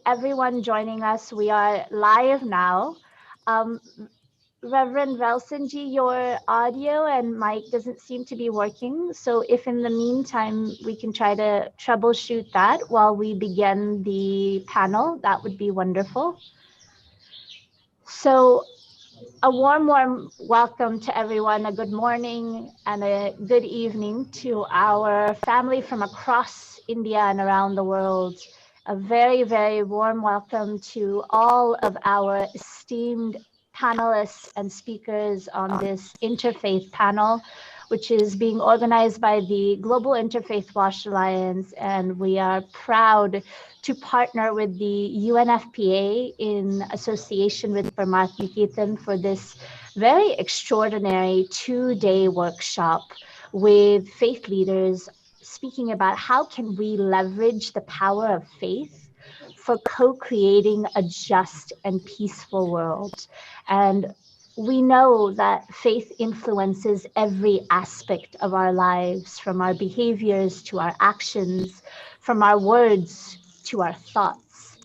everyone joining us. We are live now. Reverend Valson, your audio and mic doesn't seem to be working. So if in the meantime, we can try to troubleshoot that while we begin the panel, that would be wonderful. So a warm welcome to everyone, a good morning and a good evening to our family from across India and around the world. A very warm welcome to all of our esteemed panelists and speakers on this interfaith panel, which is being organized by the Global Interfaith WASH Alliance. And we are proud to partner with the UNFPA in association with Paramarth Niketan for this very extraordinary 2-day workshop with faith leaders speaking about how can we leverage the power of faith for co-creating a just and peaceful world. And we know that faith influences every aspect of our lives, from our behaviors to our actions, from our words to our thoughts,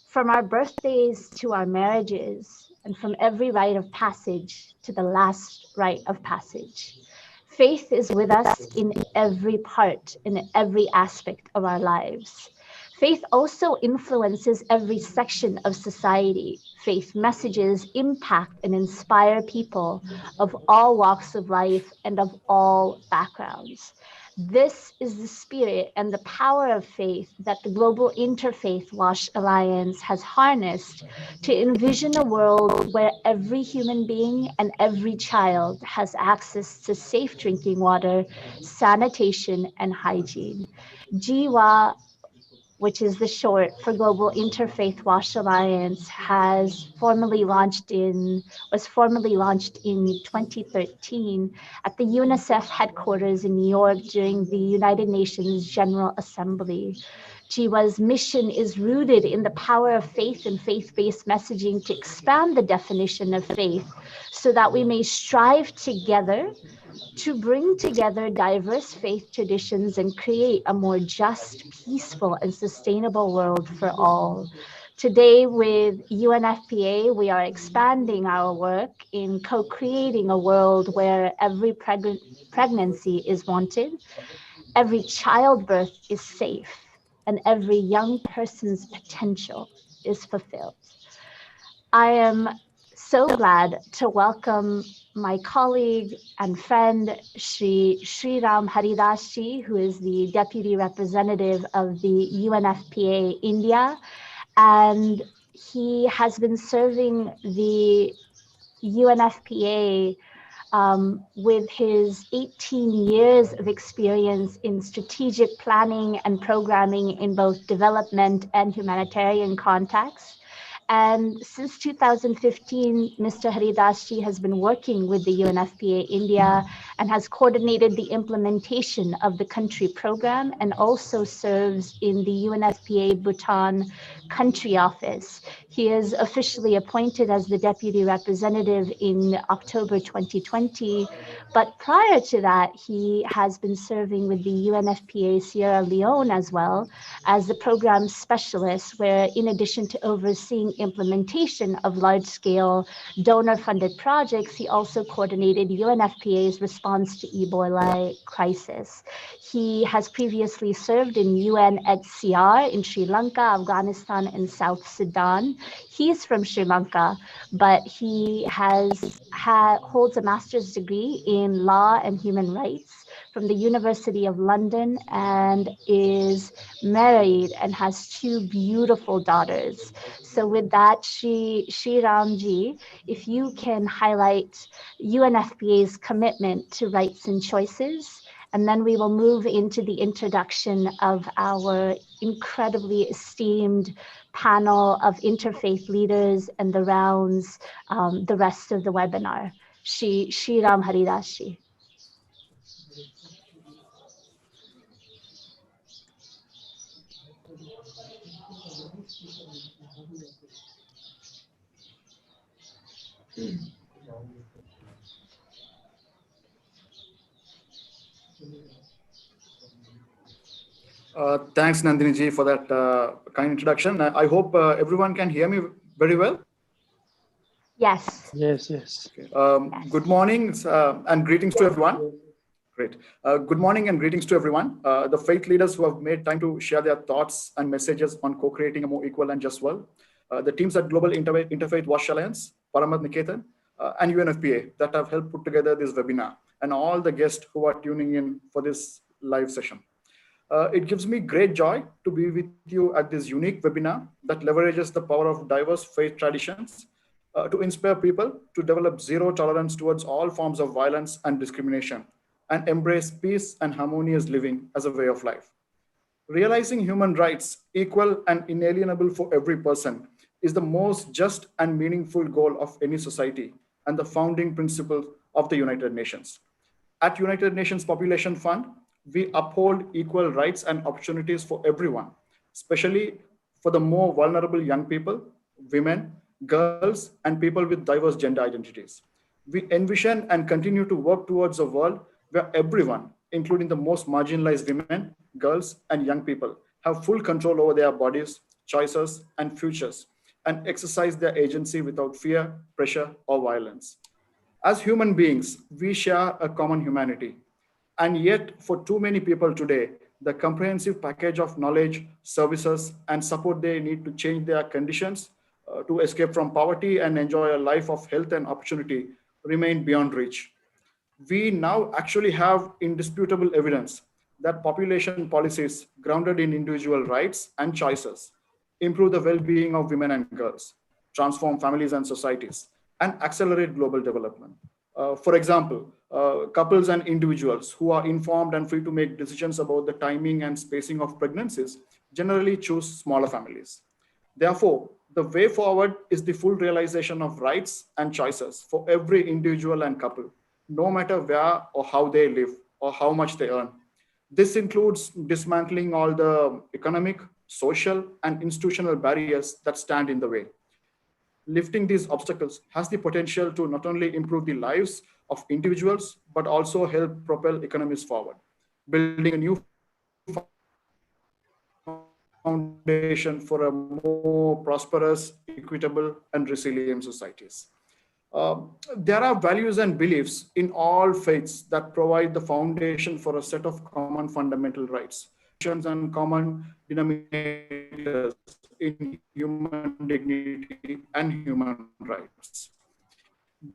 from our birthdays to our marriages, and from every rite of passage to the last rite of passage. Faith is with us in every part, in every aspect of our lives. Faith also influences every section of society. Faith messages impact and inspire people of all walks of life and of all backgrounds. This is the spirit and the power of faith that the Global Interfaith WASH Alliance has harnessed to envision a world where every human being and every child has access to safe drinking water, sanitation, and hygiene. GIWA, which is the short for Global Interfaith WASH Alliance, was formally launched in 2013 at the UNICEF headquarters in New York during the United Nations General Assembly. GIWA's mission is rooted in the power of faith and faith-based messaging to expand the definition of faith so that we may strive together to bring together diverse faith traditions and create a more just, peaceful, and sustainable world for all. Today with UNFPA, we are expanding our work in co-creating a world where every pregnancy is wanted, every childbirth is safe, and every young person's potential is fulfilled. I am so glad to welcome my colleague and friend, Shriram Haridassji, who is the Deputy Representative of the UNFPA India. And he has been serving the UNFPA with his 18 years of experience in strategic planning and programming in both development and humanitarian contexts. And since 2015, Mr. Haridassji has been working with the UNFPA India and has coordinated the implementation of the country program and also serves in the UNFPA Bhutan country office. He is officially appointed as the deputy representative in October 2020, but prior to that, he has been serving with the UNFPA Sierra Leone as well as the program specialist, where in addition to overseeing implementation of large-scale donor-funded projects, he also coordinated UNFPA's response to Ebola crisis. He has previously served in UNHCR in Sri Lanka, Afghanistan, and South Sudan. He's from Sri Lanka, but he holds a master's degree in law and human rights from the University of London and is married and has 2 beautiful daughters. So with that, Shriramji, if you can highlight UNFPA's commitment to rights and choices, and then we will move into the introduction of our incredibly esteemed panel of interfaith leaders and the rounds, the rest of the webinar. Shriram Haridassji. Thanks, Nandini ji, for that kind introduction. I hope everyone can hear me very well. Yes. Yes, yes. Okay. Yes. Good morning and greetings to everyone. Great. Good morning and greetings to everyone. The faith leaders who have made time to share their thoughts and messages on co-creating a more equal and just world. The teams at Global Interfaith WASH Alliance, Paramad Niketan, and UNFPA that have helped put together this webinar, and all the guests who are tuning in for this live session. It gives me great joy to be with you at this unique webinar that leverages the power of diverse faith traditions to inspire people to develop zero tolerance towards all forms of violence and discrimination and embrace peace and harmonious living as a way of life. Realizing human rights equal and inalienable for every person is the most just and meaningful goal of any society and the founding principle of the United Nations. At United Nations Population Fund, we uphold equal rights and opportunities for everyone, especially for the more vulnerable young people, women, girls, and people with diverse gender identities. We envision and continue to work towards a world where everyone, including the most marginalized women, girls, and young people, have full control over their bodies, choices, and futures, and exercise their agency without fear, pressure, or violence. As human beings, we share a common humanity. And yet, for too many people today, the comprehensive package of knowledge, services, and support they need to change their conditions, to escape from poverty and enjoy a life of health and opportunity remain beyond reach. We now actually have indisputable evidence that population policies grounded in individual rights and choices improve the well-being of women and girls, transform families and societies, and accelerate global development. For example, couples and individuals who are informed and free to make decisions about the timing and spacing of pregnancies generally choose smaller families. Therefore, the way forward is the full realization of rights and choices for every individual and couple, no matter where or how they live or how much they earn. This includes dismantling all the economic, social, and institutional barriers that stand in the way. Lifting these obstacles has the potential to not only improve the lives of individuals, but also help propel economies forward, building a new foundation for a more prosperous, equitable, and resilient societies. There are values and beliefs in all faiths that provide the foundation for a set of common fundamental rights, shared traditions and common denominators in human dignity and human rights.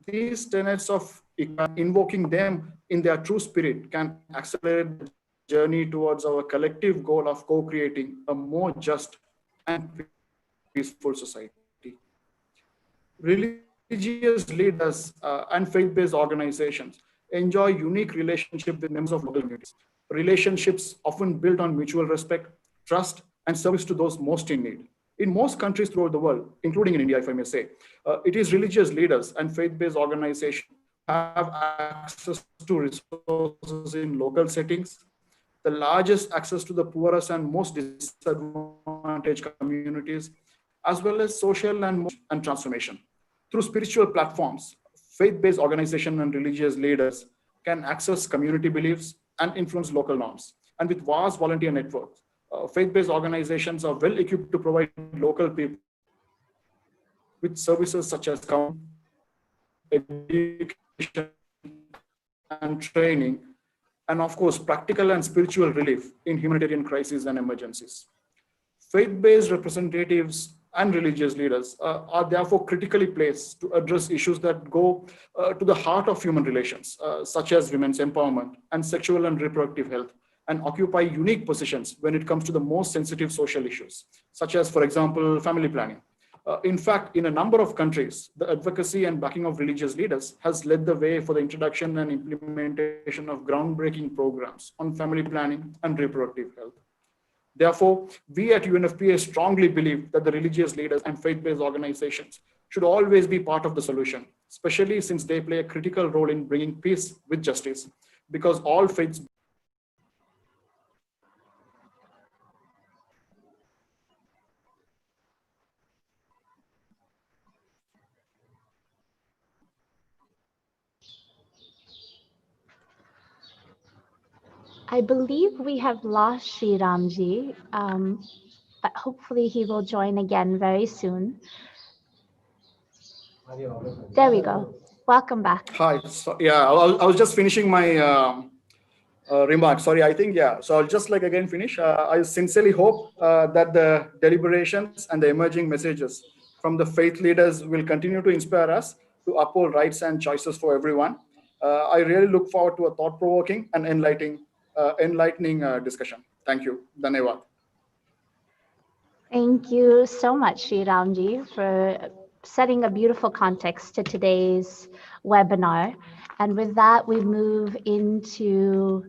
These tenets of equality and religious leaders and faith-based organizations, invoking them in their true spirit, can accelerate the journey towards our collective goal of co-creating a more just and peaceful society. Religious leaders and faith-based organizations enjoy unique relationship with members of local communities. Relationships often built on mutual respect, trust, and service to those most in need. In most countries throughout the world, including in India, if I may say, it is religious leaders and faith-based organizations who have access to resources in local settings, the largest access to the poorest and most disadvantaged communities, as well as social and moral change and transformation. Through spiritual platforms, faith-based organizations and religious leaders can access community beliefs and influence local norms. And with vast volunteer networks, faith-based organizations are well equipped to provide local people with services such as counseling, education, and training, and of course, practical and spiritual relief in humanitarian crises and emergencies. Faith-based representatives and religious leaders are therefore critically placed to address issues that go to the heart of human relations, such as women's empowerment and sexual and reproductive health, and occupy unique positions when it comes to the most sensitive social issues, such as, for example, family planning. In fact, in a number of countries, the advocacy and backing of religious leaders has led the way for the introduction and implementation of groundbreaking programs on family planning and reproductive health. Therefore, we at UNFPA strongly believe that the religious leaders and faith-based organizations should always be part of the solution, especially since they play a critical role in bringing peace with justice, because all faiths believe that human beings are equal and entitled to life, liberty, and prosperity. Therefore, we at UNFPA strongly believe that the religious leaders and faith-based organizations should always be part of the solution, especially since they play a critical role in bringing peace with justice, I believe we have lost Shriramji, but hopefully he will join again very soon. There we go. Welcome back. Hi. So, yeah, I was just finishing my remarks. Sorry, I think, yeah. So I'll just like again finish. I sincerely hope that the deliberations and the emerging messages from the faith leaders will continue to inspire us to uphold rights and choices for everyone. I really look forward to a thought-provoking and enlightening discussion. Thank you. Dhanyavad. Thank you so much, Shriramji, for setting a beautiful context to today's webinar. And with that, we move into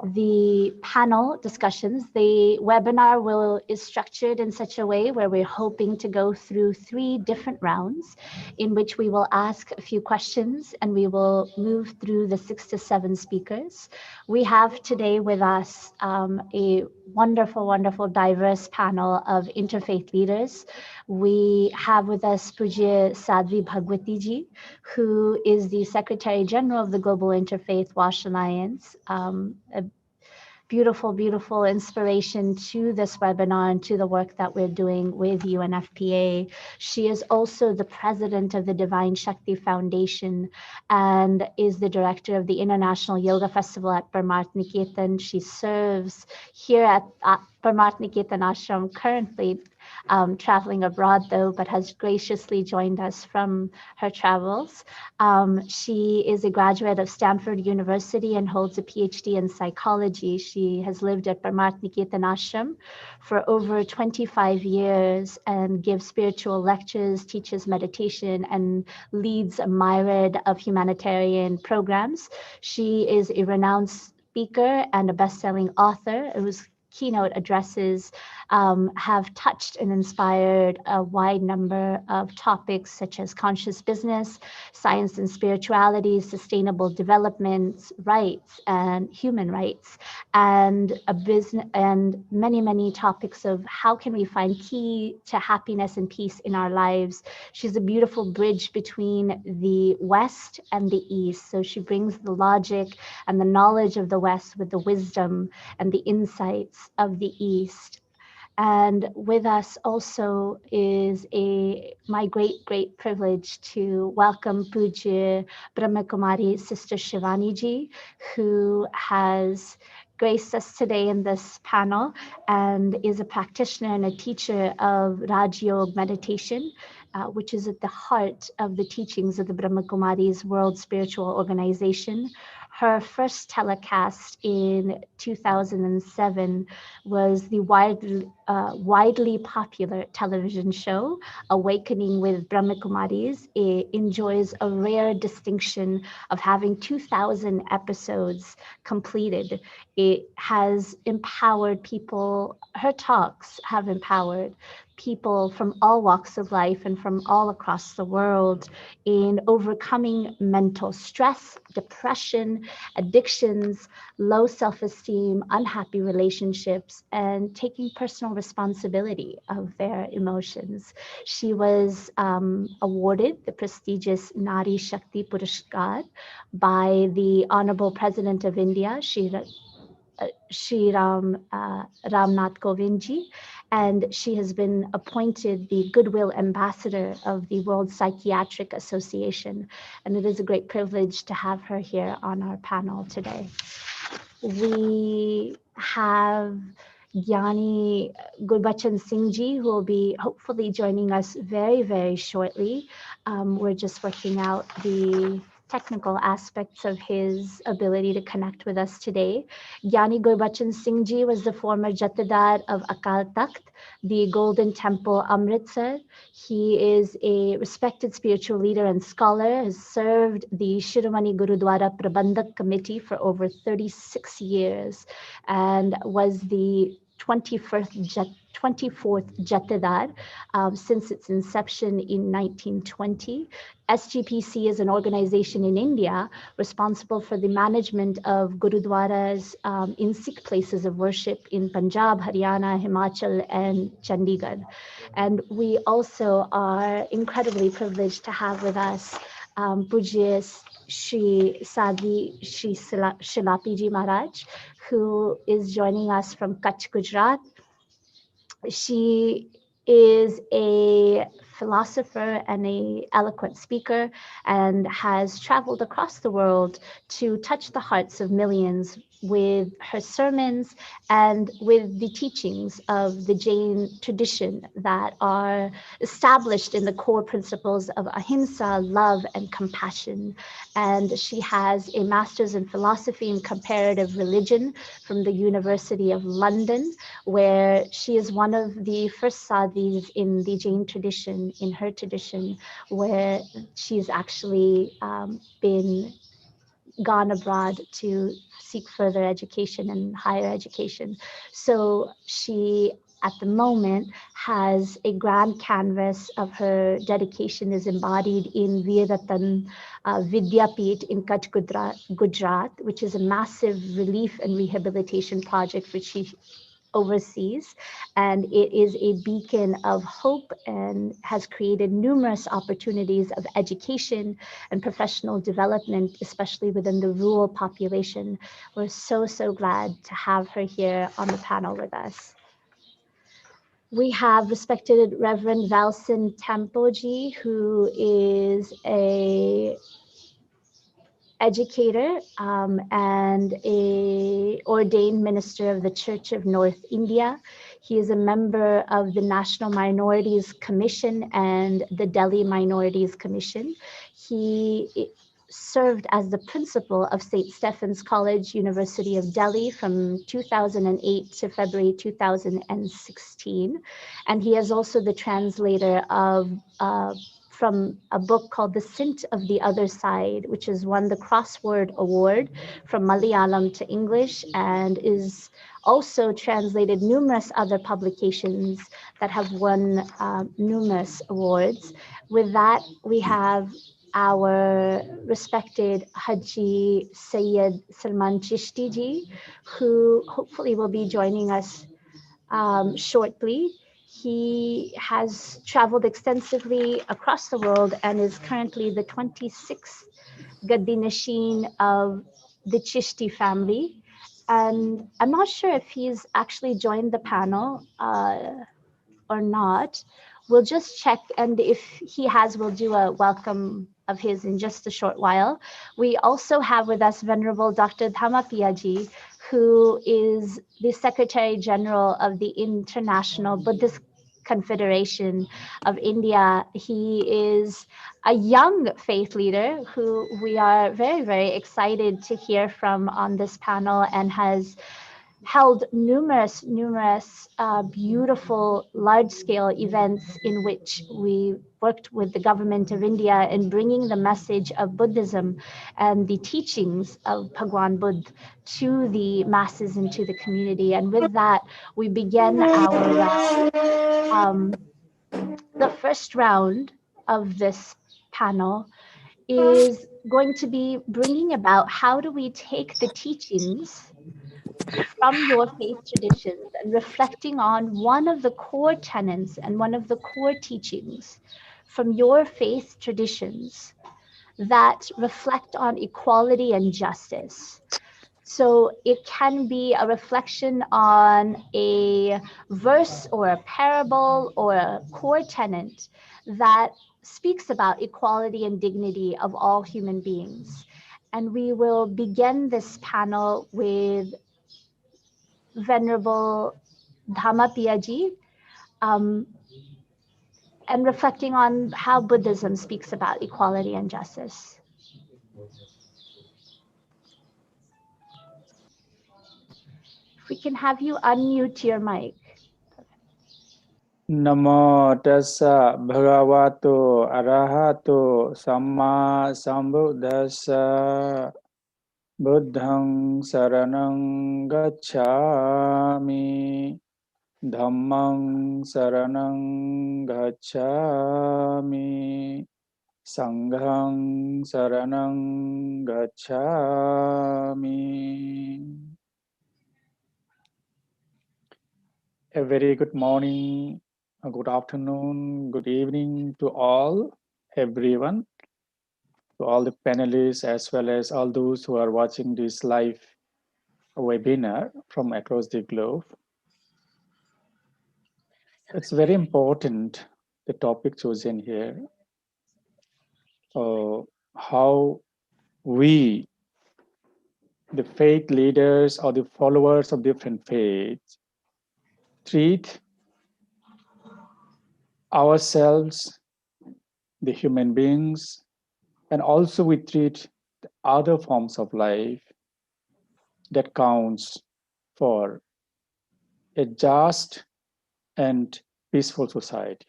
the panel discussions. The webinar is structured in such a way where we're hoping to go through 3 different rounds in which we will ask a few questions and we will move through the 6 to 7 speakers. We have today with us a wonderful, wonderful, diverse panel of interfaith leaders. We have with us Pujya Sadhvi Bhagawati, who is the Secretary General of the Global Interfaith WASH Alliance, a beautiful, beautiful inspiration to this webinar and to the work that we're doing with UNFPA. She is also the president of the Divine Shakti Foundation and is the director of the International Yoga Festival at Parmarth Niketan. She serves here at Parmarth Niketan Ashram currently, traveling abroad though, but has graciously joined us from her travels. She is a graduate of Stanford University and holds a PhD in psychology. She has lived at Parmarth Niketan Ashram for over 25 years and gives spiritual lectures, teaches meditation, and leads a myriad of humanitarian programs. She is a renowned speaker and a best-selling author whose keynote addresses have touched and inspired a wide number of topics such as conscious business, science and spirituality, sustainable development, rights and human rights, and a business, and many, many topics of how can we find key to happiness and peace in our lives. She's a beautiful bridge between the West and the East. So she brings the logic and the knowledge of the West with the wisdom and the insights of the East. And with us also is my great privilege to welcome Pujya Brahmakumari Sister Shivaniji, who has graced us today in this panel and is a practitioner and a teacher of Raj Yoga meditation, which is at the heart of the teachings of the Brahmakumaris World Spiritual Organization. Her first telecast in 2007 was the widely popular television show, Awakening with Brahmakumaris. It enjoys a rare distinction of having 2,000 episodes completed. It has empowered people, her talks have empowered people from all walks of life and from all across the world in overcoming mental stress, depression, addictions, low self-esteem, unhappy relationships, and taking personal responsibility of their emotions. She was awarded the prestigious Nari Shakti Purashkar by the Honorable President of India, Shriram Ramnath Kovindji, and she has been appointed the Goodwill Ambassador of the World Psychiatric Association. And it is a great privilege to have her here on our panel today. We have Giani Gurubachan Singhji, who will be hopefully joining us very, very shortly. We're just working out the technical aspects of his ability to connect with us today. Giani Gurubachan Singhji was the former Jatadar of Akal Takht, the Golden Temple, Amritsar. He is a respected spiritual leader and scholar, has served the Shiromani Gurudwara Prabandhak Committee for over 36 years and was the 24th Jatadar since its inception in 1920. SGPC is an organization in India responsible for the management of Gurudwaras in Sikh places of worship in Punjab, Haryana, Himachal, and Chandigarh. And we also are incredibly privileged to have with us Pujya Shri Sadhvi Shri Shilapiji Maharaj, who is joining us from Kutch, Gujarat. She is a philosopher and an eloquent speaker and has traveled across the world to touch the hearts of millions with her sermons and with the teachings of the Jain tradition that are established in the core principles of ahimsa, love, and compassion. And she has a master's in philosophy and comparative religion from the University of London, where she is one of the first sadhvis in the Jain tradition, in her tradition, where she's actually been gone abroad to seek further education and higher education. So she, at the moment, has a grand canvas of her dedication is embodied in Veerratan Vidyapith in Kutch, Gujarat, which is a massive relief and rehabilitation project which she overseas, and it is a beacon of hope and has created numerous opportunities of education and professional development, especially within the rural population. We're so glad to have her here on the panel with us. We have respected Reverend Valson Thampuji, who is a educator and a ordained minister of the Church of North India. He is a member of the National Minorities Commission and the Delhi Minorities Commission. He served as the principal of St. Stephen's College, University of Delhi from 2008 to February 2016. And he is also the translator of from a book called The Scent of the Other Side, which has won the Crossword Award from Malayalam to English and is also translated numerous other publications that have won numerous awards. With that, we have our respected Haji Sayyid Salman Chishti ji, who hopefully will be joining us shortly. He has traveled extensively across the world and is currently the 26th Gaddi Nashin of the Chishti family. And I'm not sure if he's actually joined the panel or not. We'll just check, and if he has, we'll do a welcome of his in just a short while. We also have with us Venerable Dr. Dhammapiyaji, who is the Secretary General of the International Buddhist Confederation of India. He is a young faith leader who we are very excited to hear from on this panel, and has held numerous beautiful large-scale events in which we worked with the government of India in bringing the message of Buddhism and the teachings of Bhagwan Buddha to the masses and to the community. And with that, we begin our round. The first round of this panel is going to be bringing about how do we take the teachings from your faith traditions and reflecting on one of the core tenets and one of the core teachings from your faith traditions that reflect on equality and justice. So it can be a reflection on a verse or a parable or a core tenet that speaks about equality and dignity of all human beings. And we will begin this panel with Venerable Dhammapiyaji, and reflecting on how Buddhism speaks about equality and justice. If we can have you unmute your mic. Namo tassa bhagavato arahato samma sambuddhassa buddhang saranang gacchami dhammang saranang gacchami sanghang saranang gacchami. A very good morning, good afternoon, good evening to all, everyone. to all the panelists, as well as all those who are watching this live webinar from across the globe. It's very important, the topic chosen here, how we, the faith leaders or the followers of different faiths, treat ourselves, the human beings, and also we treat the other forms of life that counts for a just and peaceful society.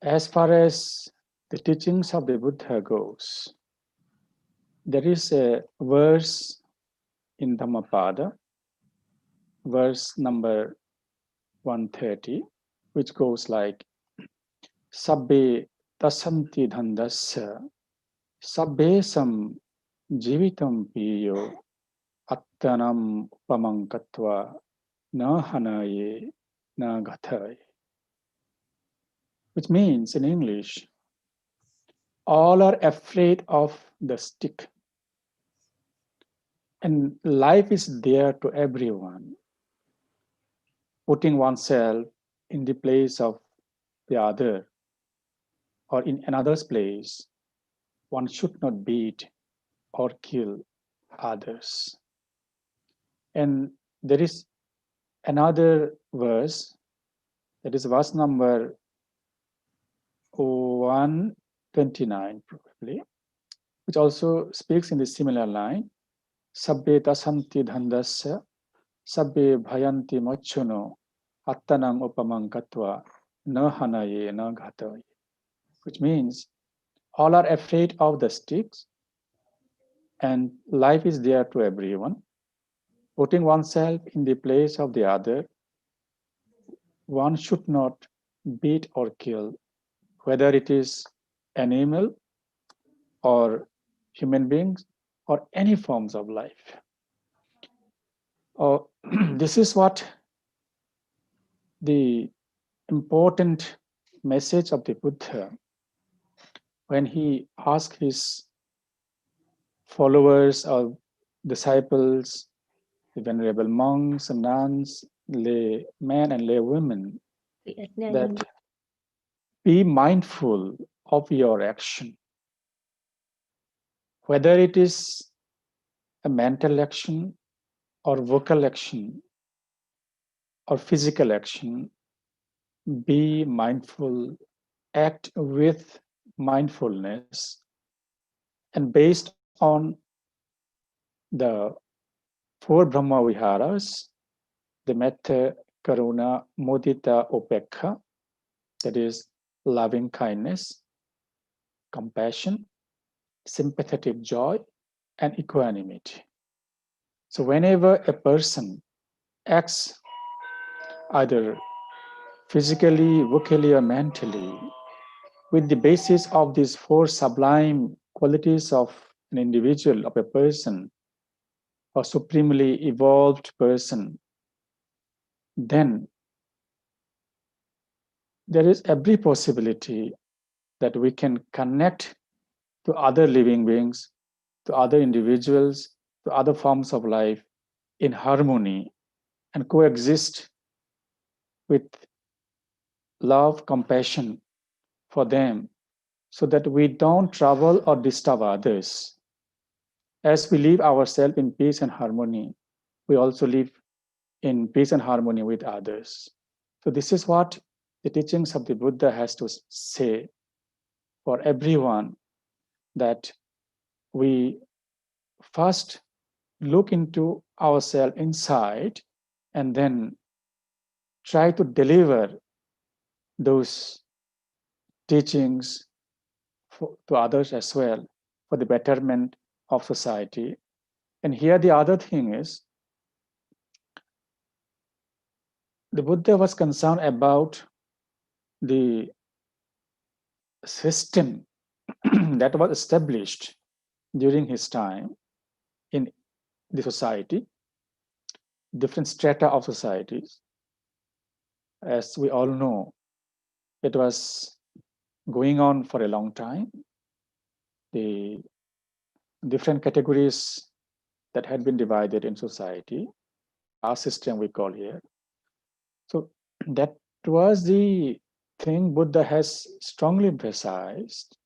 As far as the teachings of the Buddha goes, there is a verse in Dhammapada, verse number 130, which goes like, Sabbe tasanti dhandasya, sabbe sam jivitam piyo, attanam upamankatva, na hanaye, na gathaye. Which means in English, all are afraid of the stick. And life is there to everyone. Putting oneself in the place of the other or in another's place, one should not beat or kill others. And there is another verse, that is verse number 129 probably, which also speaks in the similar line. Sabbe tasanti dhandasya, sabbe bhayanti mochuno, attanang upamankatva, na hanaye na ghataye. Which means all are afraid of the sticks and life is there to everyone. Putting oneself in the place of the other, one should not beat or kill, whether it is animal or human beings or any forms of life. This is what the important message of the Buddha when he asked his followers or disciples, the venerable monks and nuns, lay men and lay women, that be mindful of your action. Whether it is a mental action or vocal action or physical action, be mindful, act with mindfulness, and based on the four Brahma Viharas, the Metta, Karuna, Mudita, Upekha, that is loving kindness, compassion, sympathetic joy, and equanimity. So whenever a person acts either physically, vocally, or mentally, with the basis of these four sublime qualities of an individual, of a person, or supremely evolved person, then there is every possibility that we can connect to other living beings, to other individuals, to other forms of life in harmony and coexist with love, compassion for them, so that we don't trouble or disturb others. As we live ourselves in peace and harmony, we also live in peace and harmony with others. So this is what the teachings of the Buddha has to say for everyone, that we first look into ourselves inside and then try to deliver those teachings to others as well for the betterment of society. And here the other thing is, the Buddha was concerned about the system that was established during his time in the society, different strata of societies. As we all know, it was going on for a long time. the different categories that had been divided in society, our system we call here. So that was the thing Buddha has strongly emphasized,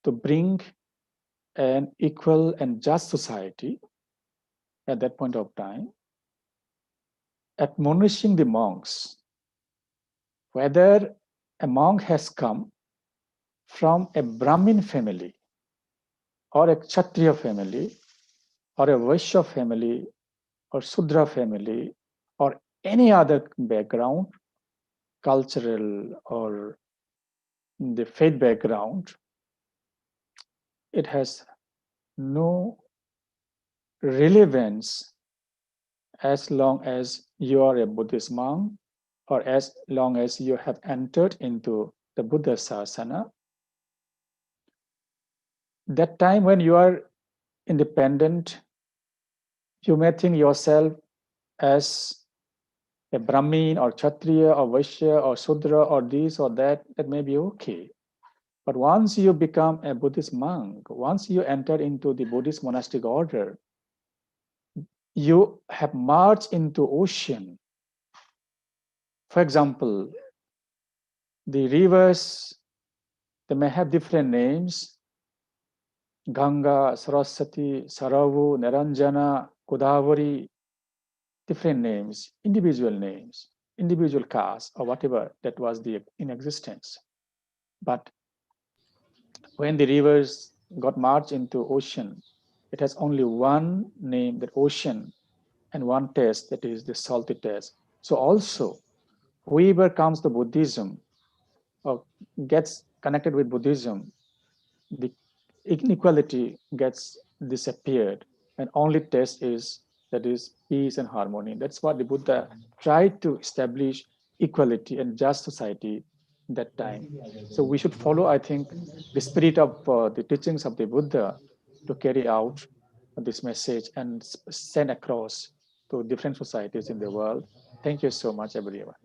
to bring an equal and just society at that point of time, admonishing the monks, whether a monk has come from a Brahmin family or a Kshatriya family or a Vaishya family or Sudra family or any other background, cultural or the faith background, it has no relevance as long as you are a Buddhist monk or as long as you have entered into the Buddha Sasana. That time when you are independent, you may think yourself as a Brahmin or Kshatriya or Vaishya or Sudra or this or that, that may be okay. But once you become a Buddhist monk, once you enter into the Buddhist monastic order, you have merged into ocean. For example, the rivers, they may have different names: Ganga, Saraswati, Saravu, Naranjana, Godavari, different names, individual castes, or whatever that was in existence. But when the rivers got merged into ocean, it has only one name, that ocean, and one taste, that is the salty taste. So also, whoever comes to Buddhism or gets connected with Buddhism, the inequality gets disappeared, and only taste is, that is peace and harmony. That's what the Buddha tried to establish, equality and just society that time. So we should follow, I think, the spirit of the teachings of the Buddha to carry out this message and send across to different societies in the world. Thank you so much, everyone.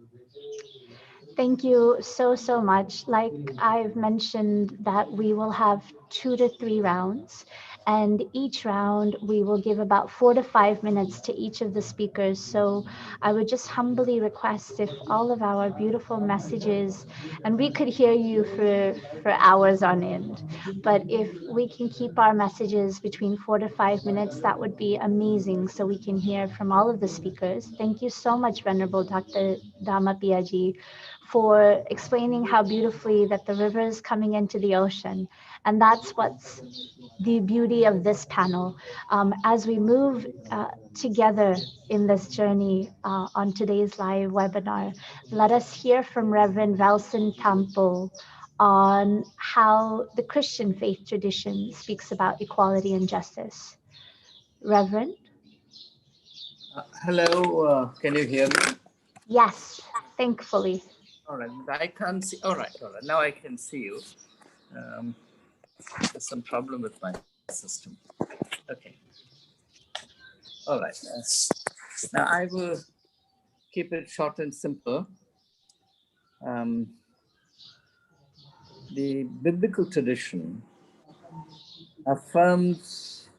Thank you so much. Like I've mentioned, that we will have 2 to 3 rounds, and each round we will give about 4 to 5 minutes to each of the speakers. So I would just humbly request, if all of our beautiful messages, and we could hear you for hours on end, but if we can keep our messages between 4 to 5 minutes, that would be amazing, so we can hear from all of the speakers. Thank you so much, Venerable Dr. Dhammapiyaji, for explaining how beautifully that the river is coming into the ocean. And that's what's the beauty of this panel. As we move together in this journey on today's live webinar, let us hear from Reverend Valson Tampo on how the Christian faith tradition speaks about equality and justice. Reverend? Hello, can you hear me? Yes, thankfully. All right, I can't see. All right. Now I can see you. There's some problem with my system. Okay. All right. Now I will keep it short and simple. The biblical tradition affirms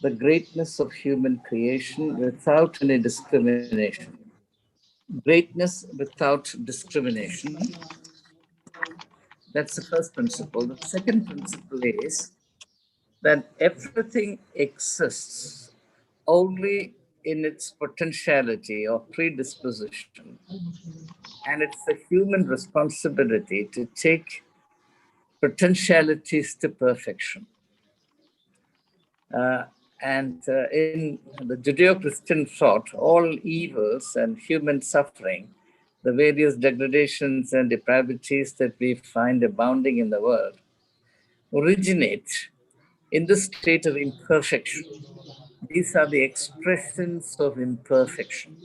the greatness of human creation without any discrimination. Greatness without discrimination. That's the first principle. The second principle is that everything exists only in its potentiality or predisposition. And it's a human responsibility to take potentialities to perfection. In the Judeo-Christian thought, all evils and human suffering, the various degradations and depravities that we find abounding in the world, originate in the state of imperfection. These are the expressions of imperfection.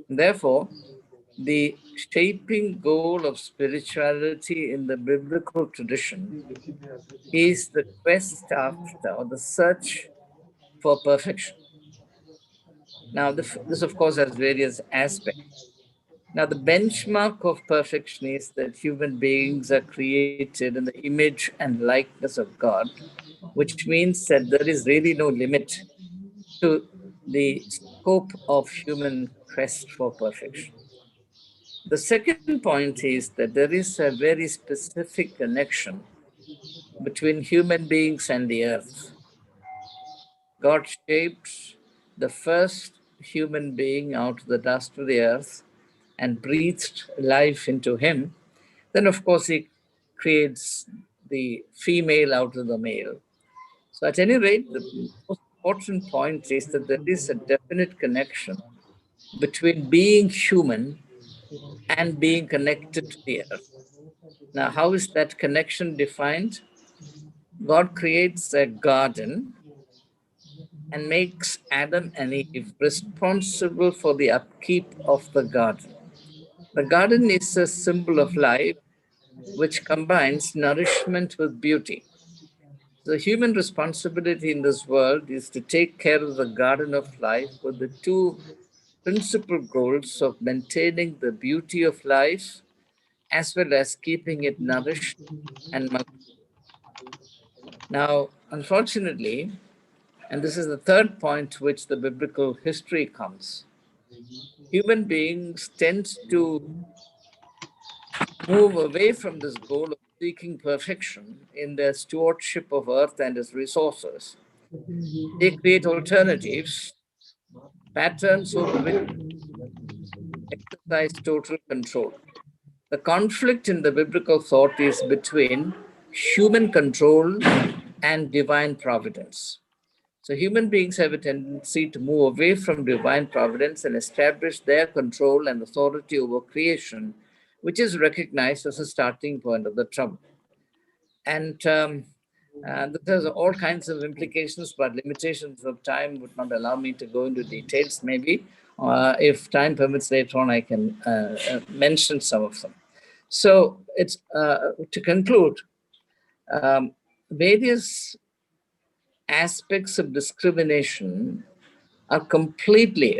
Therefore, the shaping goal of spirituality in the biblical tradition is the quest after, or the search for perfection. Now, this of course has various aspects. Now, the benchmark of perfection is that human beings are created in the image and likeness of God, which means that there is really no limit to the scope of human quest for perfection. The second point is that there is a very specific connection between human beings and the earth. God shaped the first human being out of the dust of the earth and breathed life into him. Then, of course, he creates the female out of the male. So, at any rate, the most important point is that there is a definite connection between being human and being connected to the earth. Now, how is that connection defined? God creates a garden and makes Adam and Eve responsible for the upkeep of the garden. The garden is a symbol of life which combines nourishment with beauty. The human responsibility in this world is to take care of the garden of life with the two principal goals of maintaining the beauty of life as well as keeping it nourished and multiplied. Now, unfortunately, and this is the third point to which the biblical history comes, human beings tend to move away from this goal of seeking perfection in their stewardship of earth and its resources. They create alternatives, patterns over which exercise total control. The conflict in the biblical thought is between human control and divine providence. So human beings have a tendency to move away from divine providence and establish their control and authority over creation, which is recognized as a starting point of the trouble. And this has all kinds of implications, but limitations of time would not allow me to go into details. Maybe if time permits later on, I can mention some of them. So it's to conclude, various aspects of discrimination are completely,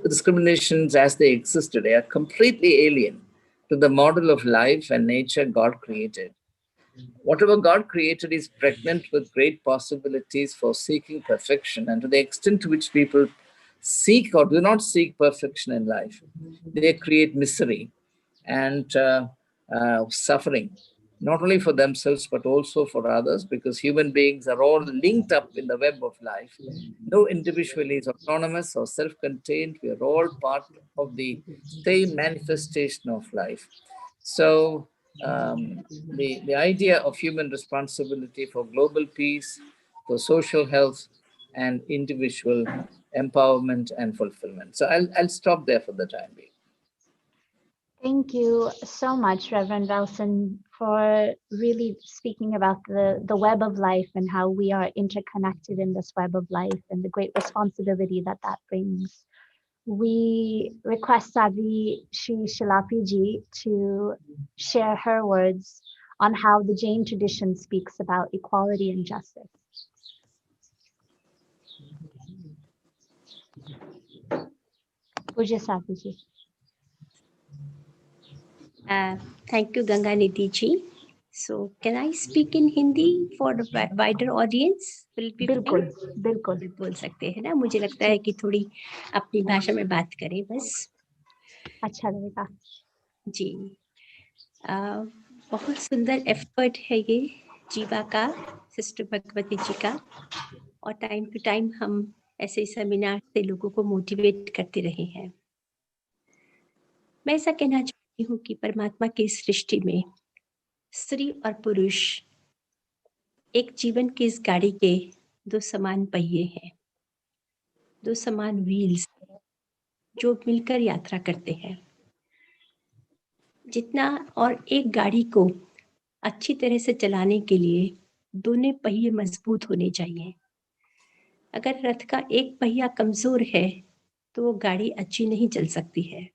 discriminations as they exist today are completely alien to the model of life and nature God created. Whatever God created is pregnant with great possibilities for seeking perfection, and to the extent to which people seek or do not seek perfection in life, they create misery and suffering, not only for themselves but also for others, because human beings are all linked up in the web of life. No individual is autonomous or self-contained. We are all part of the same manifestation of life. So the idea of human responsibility for global peace, for social health, and individual empowerment and fulfillment. So I'll stop there for the time being. Thank you so much, Reverend Valson, for really speaking about the web of life and how we are interconnected in this web of life and the great responsibility that that brings. We request Sadhvi Shri Shilapiji to share her words on how the Jain tradition speaks about equality and justice. Pujya Sadhviji. Thank you, Ganga Nidhi ji. So, can I speak in Hindi for a wider audience? Will it be बिल्कुल fine? बिल्कुल बोल सकते हैं ना, मुझे लगता है कि थोड़ी अपनी भाषा में बात करें बस. अच्छा लगेगा. जी, बहुत सुंदर एफर्ट है ये जीवा का, सिस्टर भगवती जी का, और टाइम टू टाइम हम ऐसे सेमिनार से लोगों को मोटिवेट करते रहे हैं. मैं ऐसा कहना चाहती हूँ कि परमात्मा की सृष्टि में स्त्री और पुरुष एक जीवन की इस गाड़ी के दो समान पहिए हैं, दो समान व्हील्स जो मिलकर यात्रा करते हैं. जितना और एक गाड़ी को अच्छी तरह से चलाने के लिए दोनों पहिए मजबूत होने चाहिए. अगर रथ का एक पहिया कमजोर है तो वो गाड़ी अच्छी नहीं चल सकती है.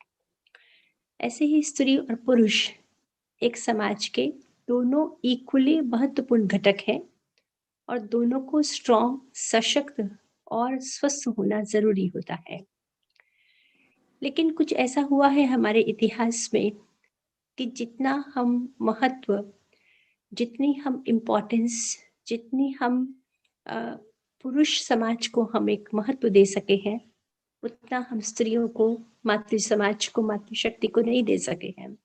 ऐसे ही स्त्री और पुरुष एक समाज के दोनों इक्वली महत्वपूर्ण घटक हैं और दोनों को स्ट्रॉन्ग, सशक्त और स्वस्थ होना जरूरी होता है. लेकिन कुछ ऐसा हुआ है हमारे इतिहास में कि जितना हम महत्व, जितनी हम इम्पोर्टेंस, जितनी हम पुरुष समाज को हम एक महत्व दे सके हैं, उतना हम स्त्रियों को, मातृ समाज को, मातृशक्ति को नहीं दे सके हैं।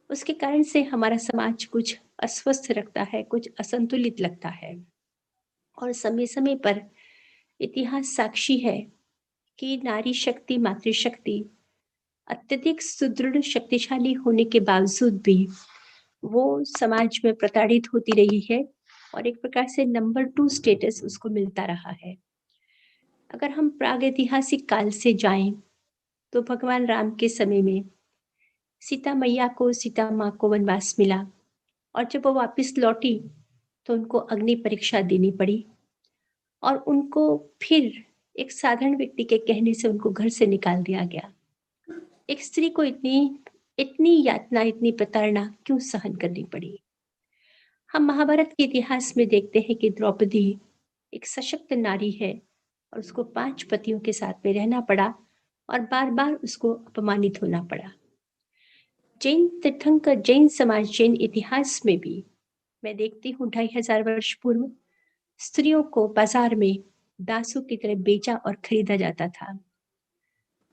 उसके कारण से हमारा समाज कुछ अस्वस्थ लगता है, कुछ असंतुलित लगता है। और समय समय पर इतिहास साक्षी है कि नारी शक्ति, मातृशक्ति अत्यधिक सुदृढ़, शक्तिशाली होने के बावजूद भी वो समाज में प्रताड़ित होती रही है और एक प्रकार से नंबर 2 स्टेटस उसको मिलता रहा है। अगर हम प्रागैतिहासिक काल से जाएं तो भगवान राम के समय में सीता मैया को, सीता माँ को वनवास मिला और जब वो वापस लौटी तो उनको अग्नि परीक्षा देनी पड़ी और उनको फिर एक साधारण व्यक्ति के कहने से उनको घर से निकाल दिया गया। एक स्त्री को इतनी यातना, इतनी प्रताड़ना क्यों सहन करनी पड़ी? हम महाभारत के इतिहास में देखते हैं कि द्रौपदी एक सशक्त नारी है और उसको 5 पतियों के साथ में रहना पड़ा और बार बार उसको अपमानित होना पड़ा। जैन तीर्थंकर, जैन समाज, जैन इतिहास में भी मैं देखती हूँ 2500 वर्ष पूर्व स्त्रियों को बाजार में दासों की तरह बेचा और खरीदा जाता था।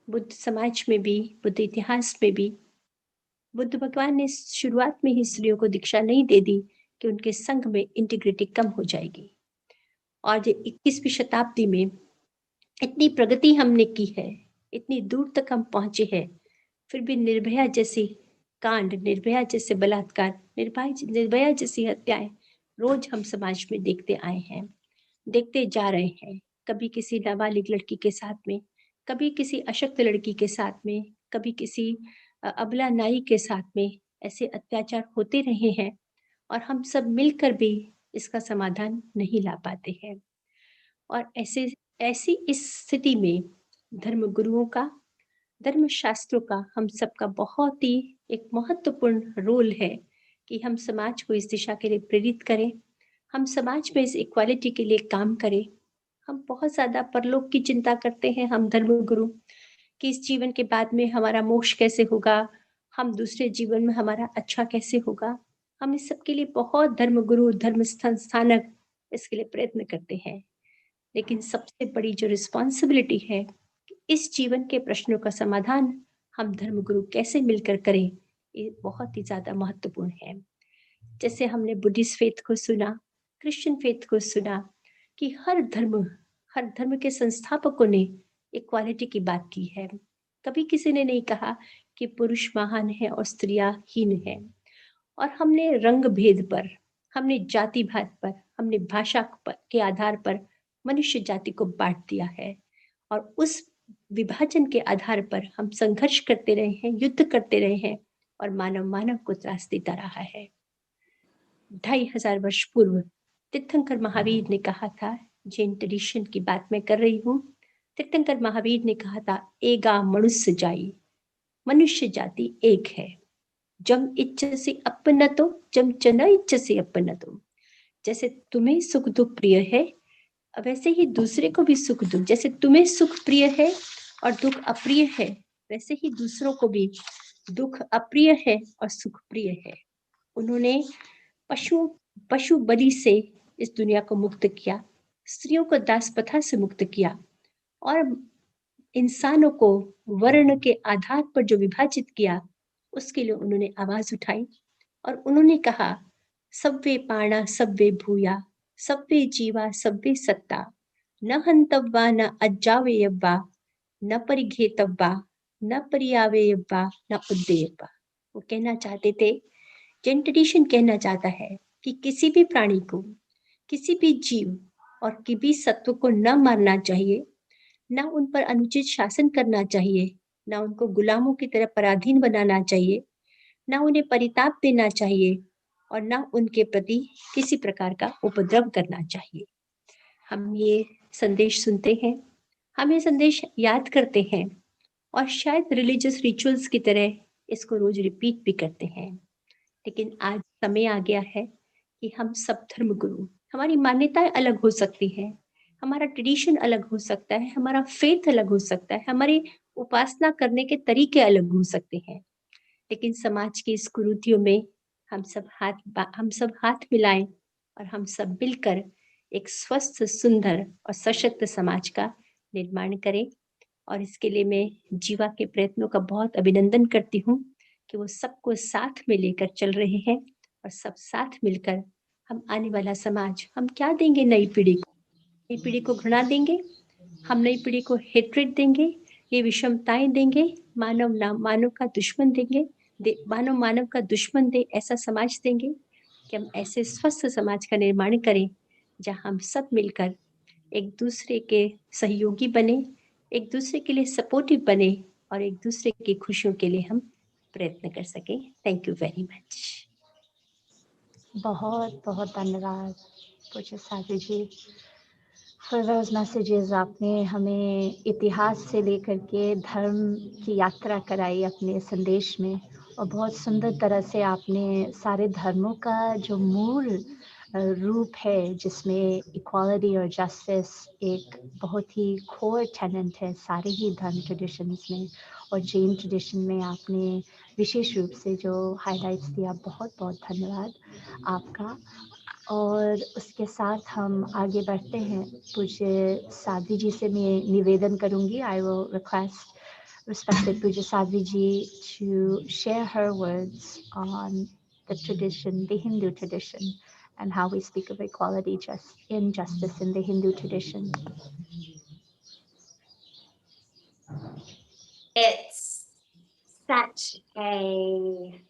बुद्ध समाज में भी, बुद्ध इतिहास में भी बुद्ध भगवान ने शुरुआत में ही स्त्रियों को दीक्षा नहीं दे दी कि उनके संघ में इंटीग्रिटी कम हो जाएगी। और 21वीं शताब्दी में इतनी प्रगति हमने की है, इतनी दूर तक हम पहुंचे हैं, फिर भी निर्भया जैसी कांड, निर्भया जैसे बलात्कार, निर्भया जैसी हत्याएं रोज हम समाज में देखते आए हैं, देखते जा रहे हैं। कभी किसी नाबालिग लड़की के साथ में, कभी किसी अशक्त लड़की के साथ में, कभी किसी अबला नारी के साथ में ऐसे अत्याचार होते रहे हैं और हम सब मिलकर भी इसका समाधान नहीं ला पाते हैं। और ऐसी इस स्थिति में धर्म गुरुओं का, धर्म शास्त्रों का, हम सबका बहुत ही एक महत्वपूर्ण रोल है कि हम समाज को इस दिशा के लिए प्रेरित करें, हम समाज में इस इक्वालिटी के लिए काम करें। हम बहुत ज़्यादा परलोक की चिंता करते हैं, हम धर्म गुरु, कि इस जीवन के बाद में हमारा मोक्ष कैसे होगा, हम दूसरे जीवन में हमारा अच्छा कैसे होगा। हम इस सब के लिए बहुत धर्म गुरु, धर्म संस्थानक इसके लिए प्रयत्न करते हैं, लेकिन सबसे बड़ी जो रिस्पॉन्सिबिलिटी है, इस जीवन के प्रश्नों का समाधान हम धर्मगुरु कैसे मिलकर करें, ये बहुत ही ज़्यादा महत्वपूर्ण है। जैसे हमने बुद्धिस्ट फेथ को सुना, क्रिश्चियन फेथ को सुना कि हर धर्म के संस्थापकों ने इक्वालिटी की बात की है। कभी किसी ने नहीं कहा कि पुरुष महान है और स्त्रियां हीन है। और हमने रंग भेद पर, हमने जाति भेद पर, हमने भाषा के आधार पर मनुष्य जाति को बांट दिया है और उस विभाजन के आधार पर हम संघर्ष करते रहे हैं, युद्ध करते रहे हैं और मानव को त्रास देता रहा है। 2500 वर्ष पूर्व तीर्थंकर महावीर ने कहा था, जैन ट्रेडिशन की बात मैं कर रही हूँ, तीर्थंकर महावीर ने कहा था, एगा मनुष्य जाई, मनुष्य जाति एक है, जम इच्छसि अपनतो, जम च न इच्छसि अपनतो। जैसे तुम्हें सुख दुख प्रिय है, वैसे ही दूसरे को भी सुख दुख, जैसे तुम्हें सुख प्रिय है और दुख अप्रिय है, वैसे ही दूसरों को भी दुख अप्रिय है और सुख प्रिय है। उन्होंने पशु बलि से इस दुनिया को मुक्त किया, स्त्रियों को दास प्रथा से मुक्त किया और इंसानों को वर्ण के आधार पर जो विभाजित किया, उसके लिए उन्होंने आवाज उठाई और उन्होंने कहा, सब्वे पाणा सब्वे भूया, सब्वे जीवा सब्वे सत्ता, न हंतव्वा न अज्जावेयव्वा, न परिघेतव्वा, न परियावेयव्वा, न उद्देयव्वा। वो कहना चाहते थे, जैन ट्रेडिशन कहना चाहता है कि किसी भी प्राणी को, किसी भी जीव और किसी भी सत्व को न मारना चाहिए, न उन पर अनुचित शासन करना चाहिए, न उनको गुलामों की तरह पराधीन बनाना चाहिए, न उन्हें परिताप देना चाहिए और न उनके प्रति किसी प्रकार का उपद्रव करना चाहिए। हम ये संदेश सुनते हैं, हम ये संदेश याद करते हैं और शायद रिलीजियस रिचुअल्स की तरह इसको रोज रिपीट भी करते हैं। लेकिन आज समय आ गया है कि हम सब धर्म गुरु, हमारी मान्यताएं अलग हो सकती हैं, हमारा ट्रेडिशन अलग हो सकता है, हमारा फेथ अलग हो सकता है, हमारे उपासना करने के तरीके अलग हो सकते हैं, लेकिन समाज की इस कुरीतियों में हम सब हाथ मिलाएं और हम सब मिलकर एक स्वस्थ, सुंदर और सशक्त समाज का निर्माण करें। और इसके लिए मैं जीवा के प्रयत्नों का बहुत अभिनंदन करती हूँ कि वो सबको साथ में लेकर चल रहे हैं, और सब साथ मिलकर हम आने वाला समाज हम क्या देंगे नई पीढ़ी को? नई पीढ़ी को घृणा देंगे, हम नई पीढ़ी को हेट्रेड देंगे, ये विषमताएं देंगे, मानव का दुश्मन देंगे, मानव का दुश्मन दे ऐसा समाज देंगे कि हम ऐसे स्वस्थ समाज का निर्माण करें जहाँ हम सब मिलकर एक दूसरे के सहयोगी बने, एक दूसरे के लिए सपोर्टिव बने और एक दूसरे की खुशियों के लिए हम प्रयत्न कर सकें। Thank you very much. बहुत बहुत धन्यवाद पूज्य साधवी जी फॉर दोज मैसेजेस। आपने हमें इतिहास से लेकर के धर्म की यात्रा कराई अपने संदेश में, और बहुत सुंदर तरह से आपने सारे धर्मों का जो मूल रूप है, जिसमें इक्वालिटी और जस्टिस एक बहुत ही कोर टेनेंट है सारे ही धर्म ट्रेडिशंस में, और जैन ट्रेडिशन में आपने विशेष रूप से जो हाइलाइट्स दिया, बहुत बहुत धन्यवाद आपका। और उसके साथ हम आगे बढ़ते हैं। पूज्य साध्वी जी से मैं निवेदन करूंगी, I will request respected Pujya Sadhvi ji to share her words on the tradition, the Hindu tradition, and how we speak of equality, justice in the Hindu tradition. It's such a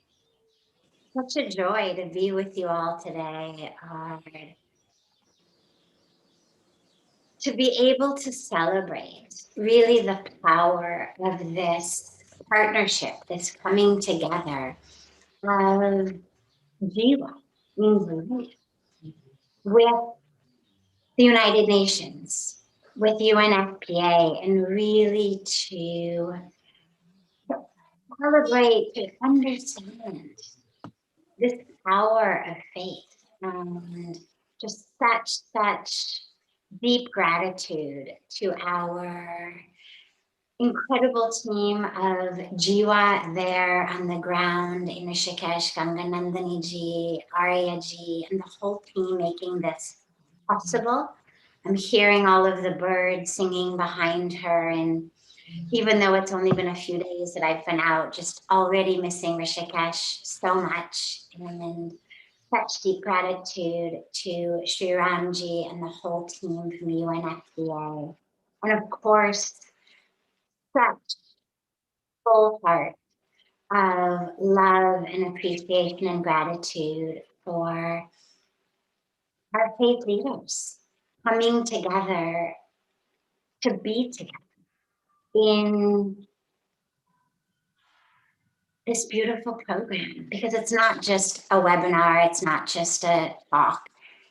joy to be with you all today. To be able to celebrate really the power of this partnership, this coming together of GIWA, means life, with the United Nations, with UNFPA, and really to celebrate, to understand this power of faith, and just such deep gratitude to our incredible team of GIWA there on the ground in Rishikesh, Ganga, Nandini ji, Arya ji, and the whole team making this possible. I'm hearing all of the birds singing behind her, and even though it's only been a few days that I've been out, just already missing Rishikesh so much, and such deep gratitude to Shriram ji and the whole team from UNFPA. And of course, such full heart of love and appreciation and gratitude for our faith leaders coming together to be together in this beautiful program, because it's not just a webinar, it's not just a talk.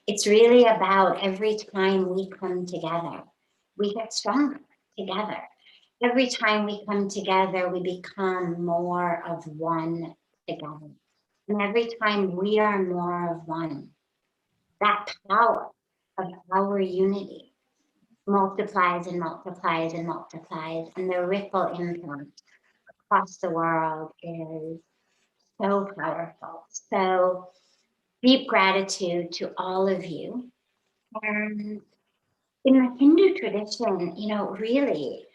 It's really about every time we come together, we get stronger together. Every time we come together, we become more of one together. And every time we are more of one, that power of our unity multiplies and multiplies and multiplies, and the ripple impact across the world is so powerful. So deep gratitude to all of you. And in the Hindu tradition, really,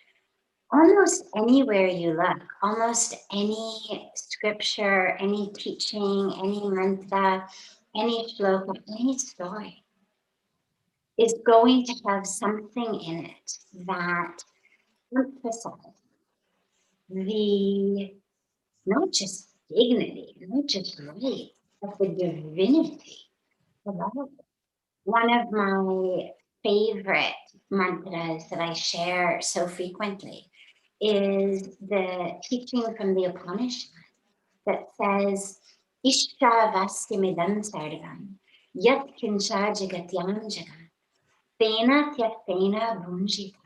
almost anywhere you look, almost any scripture, any teaching, any mantra, any shloka, any story is going to have something in it that emphasizes the, not just dignity, not just right, but the divinity of all. One of my favorite mantras that I share so frequently is the teaching from the Upanishad that says, Ishravastimidam sarvam, yat kincha jagatyam jagat, tena tyaktena bhunjita,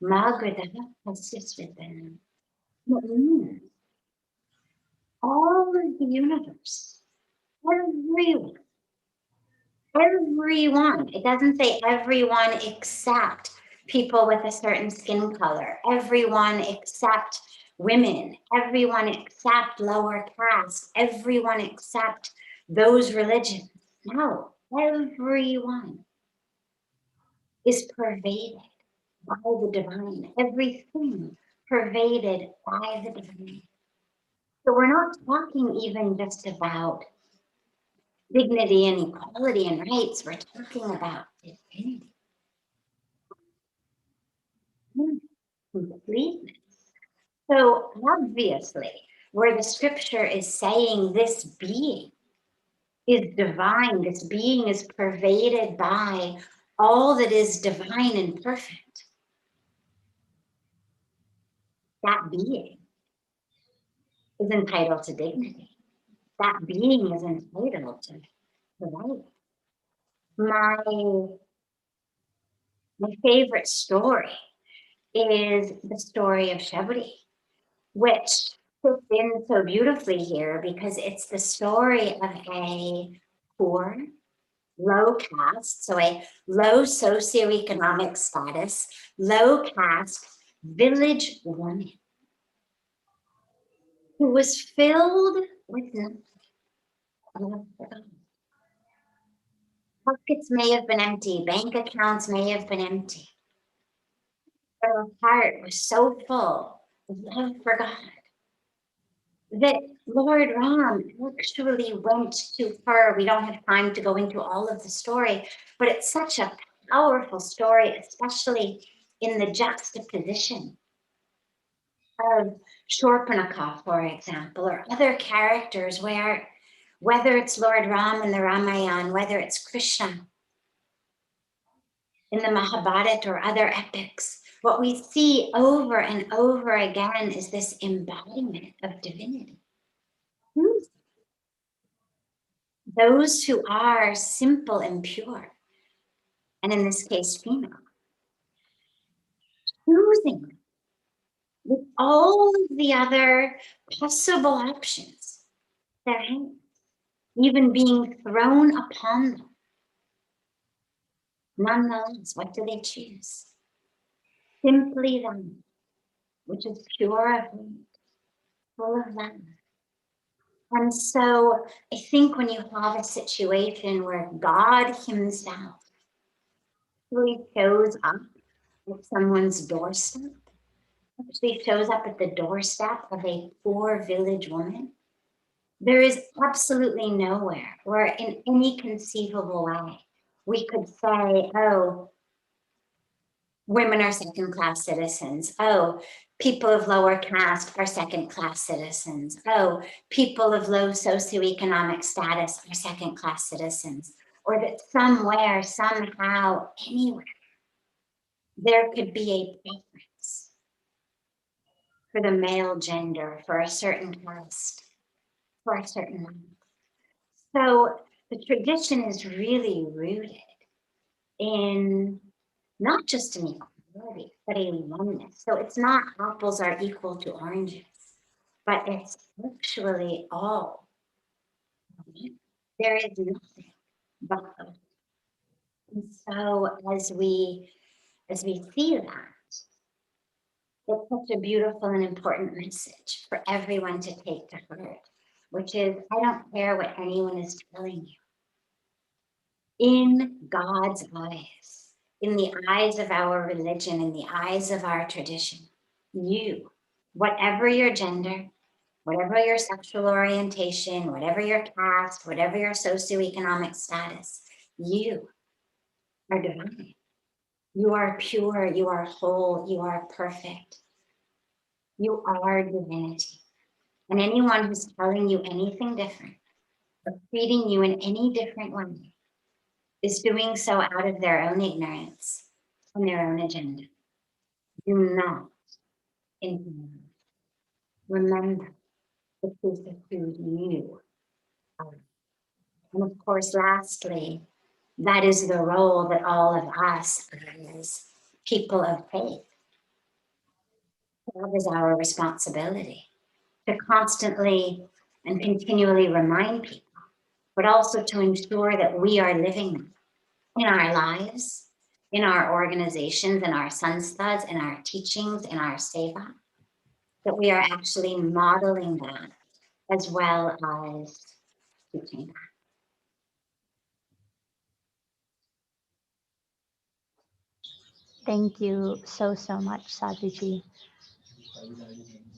magradava pasyasvitanam. It means all of the universe, everyone, it doesn't say everyone except people with a certain skin color, everyone except women, everyone except lower caste, everyone except those religions. No, everyone is pervaded by the divine, everything pervaded by the divine. So we're not talking even just about dignity and equality and rights, we're talking about divinity. Completeness. So obviously, where the scripture is saying this being is divine, this being is pervaded by all that is divine and perfect, that being is entitled to dignity. That being is entitled to right. My favorite story is the story of Shri, which fits in so beautifully here because it's the story of a poor, low caste, so a low socioeconomic status, low caste village woman who was filled with nothing. Pockets may have been empty, bank accounts may have been empty. But her heart was so full of love for God that Lord Ram actually went to her. We don't have time to go into all of the story, but it's such a powerful story, especially in the juxtaposition of Shorpanaka, for example, or other characters where, whether it's Lord Ram in the Ramayana, whether it's Krishna in the Mahabharata or other epics, what we see over and over again is this embodiment of divinity. Those who are simple and pure, and in this case, female, choosing with all of the other possible options, their hands, even being thrown upon them. Nonetheless, what do they choose? Simply them, which is pure of heart, full of love. And so I think when you have a situation where God himself really shows up at someone's doorstep, actually shows up at the doorstep of a poor village woman, there is absolutely nowhere where in any conceivable way we could say, oh, women are second-class citizens. Oh, people of lower caste are second-class citizens. Oh, people of low socioeconomic status are second-class citizens. Or that somewhere, somehow, anywhere, there could be a preference for the male gender, for a certain caste, for a certain rank. So the tradition is really rooted in not just an equality, but a oneness. So it's not apples are equal to oranges, but it's actually all. There is nothing but. And so as we see that, it's such a beautiful and important message for everyone to take to heart, which is, I don't care what anyone is telling you. In God's eyes, in the eyes of our religion, in the eyes of our tradition, you, whatever your gender, whatever your sexual orientation, whatever your caste, whatever your socioeconomic status, you are divine. You are pure, you are whole, you are perfect. You are divinity. And anyone who's telling you anything different, or treating you in any different way, is doing so out of their own ignorance and their own agenda. Do not ignore. Remember the truth of who you are. And of course, lastly, that is the role that all of us as people of faith, that is our responsibility to constantly and continually remind people, but also to ensure that we are living in our lives in our organizations, in our sansthas, in our teachings, in our seva, that we are actually modeling that as well as teaching that. Thank you so much, Sadhvi.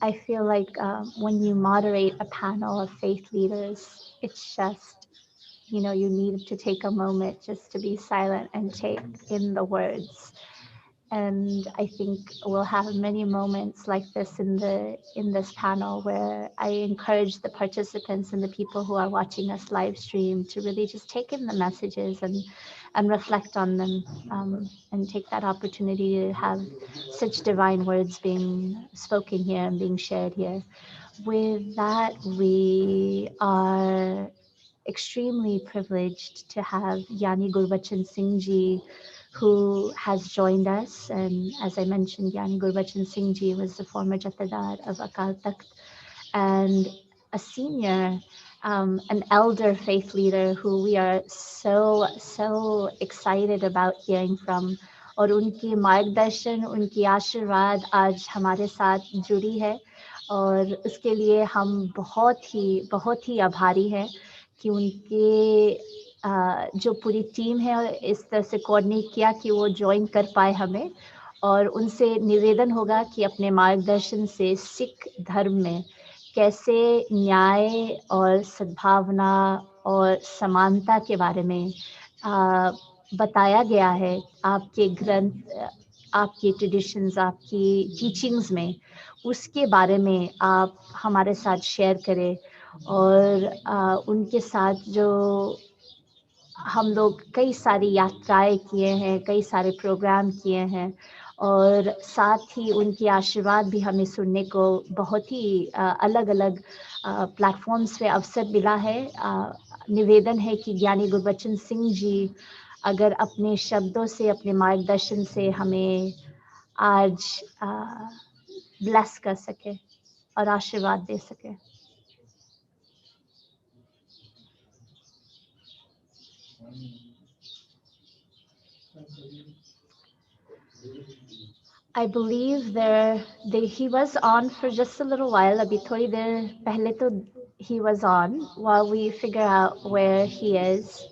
I feel like when you moderate a panel of faith leaders, it's just, you know, you need to take a moment just to be silent and take in the words. And I think we'll have many moments like this in this panel where I encourage the participants and the people who are watching us live stream to really just take in the messages and reflect on them, and take that opportunity to have such divine words being spoken here and being shared here. With that, we are extremely privileged to have Giani Gurubachan Singhji, who has joined us. And as I mentioned, Giani Gurubachan Singhji was the former Jathedar of Akal Takht and a senior, an elder faith leader who we are so excited about hearing from. और उनकी मार्गदर्शन, उनकी आशीर्वाद आज हमारे साथ जुड़ी है और उसके लिए हम बहुत ही आभारी हैं कि उनके जो पूरी टीम है इस तरह से कोऑर्डिनेट किया कि वो ज्वाइन कर पाए हमें, और उनसे निवेदन होगा कि अपने मार्गदर्शन से सिख धर्म में कैसे न्याय और सद्भावना और समानता के बारे में बताया गया है आपके ग्रंथ, आपके ट्रेडिशंस, आपकी टीचिंग्स में, उसके बारे में आप हमारे साथ शेयर करें। और उनके साथ जो हम लोग कई सारी यात्राएं किए हैं, कई सारे प्रोग्राम किए हैं, और साथ ही उनकी आशीर्वाद भी हमें सुनने को बहुत ही अलग अलग प्लेटफॉर्म्स पे अवसर मिला है। निवेदन है कि ज्ञानी गुरबचन सिंह जी अगर अपने शब्दों से, अपने मार्गदर्शन से हमें आज ब्लेस कर सके और आशीर्वाद दे सके। I believe he was on for just a little while. अभी थोड़ी देर पहले तो he was on while we figure out where he is.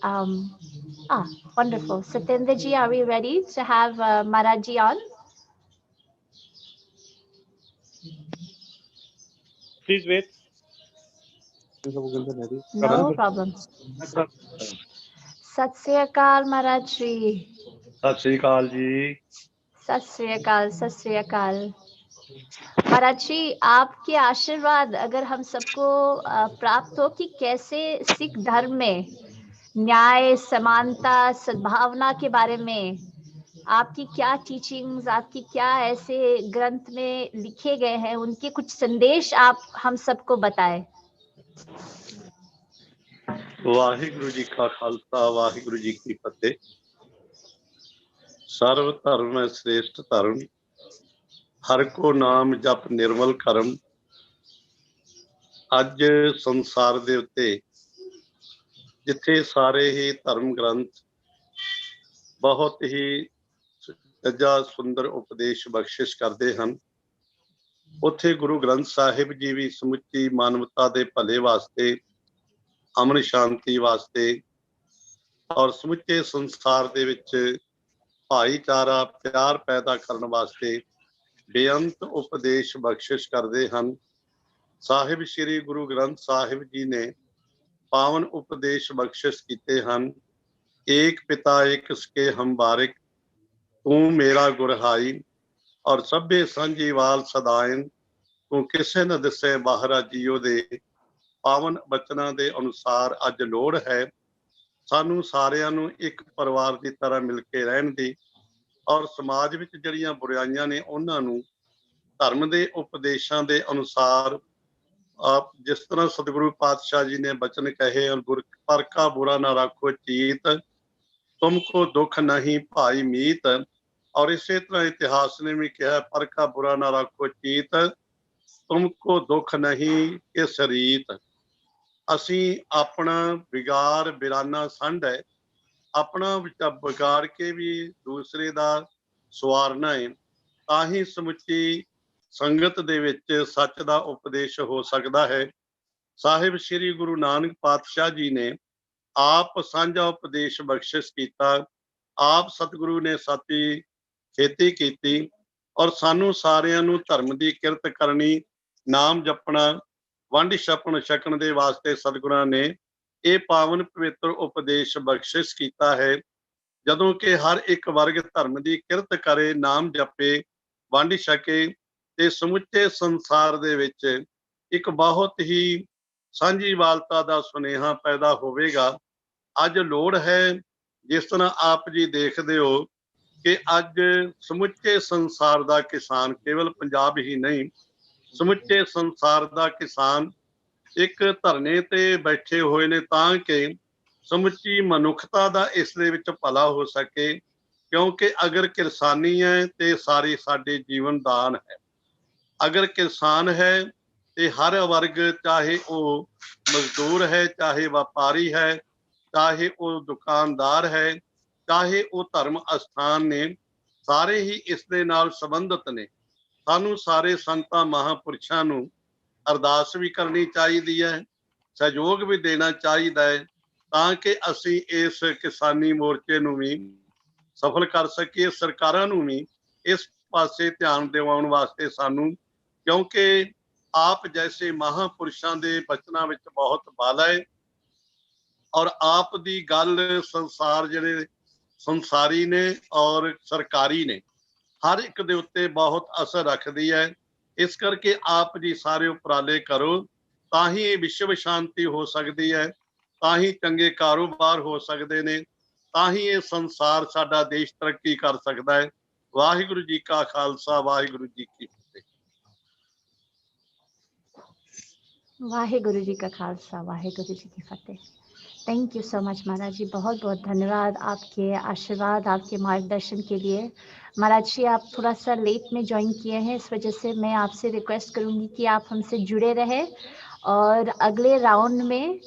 Wonderful. Satyendra ji, are we ready to have Maharaj ji on? Please wait. No problem. Sat Sri Akal Maharaj Shri. Sat Sri Akal ji. Sat Sri Akal, Sat Sri Akal. महाराज जी, आपके आशीर्वाद अगर हम सबको प्राप्त हो कि कैसे सिख धर्म में न्याय, समानता, सद्भावना के बारे में आपकी क्या टीचिंग्स, आपकी क्या ऐसे ग्रंथ में लिखे गए हैं, उनके कुछ संदेश आप हम सबको बताएं। वाहिगुरु जी का खालसा, वाहिगुरु जी की फतेह। सर्व धर्म श्रेष्ठ धर्म, हर को नाम जप निर्मल करम। ਅੱਜ ਸੰਸਾਰ ਦੇ ਉੱਤੇ ਜਿੱਥੇ ਸਾਰੇ ਹੀ ਧਰਮ ਗ੍ਰੰਥ ਬਹੁਤ ਹੀ ਸੱਜਾ ਸੁੰਦਰ ਉਪਦੇਸ਼ ਬਖਸ਼ਿਸ਼ ਕਰਦੇ ਹਨ, ਉੱਥੇ ਗੁਰੂ ਗ੍ਰੰਥ ਸਾਹਿਬ ਜੀ ਵੀ ਸਮੁੱਚੀ ਮਾਨਵਤਾ ਦੇ ਭਲੇ ਵਾਸਤੇ, ਅਮਨ ਸ਼ਾਂਤੀ ਵਾਸਤੇ ਔਰ ਸਮੁੱਚੇ ਸੰਸਾਰ ਦੇ ਵਿੱਚ ਭਾਈਚਾਰਾ ਪਿਆਰ ਪੈਦਾ ਕਰਨ ਵਾਸਤੇ ਬੇਅੰਤ ਉਪਦੇਸ਼ ਬਖਸ਼ਿਸ਼ ਕਰਦੇ ਹਨ। ਸਾਹਿਬ ਸ਼੍ਰੀ ਗੁਰੂ ਗ੍ਰੰਥ ਸਾਹਿਬ ਜੀ ਨੇ ਪਾਵਨ ਉਪਦੇਸ਼ ਬਖਸ਼ਿਸ਼ ਕੀਤੇ ਹਨ। ਏਕ ਪਿਤਾ ਏਕ ਸਕੇ ਹਮ ਬਾਰਿਕ, ਤੂੰ ਮੇਰਾ ਗੁਰਹਾਈ, ਔਰ ਸਭੇ ਸਾਂਝੀ ਵਾਲ ਸਦਾਇਨ, ਤੂੰ ਕਿਸੇ ਨ ਦਿਸੇ ਬਾਹਰਾ ਜੀਓ ਦੇ ਪਾਵਨ ਬਚਨਾਂ ਦੇ ਅਨੁਸਾਰ ਅੱਜ ਲੋੜ ਹੈ ਸਾਨੂੰ ਸਾਰਿਆਂ ਨੂੰ ਇੱਕ ਪਰਿਵਾਰ ਦੀ ਤਰ੍ਹਾਂ ਮਿਲ ਕੇ ਰਹਿਣ ਦੀ, ਔਰ ਸਮਾਜ ਵਿੱਚ ਜਿਹੜੀਆਂ ਬੁਰਾਈਆਂ ਨੇ ਉਹਨਾਂ ਨੂੰ ਧਰਮ ਦੇ ਉਪਦੇਸ਼ਾਂ ਦੇ ਅਨੁਸਾਰ ਆਪ ਜਿਸ ਤਰ੍ਹਾਂ ਸਤਿਗੁਰੂ ਪਾਤਸ਼ਾਹ ਜੀ ਨੇ ਬਚਨ ਕਹੇ, ਗੁਰ ਪਰ ਕਾ ਬੁਰਾ ਨਾ ਰੱਖੋ ਚੀਤ, ਤੁਮਕੋ ਦੁੱਖ ਨਹੀਂ ਭਾਈ ਮੀਤ, ਔਰ ਇਸੇ ਤਰ੍ਹਾਂ ਇਤਿਹਾਸ ਨੇ ਵੀ ਕਿਹਾ ਪਰ ਕਾ ਬੁਰਾ ਨਾ ਰੱਖੋ ਚੀਤ, ਤੁਮਕੋ ਦੁੱਖ ਨਹੀਂ ਕਿਸ ਰੀਤ। ਅਸੀਂ ਆਪਣਾ ਵਿਗਾਰ ਬਿਰਾਨਾ ਸੰਢ ਹੈ, ਆਪਣਾ ਵਿਗਾੜ ਕੇ ਵੀ ਦੂਸਰੇ ਦਾ ਸਵਾਰਨਾ ਹੈ, ਤਾਂ ਹੀ ਸਮੁੱਚੀ ਸੰਗਤ ਦੇ ਵਿੱਚ ਸੱਚ ਦਾ ਉਪਦੇਸ਼ ਹੋ ਸਕਦਾ ਹੈ। ਸਾਹਿਬ ਸ੍ਰੀ ਗੁਰੂ ਨਾਨਕ ਪਾਤਸ਼ਾਹ ਜੀ ਨੇ ਆਪ ਸਾਂਝਾ ਉਪਦੇਸ਼ ਬਖਸ਼ਿਸ਼ ਕੀਤਾ, ਆਪ ਸਤਿਗੁਰੂ ਨੇ ਸਾਤੀ ਖੇਤੀ ਕੀਤੀ ਔਰ ਸਾਨੂੰ ਸਾਰਿਆਂ ਨੂੰ ਧਰਮ ਦੀ ਕਿਰਤ ਕਰਨੀ, ਨਾਮ ਜਪਣਾ, ਵੰਡ ਛਕਣ ਦੇ ਵਾਸਤੇ ਸਤਿਗੁਰਾਂ ਨੇ ਇਹ ਪਾਵਨ ਪਵਿੱਤਰ ਉਪਦੇਸ਼ ਬਖਸ਼ਿਸ਼ ਕੀਤਾ ਹੈ। ਜਦੋਂ ਕਿ ਹਰ ਇੱਕ ਵਰਗ ਧਰਮ ਦੀ ਕਿਰਤ ਕਰੇ, ਨਾਮ ਜਪੇ, ਵੰਡ ਛਕੇ, ਤੇ ਸਮੁੱਚੇ ਸੰਸਾਰ ਦੇ ਵਿੱਚ ਇੱਕ ਬਹੁਤ ਹੀ ਸਾਂਝੀਵਾਲਤਾ ਦਾ ਸੁਨੇਹਾ ਪੈਦਾ ਹੋਵੇਗਾ। ਅੱਜ ਲੋੜ ਹੈ, ਜਿਸ ਤਰ੍ਹਾਂ ਆਪ ਜੀ ਦੇਖਦੇ ਹੋ ਕਿ ਅੱਜ ਸਮੁੱਚੇ ਸੰਸਾਰ ਦਾ ਕਿਸਾਨ, ਕੇਵਲ ਪੰਜਾਬ ਹੀ ਨਹੀਂ, ਸਮੁੱਚੇ ਸੰਸਾਰ ਦਾ ਕਿਸਾਨ ਇੱਕ ਧਰਨੇ ਤੇ ਬੈਠੇ ਹੋਏ ਨੇ ਤਾਂ ਕਿ ਸਮੁੱਚੀ ਮਨੁੱਖਤਾ ਦਾ ਇਸ ਦੇ ਵਿੱਚ ਭਲਾ ਹੋ ਸਕੇ। ਕਿਉਂਕਿ ਅਗਰ ਕਿਰਸਾਨੀ ਹੈ ਤੇ ਸਾਰੀ ਸਾਡੇ ਜੀਵਨ ਦਾਨ ਹੈ। ਅਗਰ ਕਿਸਾਨ ਹੈ ਤੇ ਹਰ ਵਰਗ, ਚਾਹੇ ਉਹ ਮਜ਼ਦੂਰ ਹੈ, ਚਾਹੇ ਵਪਾਰੀ ਹੈ, ਚਾਹੇ ਉਹ ਦੁਕਾਨਦਾਰ ਹੈ, ਚਾਹੇ ਉਹ ਧਰਮ ਅਸਥਾਨ ਨੇ, ਸਾਰੇ ਹੀ ਇਸ ਦੇ ਨਾਲ ਸੰਬੰਧਿਤ ਨੇ। ਸਾਨੂੰ ਸਾਰੇ ਸੰਤਾਂ ਮਹਾਂਪੁਰਸ਼ਾਂ ਨੂੰ ਅਰਦਾਸ ਵੀ ਕਰਨੀ ਚਾਹੀਦੀ ਹੈ, ਸਹਿਯੋਗ ਵੀ ਦੇਣਾ ਚਾਹੀਦਾ ਹੈ, ਤਾਂ ਕਿ ਅਸੀਂ ਇਸ ਕਿਸਾਨੀ ਮੋਰਚੇ ਨੂੰ ਵੀ ਸਫਲ ਕਰ ਸਕੀਏ। ਸਰਕਾਰਾਂ ਨੂੰ ਵੀ ਇਸ ਪਾਸੇ ਧਿਆਨ ਦਿਵਾਉਣ ਵਾਸਤੇ ਸਾਨੂੰ, ਕਿਉਂਕਿ ਆਪ ਜੈਸੇ ਮਹਾਂਪੁਰਸ਼ਾਂ ਦੇ ਬਚਨਾਂ ਵਿੱਚ ਬਹੁਤ ਬਲ ਹੈ ਔਰ ਆਪ ਦੀ ਗੱਲ ਸੰਸਾਰ ਜਿਹੜੇ ਸੰਸਾਰੀ ਨੇ ਔਰ ਸਰਕਾਰੀ ਨੇ, ਹਰ ਇੱਕ ਦੇ ਉੱਤੇ ਬਹੁਤ ਅਸਰ ਰੱਖਦੀ ਹੈ। ਇਸ ਕਰਕੇ ਆਪ ਜੀ ਸਾਰੇ ਉਪਰਾਲੇ ਕਰੋ, ਤਾਂ ਹੀ ਇਹ ਵਿਸ਼ਵ ਸ਼ਾਂਤੀ ਹੋ ਸਕਦੀ ਹੈ, ਤਾਂ ਹੀ ਚੰਗੇ ਕਾਰੋਬਾਰ ਹੋ ਸਕਦੇ ਨੇ, ਤਾਂ ਹੀ ਇਹ ਸੰਸਾਰ ਸਾਡਾ ਦੇਸ਼ ਤਰੱਕੀ ਕਰ ਸਕਦਾ ਹੈ। ਵਾਹਿਗੁਰੂ ਜੀ ਕਾ ਖਾਲਸਾ, ਵਾਹਿਗੁਰੂ ਜੀ ਕੀ ਫਤਿਹ। वाहेगुरु जी का खालसा, वाहेगुरु जी की फतेह। थैंक यू सो मच महाराज जी, बहुत बहुत धन्यवाद आपके आशीर्वाद, आपके मार्गदर्शन के लिए। महाराज जी आप थोड़ा सा लेट में ज्वाइन किए हैं, इस वजह से मैं आपसे रिक्वेस्ट करूंगी कि आप हमसे जुड़े रहे। और अगले राउंड में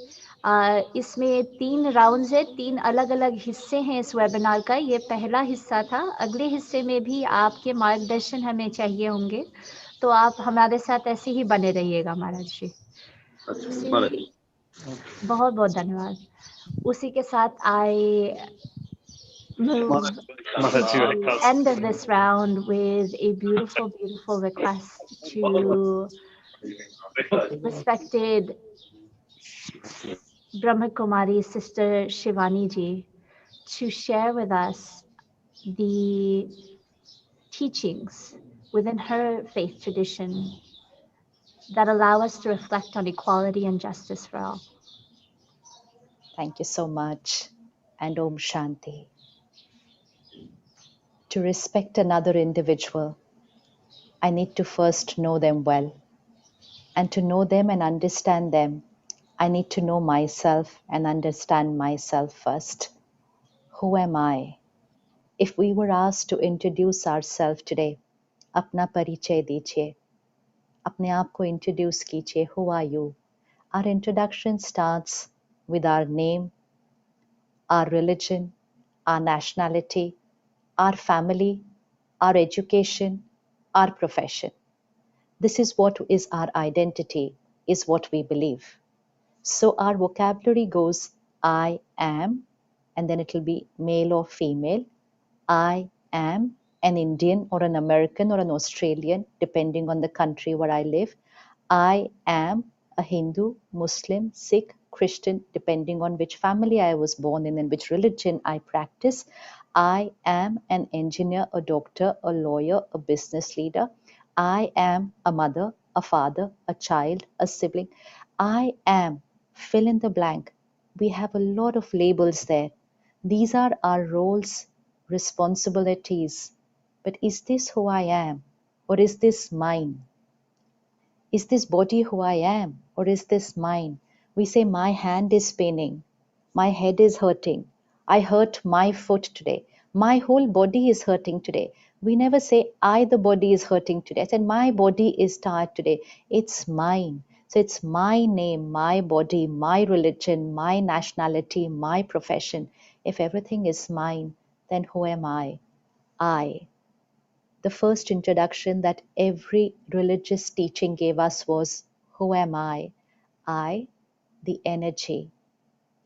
इसमें 3 राउंड्स है, 3 अलग अलग हिस्से हैं इस वेबिनार का। ये पहला हिस्सा था। अगले हिस्से में भी आपके मार्गदर्शन हमें चाहिए होंगे, तो आप हमारे साथ ऐसे ही बने रहिएगा महाराज जी। बहुत बहुत धन्यवाद। उसी के साथ आई move to end of this round with a beautiful request to respected Brahma Kumari Sister Shivaniji to share with us the teachings within her faith tradition that allow us to reflect on equality and justice for all. Thank you so much, and Om Shanti. To respect another individual, I need to first know them well. And to know them and understand them, I need to know myself and understand myself first. Who am I? If we were asked to introduce ourselves today, apna parichay dijiye. Apne aap ko introduce kijiye. Who are you? Our introduction starts with our name, our religion, our nationality, our family, our education, our profession. This is what is our identity, is what we believe. So our vocabulary goes I am, and then it will be male or female. I am an Indian or an American or an Australian, depending on the country where I live. I am a Hindu, Muslim, Sikh, Christian, depending on which family I was born in and which religion I practice. I am an engineer, a doctor, a lawyer, a business leader. I am a mother, a father, a child, a sibling. I am, fill in the blank. We have a lot of labels there. These are our roles, responsibilities. But is this who I am? Or is this mine? Is this body who I am? Or is this mine? We say, my hand is paining. My head is hurting. I hurt my foot today. My whole body is hurting today. We never say, the body is hurting today. I said, my body is tired today. It's mine. So it's my name, my body, my religion, my nationality, my profession. If everything is mine, then who am I? I. The first introduction that every religious teaching gave us was, who am I? I, the energy.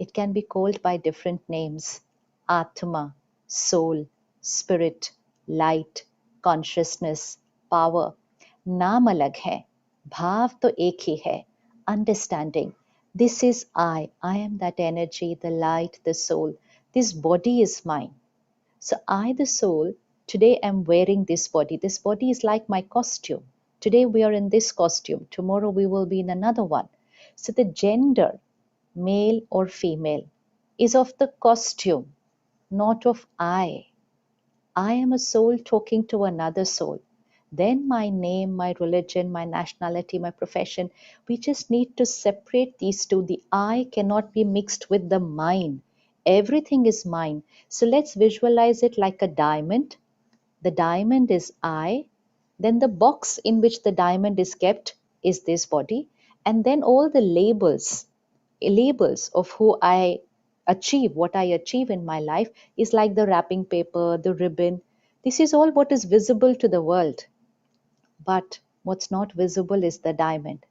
It can be called by different names: Atma, soul, spirit, light, consciousness, power. नाम अलग है, भाव तो एक ही है. Understanding. This is I. I am that energy, the light, the soul. This body is mine. So I, the soul, today am wearing this body. This body is like my costume. Today we are in this costume. Tomorrow we will be in another one. So the gender, male or female, is of the costume, not of I. I am a soul talking to another soul. Then my name, my religion, my nationality, my profession, we just need to separate these two. The I cannot be mixed with the mine. Everything is mine. So let's visualize it like a diamond. The diamond is I. Then the box in which the diamond is kept is this body. And then all the labels of who I achieve, what I achieve in my life is like the wrapping paper, the ribbon. This is all what is visible to the world. But what's not visible is the diamond.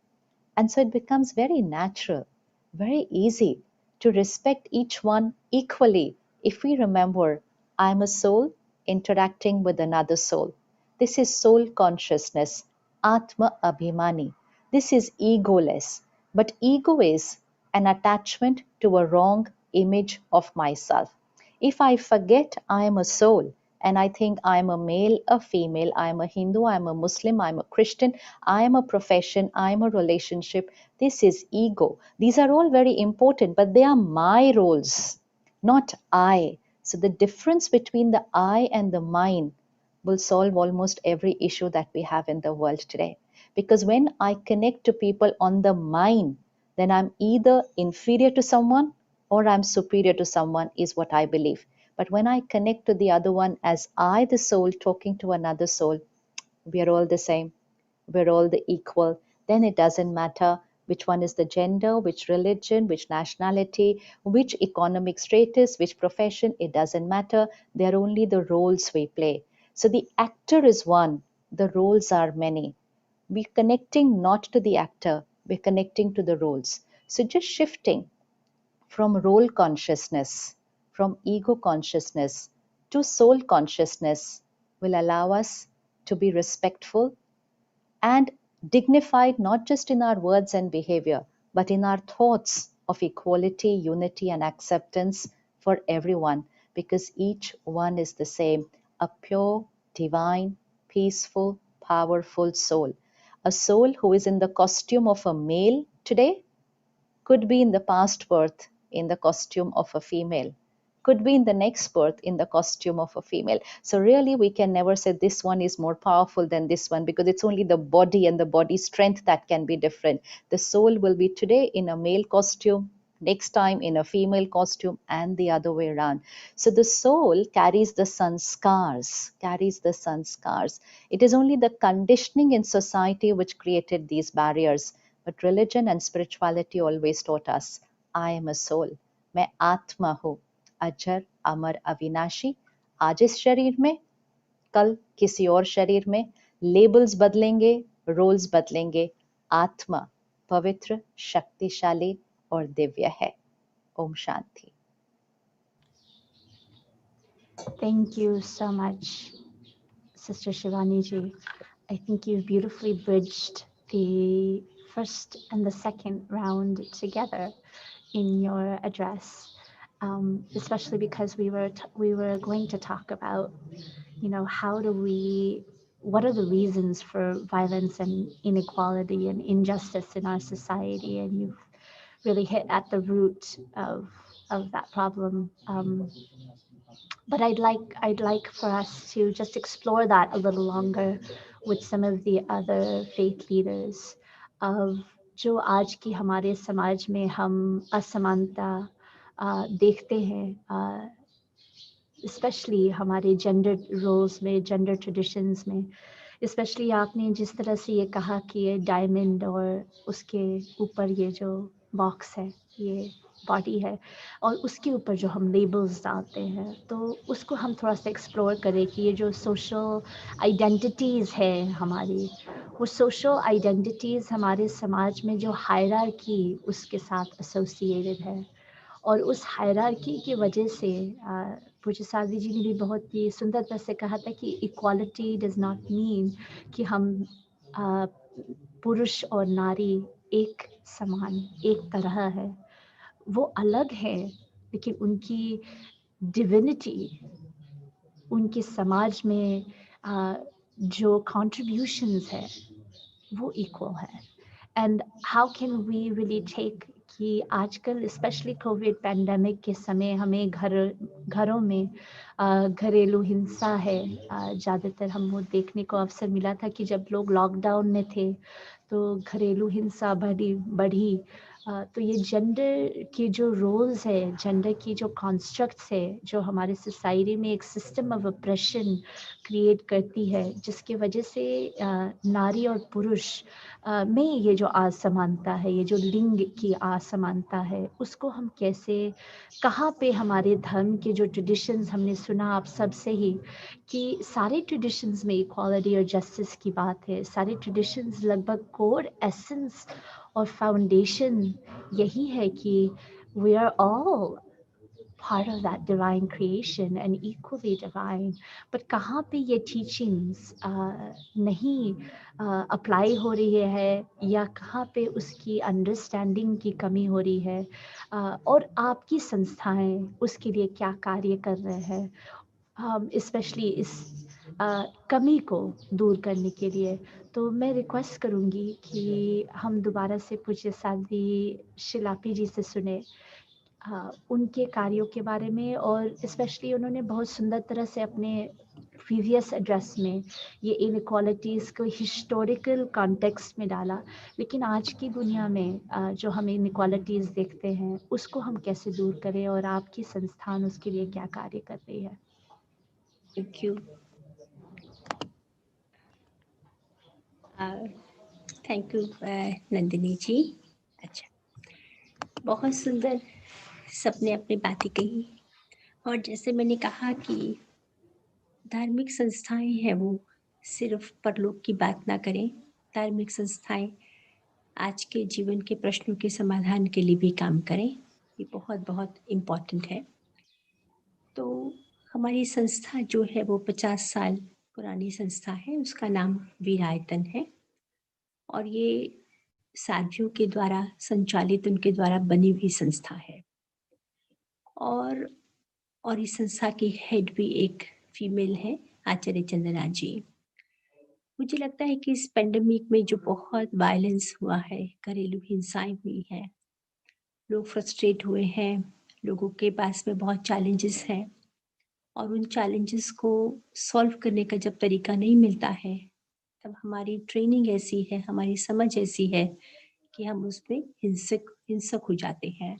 And so it becomes very natural, very easy to respect each one equally if we remember, I'm a soul interacting with another soul. This is soul consciousness, Atma Abhimani. This is egoless. But ego is an attachment to a wrong image of myself. If I forget I am a soul and I think I am a male, a female, I am a Hindu, I am a Muslim, I am a Christian, I am a profession, I am a relationship, this is ego. These are all very important, but they are my roles, not I. So the difference between the I and the mine will solve almost every issue that we have in the world today. Because when I connect to people on the mine, then I'm either inferior to someone or I'm superior to someone, is what I believe. But when I connect to the other one as I, the soul, talking to another soul, we are all the same. We're all the equal. Then it doesn't matter which one is the gender, which religion, which nationality, which economic status, which profession. It doesn't matter. They're only the roles we play. So the actor is one. The roles are many. We're connecting not to the actor. We're connecting to the roles. So just shifting from role consciousness, from ego consciousness to soul consciousness will allow us to be respectful and dignified, not just in our words and behavior, but in our thoughts of equality, unity, and acceptance for everyone, because each one is the same, a pure, divine, peaceful, powerful soul. A soul who is in the costume of a male today could be in the past birth in the costume of a female, could be in the next birth in the costume of a female. So really we can never say this one is more powerful than this one, because it's only the body and the body strength that can be different. The soul will be today in a male costume, next time in a female costume, and the other way around. So the soul carries the sanskars, It is only the conditioning in society which created these barriers. But religion and spirituality always taught us, I am a soul. मैं आत्मा हूँ, अजर अमर अविनाशी, आज इस शरीर में, कल किसी और शरीर में. लेबल्स बदलेंगे, रोल्स बदलेंगे. आत्मा पवित्र, शक्तिशाली और दिव्य है. Om Shanti. Thank you so much, Sister Shivaniji. I think you've beautifully bridged the first and the second round together in your address, especially because we were going to talk about, what are the reasons for violence and inequality and injustice in our society, and you've really hit at the root of that problem. But I'd like for us to just explore that a little longer with some of the other faith leaders of जो आज की हमारे समाज में हम असमानता देखते हैं, especially हमारे gender roles में, gender traditions में, स्पेशली आपने जिस तरह से ये कहा कि ये डायमंड और उसके ऊपर ये जो बॉक्स है, ये बॉडी है, और उसके ऊपर जो हम लेबल्स डालते हैं, तो उसको हम थोड़ा सा एक्सप्लोर करें कि ये जो सोशल आइडेंटिटीज़ है हमारी, वो सोशल आइडेंटिटीज़ हमारे समाज में जो हायरार्की उसके साथ एसोसिएटेड है, और उस हायरार्की की वजह से पूज्य साध्वी जी ने भी बहुत ही सुंदर तरह से कहा था कि इक्वालिटी डज नॉट मीन कि हम पुरुष और नारी एक समान एक तरह है, वो अलग है, लेकिन उनकी डिविनिटी, उनके समाज में जो कॉन्ट्रीब्यूशंस है वो इक्वल है. And how can we really take कि आजकल स्पेशली कोविड पैंडमिक के समय हमें घरों में घरेलू हिंसा है, ज़्यादातर हम वो देखने को अवसर मिला था कि जब लोग लॉकडाउन में थे तो घरेलू हिंसा बढ़ी. तो ये जेंडर के जो रोल्स है, जेंडर की जो कॉन्स्ट्रक्ट्स है, जो हमारे सोसाइटी में एक सिस्टम ऑफ ऑप्रेशन क्रिएट करती है, जिसके वजह से नारी और पुरुष में ये जो असमानता है, ये जो लिंग की असमानता है, उसको हम कैसे, कहाँ पे हमारे धर्म के जो ट्रेडिशंस हमने सुना आप सब से ही कि सारे ट्रेडिशंस में इक्वालिटी और जस्टिस की बात है, सारे ट्रेडिशंस लगभग कोर एसेंस और फाउंडेशन यही है कि we are all part of that divine creation and equally divine. But कहाँ पे ये teachings नहीं apply हो रही है, या कहाँ पे उसकी understanding की कमी हो रही है, और आपकी संस्थाएं उसके लिए क्या कार्य कर रहे हैं, especially इस कमी को दूर करने के लिए. तो मैं रिक्वेस्ट करूँगी कि हम दोबारा से पूज्य साध्वी शिलापी जी से सुने उनके कार्यों के बारे में, और स्पेशली उन्होंने बहुत सुंदर तरह से अपने प्रीवियस एड्रेस में ये इनइक्वालिटीज़ को हिस्टोरिकल कॉन्टेक्स्ट में डाला, लेकिन आज की दुनिया में जो हम इनइक्वालिटीज़ देखते हैं उसको हम कैसे दूर करें, और आपकी संस्थान उसके लिए क्या कार्य कर रही है. Thank you. Thank you Nandini ji. अच्छा, बहुत सुंदर सबने अपनी बातें कही, और जैसे मैंने कहा कि धार्मिक संस्थाएं हैं वो सिर्फ परलोक की बात ना करें, धार्मिक संस्थाएं आज के जीवन के प्रश्नों के समाधान के लिए भी काम करें, ये बहुत बहुत इम्पॉर्टेंट है. तो हमारी संस्था जो है वो 50 साल पुरानी संस्था है, उसका नाम वीरायतन है, और ये साध्वियों के द्वारा संचालित, उनके द्वारा बनी हुई संस्था है. और इस संस्था की हेड भी एक फीमेल है, आचार्य चंदना जी. मुझे लगता है कि इस पेंडेमिक में जो बहुत वायलेंस हुआ है, घरेलू हिंसाएं हुई हैं, लोग फ्रस्ट्रेट हुए हैं, लोगों के पास में बहुत चैलेंजेस हैं, और उन चैलेंजेस को सॉल्व करने का जब तरीका नहीं मिलता है, तब हमारी ट्रेनिंग ऐसी है, हमारी समझ ऐसी है कि हम उसमें हिंसक हो जाते हैं.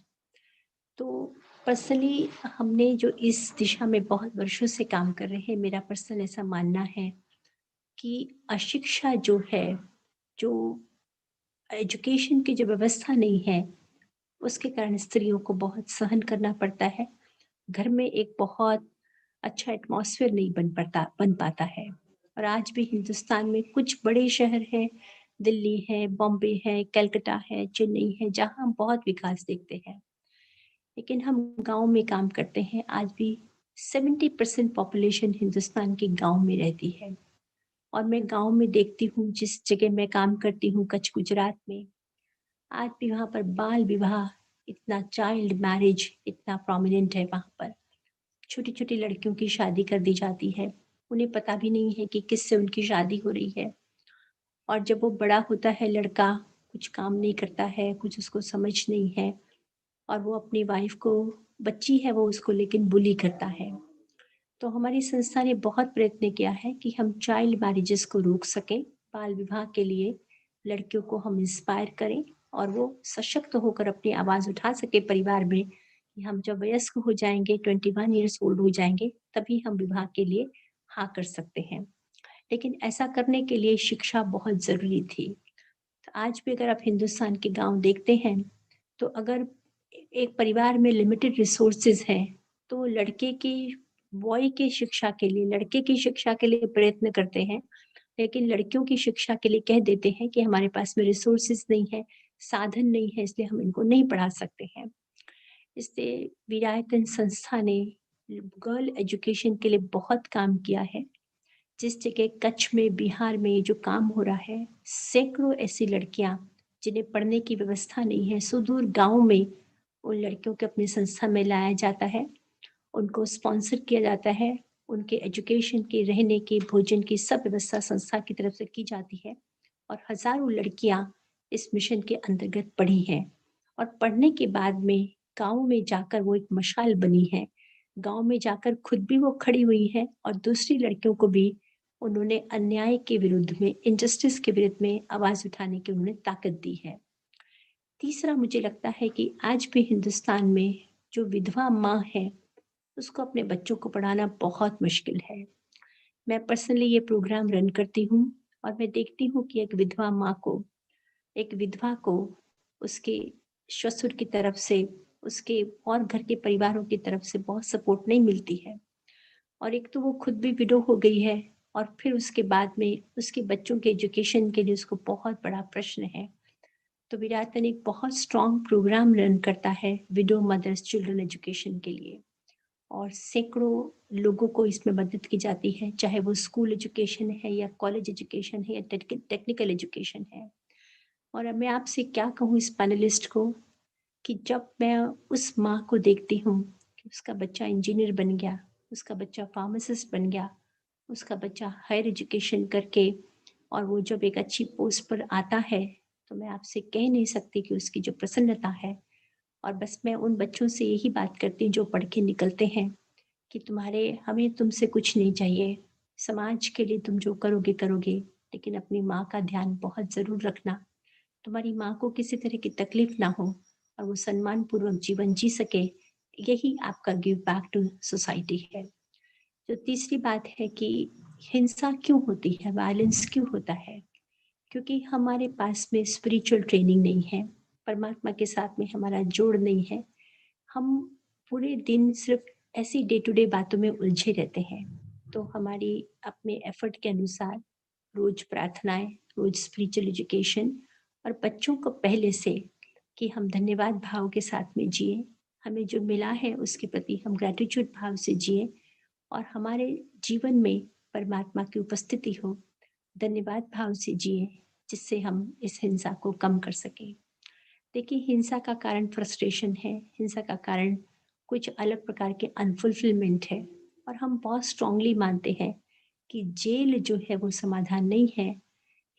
तो पर्सनली हमने जो इस दिशा में बहुत वर्षों से काम कर रहे हैं, मेरा पर्सनल ऐसा मानना है कि अशिक्षा जो है, जो एजुकेशन की जो व्यवस्था नहीं है, उसके कारण स्त्रियों को बहुत सहन करना पड़ता है. घर में एक बहुत अच्छा एटमॉस्फेयर नहीं बन पाता है. और आज भी हिंदुस्तान में कुछ बड़े शहर हैं, दिल्ली है, बॉम्बे है, कलकत्ता है, चेन्नई है, जहाँ हम बहुत विकास देखते हैं, लेकिन हम गांव में काम करते हैं. आज भी 70% पॉपुलेशन हिंदुस्तान के गांव में रहती है, और मैं गांव में देखती हूँ, जिस जगह मैं काम करती हूँ कच्छ गुजरात में, आज भी वहाँ पर बाल विवाह इतना, चाइल्ड मैरिज इतना प्रोमिनेंट है. वहाँ पर छोटी छोटी लड़कियों की शादी कर दी जाती है, उन्हें पता भी नहीं है कि किससे उनकी शादी हो रही है. और जब वो बड़ा होता है लड़का, कुछ काम नहीं करता है, कुछ उसको समझ नहीं है, और वो अपनी वाइफ को, बच्ची है वो, उसको लेकिन बुली करता है. तो हमारी संस्था ने बहुत प्रयत्न किया है कि हम चाइल्ड मैरिजेस को रोक सकें, बाल विवाह के लिए लड़कियों को हम इंस्पायर करें, और वो सशक्त होकर अपनी आवाज़ उठा सके परिवार में कि हम जब वयस्क हो जाएंगे, 21 ईयर्स ओल्ड हो जाएंगे, तभी हम विवाह के लिए हाँ कर सकते हैं. लेकिन ऐसा करने के लिए शिक्षा बहुत ज़रूरी थी। तो आज भी अगर आप हिंदुस्तान के गांव देखते हैं, तो अगर एक परिवार में लिमिटेड रिसोर्सेज हैं, तो लड़के की बॉय की शिक्षा के लिए, लड़के की शिक्षा के लिए प्रयत्न करते हैं, लेकिन लड़कियों की शिक्षा के लिए कह देते हैं कि हमारे पास में रिसोर्सेज नहीं है, साधन नहीं है, इसलिए हम इनको नहीं पढ़ा सकते हैं। इसलिए विरायतन संस्था ने गर्ल एजुकेशन के लिए बहुत काम किया है। जिस जगह कच्छ में, बिहार में जो काम हो रहा है, सैकड़ों ऐसी लड़कियां जिन्हें पढ़ने की व्यवस्था नहीं है, सुदूर गांव में उन लड़कियों को अपनी संस्था में लाया जाता है, उनको स्पॉन्सर किया जाता है, उनके एजुकेशन की, रहने की, भोजन की सब व्यवस्था संस्था की तरफ से की जाती है, और हजारों लड़कियां इस मिशन के अंतर्गत पढ़ी हैं। और पढ़ने के बाद में गांव में जाकर वो एक मशाल बनी है, गांव में जाकर खुद भी वो खड़ी हुई है और दूसरी लड़कियों को भी उन्होंने अन्याय के विरुद्ध में, इनजस्टिस के विरुद्ध में आवाज उठाने की उन्होंने ताकत दी है। तीसरा, मुझे लगता है कि आज भी हिंदुस्तान में जो विधवा माँ है, उसको अपने बच्चों को पढ़ाना बहुत मुश्किल है। मैं पर्सनली ये प्रोग्राम रन करती हूँ और मैं देखती हूँ कि एक विधवा माँ को, एक विधवा को उसके ससुर की तरफ से, उसके और घर के परिवारों की तरफ से बहुत सपोर्ट नहीं मिलती है। और एक तो वो खुद भी विडो हो गई है, और फिर उसके बाद में उसके बच्चों के एजुकेशन के लिए उसको बहुत बड़ा प्रश्न है। तो विराटन एक बहुत स्ट्रॉन्ग प्रोग्राम रन करता है विडो मदर्स चिल्ड्रन एजुकेशन के लिए, और सैकड़ों लोगों को इसमें मदद की जाती है, चाहे वो स्कूल एजुकेशन है या कॉलेज एजुकेशन है या टेक्निकल एजुकेशन है। और अब मैं आपसे क्या कहूँ इस पैनलिस्ट को, कि जब मैं उस माँ को देखती हूँ कि उसका बच्चा इंजीनियर बन गया, उसका बच्चा फार्मासिस्ट बन गया, उसका बच्चा हायर एजुकेशन करके और वो जब एक अच्छी पोस्ट पर आता है, तो मैं आपसे कह नहीं सकती कि उसकी जो प्रसन्नता है। और बस मैं उन बच्चों से यही बात करती हूँ जो पढ़ के निकलते हैं, कि हमें तुमसे कुछ नहीं चाहिए, समाज के लिए तुम जो करोगे करोगे, लेकिन अपनी माँ का ध्यान बहुत ज़रूर रखना, तुम्हारी माँ को किसी तरह की तकलीफ ना हो और वो सम्मान पूर्वक जीवन जी सके, यही आपका गिव बैक टू सोसाइटी है। जो तीसरी बात है कि हिंसा क्यों होती है, वायलेंस क्यों होता है, क्योंकि हमारे पास में स्पिरिचुअल ट्रेनिंग नहीं है, परमात्मा के साथ में हमारा जोड़ नहीं है। हम पूरे दिन सिर्फ ऐसी डे टू डे बातों में उलझे रहते हैं। तो हमारी अपने एफर्ट के अनुसार रोज प्रार्थनाएं, रोज स्पिरिचुअल एजुकेशन, और बच्चों को पहले से कि हम धन्यवाद भाव के साथ में जिए, हमें जो मिला है उसके प्रति हम ग्रैटिट्यूड भाव से जिए, और हमारे जीवन में परमात्मा की उपस्थिति हो, धन्यवाद भाव से जिए, जिससे हम इस हिंसा को कम कर सकें। देखिए, हिंसा का कारण फ्रस्ट्रेशन है, हिंसा का कारण कुछ अलग प्रकार के अनफुलफिलमेंट है, और हम बहुत स्ट्रांगली मानते हैं कि जेल जो है वो समाधान नहीं है।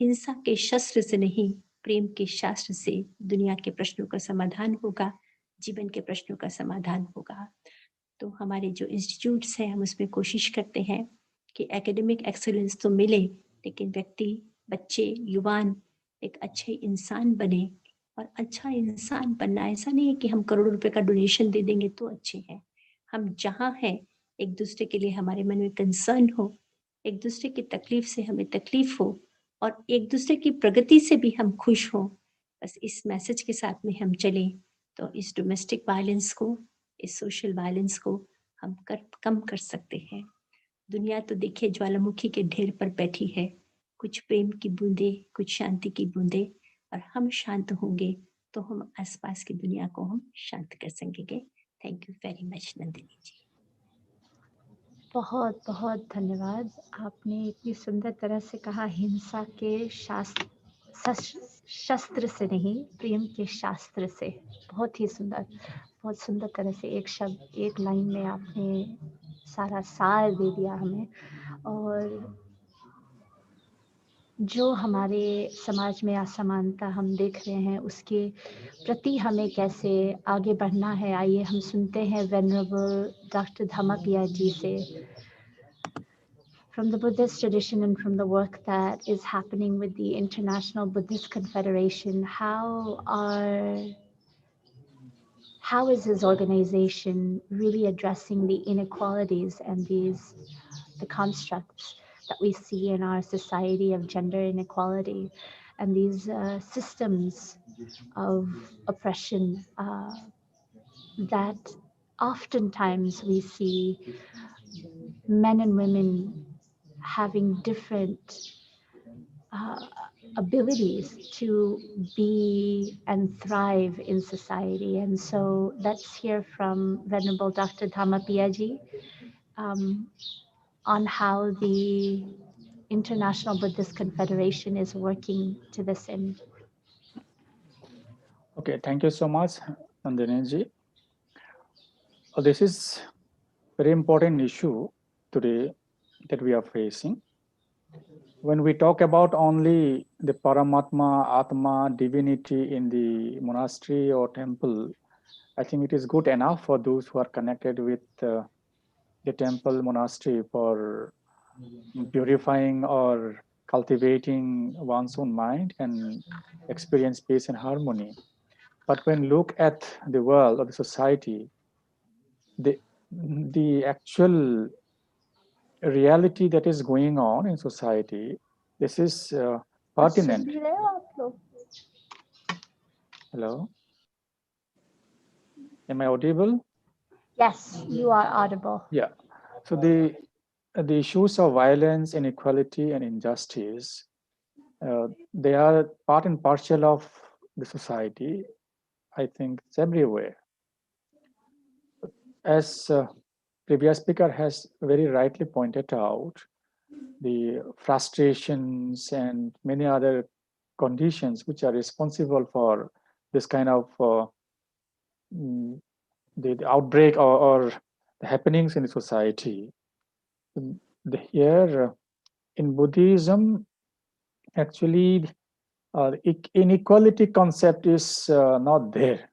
हिंसा के शस्त्र से नहीं, प्रेम के शास्त्र से दुनिया के प्रश्नों का समाधान होगा, जीवन के प्रश्नों का समाधान होगा। तो हमारे जो इंस्टीट्यूट्स हैं, हम उसमें कोशिश करते हैं कि एकेडमिक एक्सेलेंस तो मिले, लेकिन व्यक्ति, बच्चे, युवान एक अच्छे इंसान बने। और अच्छा इंसान बनना ऐसा नहीं है कि हम करोड़ों रुपए का डोनेशन दे देंगे तो अच्छे हैं। हम जहाँ हैं, एक दूसरे के लिए हमारे मन में कंसर्न हो, एक दूसरे की तकलीफ से हमें तकलीफ हो, और एक दूसरे की प्रगति से भी हम खुश हों। बस इस मैसेज के साथ में हम चलें, तो इस डोमेस्टिक वायलेंस को, इस सोशल वायलेंस को हम कम कर सकते हैं। दुनिया तो देखिए ज्वालामुखी के ढेर पर बैठी है, कुछ प्रेम की बूंदे, कुछ शांति की बूंदे, और हम शांत होंगे तो हम आसपास की दुनिया को हम शांत कर सकेंगे। Thank you very much Nandini ji. बहुत बहुत धन्यवाद। आपने इतनी सुंदर तरह से कहा, हिंसा के शस्त्र से नहीं, प्रेम के शास्त्र से। बहुत ही सुंदर, बहुत सुंदर तरह से एक शब्द, एक लाइन में आपने सारा सार दे दिया हमें। और जो हमारे समाज में असमानता हम देख रहे हैं, उसके प्रति हमें कैसे आगे बढ़ना है, आइए हम सुनते हैं वेनरेबल डॉक्टर धम्मपियाजी से, from the Buddhist tradition and from the work that is happening with the International Buddhist Confederation. How is his organization really addressing the inequalities and the constructs that we see in our society of gender inequality and these systems of oppression that oftentimes we see men and women having different abilities to be and thrive in society. And so let's hear from Venerable Dr. Dhammapiyaji on how the International Buddhist Confederation is working to this end. Okay, thank you so much, Nandini. This is a very important issue today that we are facing. When we talk about only the Paramatma, Atma, divinity in the monastery or temple, I think it is good enough for those who are connected with the temple monastery for purifying or cultivating one's own mind and experience peace and harmony. But when look at the world or the society, the actual reality that is going on in society, this is pertinent. Hello? Am I audible? Yes, you are audible. Yeah. So the issues of violence, inequality, and injustice, they are part and parcel of the society. I think it's everywhere. As previous speaker has very rightly pointed out, the frustrations and many other conditions which are responsible for this kind of the outbreak or the happenings in the society. Here in Buddhism, actually, inequality concept is not there,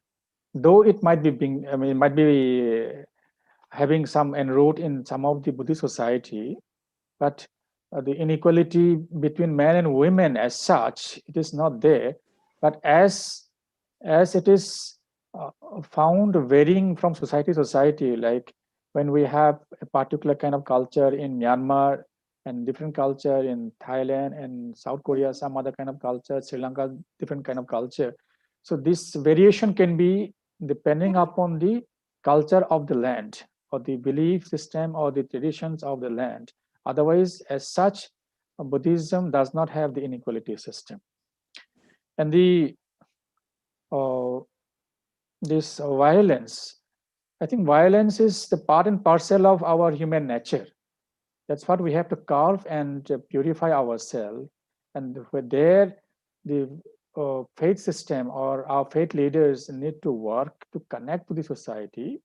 though it might be being, I mean, it might be having some enrolled in some of the Buddhist society, but the inequality between men and women as such, it is not there. But as it is found varying from society to society, like when we have a particular kind of culture in Myanmar and different culture in Thailand and South Korea, some other kind of culture, Sri Lanka, different kind of culture. So this variation can be depending upon the culture of the land or the belief system or the traditions of the land. Otherwise, as such, Buddhism does not have the inequality system. And the this violence, I think violence is the part and parcel of our human nature. That's what we have to carve and purify ourselves. And there, the faith system or our faith leaders need to work to connect to the society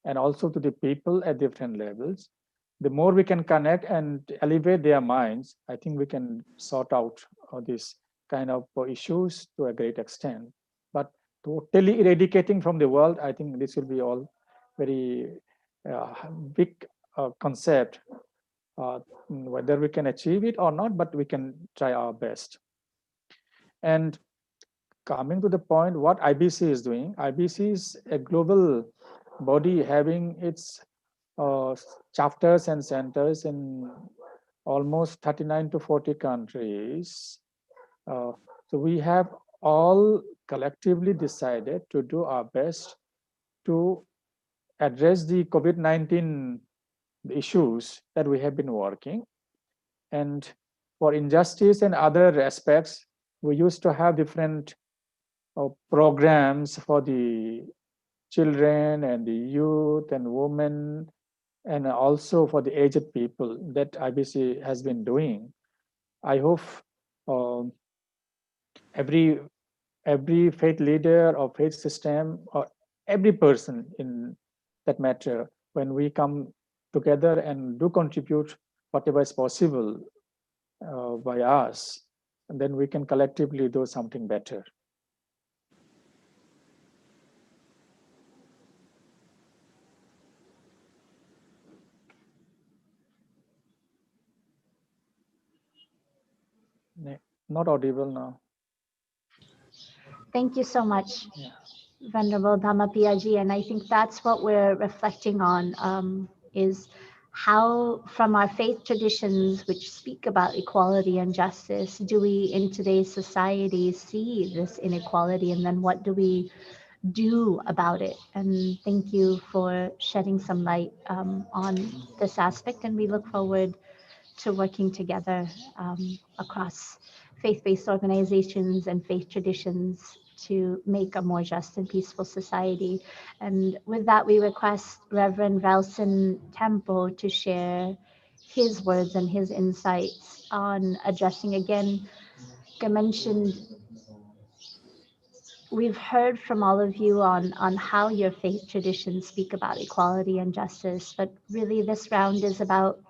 and also to the people at different levels. The more we can connect and elevate their minds, I think we can sort out this kind of issues to a great extent. But totally eradicating from the world, I think this will be all very big concept, whether we can achieve it or not, but we can try our best. And coming to the point, what IBC is doing, IBC is a global body having its chapters and centers in almost 39 to 40 countries. So we have all collectively decided to do our best to address the COVID-19 issues that we have been working. And for injustice and other aspects, we used to have different programs for the children and the youth and women, and also for the aged people that IBC has been doing. I hope every faith leader or faith system or every person in that matter, when we come together and do contribute whatever is possible by us, and then we can collectively do something better. Not audible now. Thank you so much, Venerable Dhammapiyaji. And I think that's what we're reflecting on, is how from our faith traditions, which speak about equality and justice, do we in today's society see this inequality, and then what do we do about it? And thank you for shedding some light on this aspect, and we look forward to working together across faith-based organizations and faith traditions to make a more just and peaceful society. And with that, we request Reverend Valson Tempo to share his words and his insights on addressing, again, I mentioned, we've heard from all of you on how your faith traditions speak about equality and justice, but really this round is about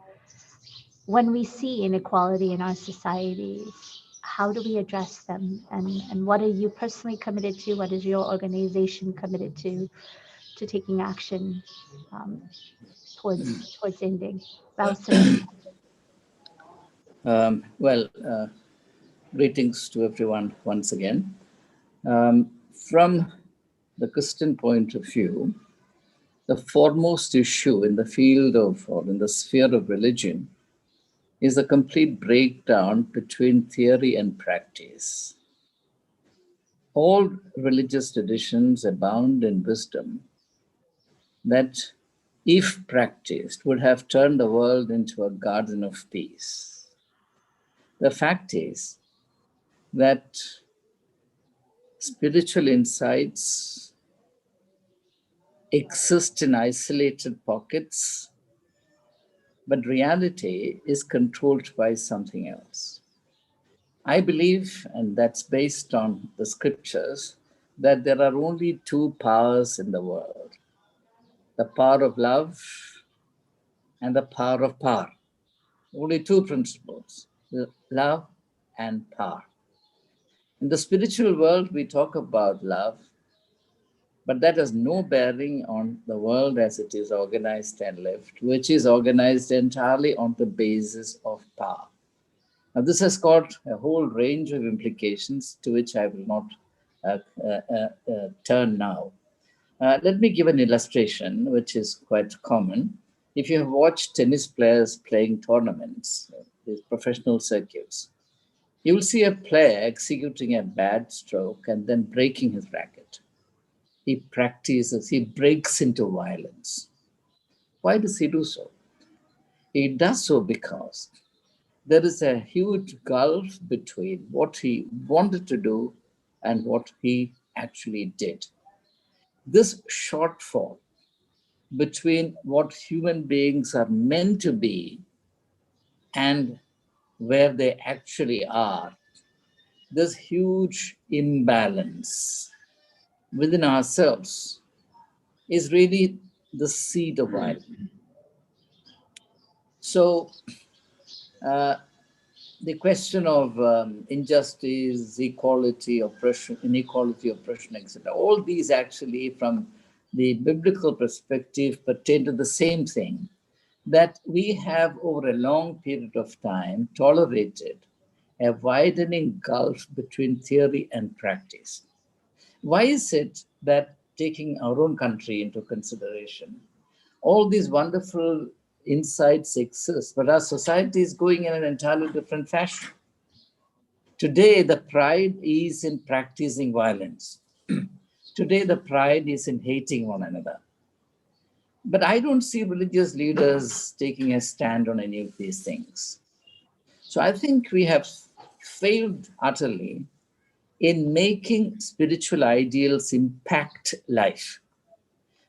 when we see inequality in our societies, how do we address them? And what are you personally committed to? What is your organization committed to taking action towards ending? Valson. Greetings to everyone once again. From the Christian point of view, the foremost issue in the field of, or in the sphere of religion, is a complete breakdown between theory and practice. All religious traditions abound in wisdom that, if practiced, would have turned the world into a garden of peace. The fact is that spiritual insights exist in isolated pockets, but reality is controlled by something else. I believe, and that's based on the scriptures, that there are only two powers in the world: the power of love and the power of power. Only two principles: love and power. In the spiritual world, we talk about love, but that has no bearing on the world as it is organized and lived, which is organized entirely on the basis of power. Now, this has got a whole range of implications to which I will not turn now. Let me give an illustration, which is quite common. If you have watched tennis players playing tournaments, these professional circuits, you will see a player executing a bad stroke and then breaking his racket. He practices, he breaks into violence. Why does he do so? He does so because there is a huge gulf between what he wanted to do and what he actually did. This shortfall between what human beings are meant to be and where they actually are, this huge imbalance within ourselves is really the seed of violence. So, the question of injustice, equality, oppression, inequality, oppression, etc., all these actually, from the biblical perspective, pertain to the same thing, that we have over a long period of time tolerated a widening gulf between theory and practice. Why is it that, taking our own country into consideration, all these wonderful insights exist, but our society is going in an entirely different fashion? Today, the pride is in practicing violence. Today, the pride is in hating one another. But I don't see religious leaders taking a stand on any of these things. So I think we have failed utterly in making spiritual ideals impact life.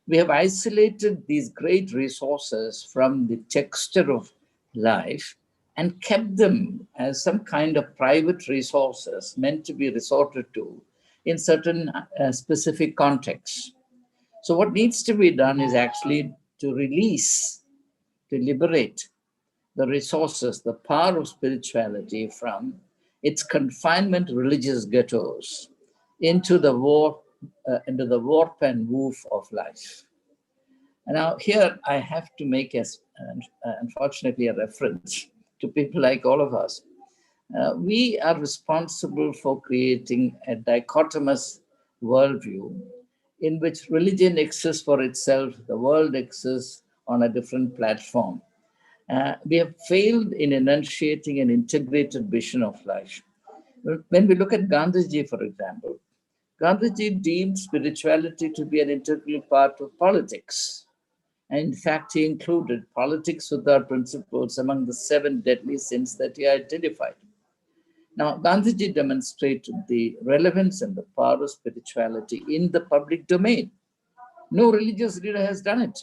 We have isolated these great resources from the texture of life and kept them as some kind of private resources meant to be resorted to in certain specific contexts. So what needs to be done is actually to release, to liberate the resources, the power of spirituality from its confinement religious ghettos into the warp and woof of life. And now here I have to make, unfortunately, a reference to people like all of us. We are responsible for creating a dichotomous worldview in which religion exists for itself, the world exists on a different platform. We have failed in enunciating an integrated vision of life. When we look at Gandhiji, for example, Gandhiji deemed spirituality to be an integral part of politics. And in fact, he included politics without principles among the 7 deadly sins that he identified. Now, Gandhiji demonstrated the relevance and the power of spirituality in the public domain. No religious leader has done it.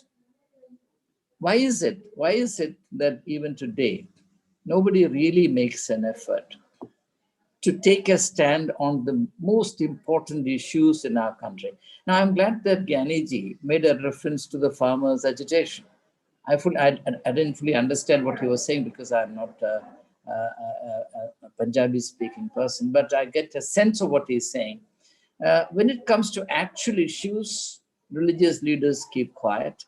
Why is it? Why is it that even today, nobody really makes an effort to take a stand on the most important issues in our country? Now, I'm glad that Giani made a reference to the farmers' agitation. I didn't fully understand what he was saying because I'm not a Punjabi-speaking person, but I get a sense of what he's saying. When it comes to actual issues, religious leaders keep quiet,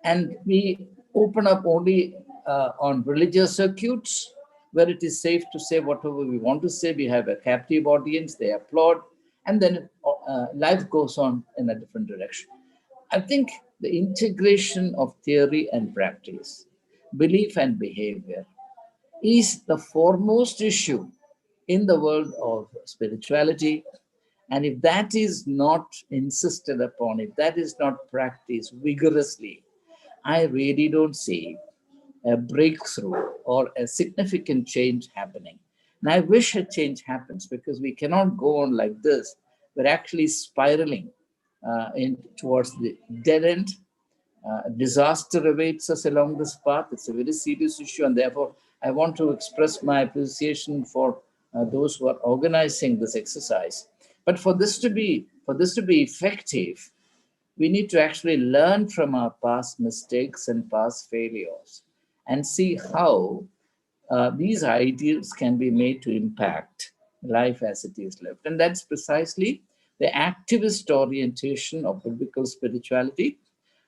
and we open up only on religious circuits where it is safe to say whatever we want to say. We have a captive audience, they applaud, and then life goes on in a different direction. I think the integration of theory and practice, belief and behavior is the foremost issue in the world of spirituality. And if that is not insisted upon, if that is not practiced vigorously, I really don't see a breakthrough or a significant change happening. And I wish a change happens, because we cannot go on like this. We're actually spiraling towards the dead end. Disaster awaits us along this path. It's a very serious issue, and therefore I want to express my appreciation for those who are organizing this exercise. But for this to be effective, we need to actually learn from our past mistakes and past failures and see how these ideals can be made to impact life as it is lived. And that's precisely the activist orientation of biblical spirituality,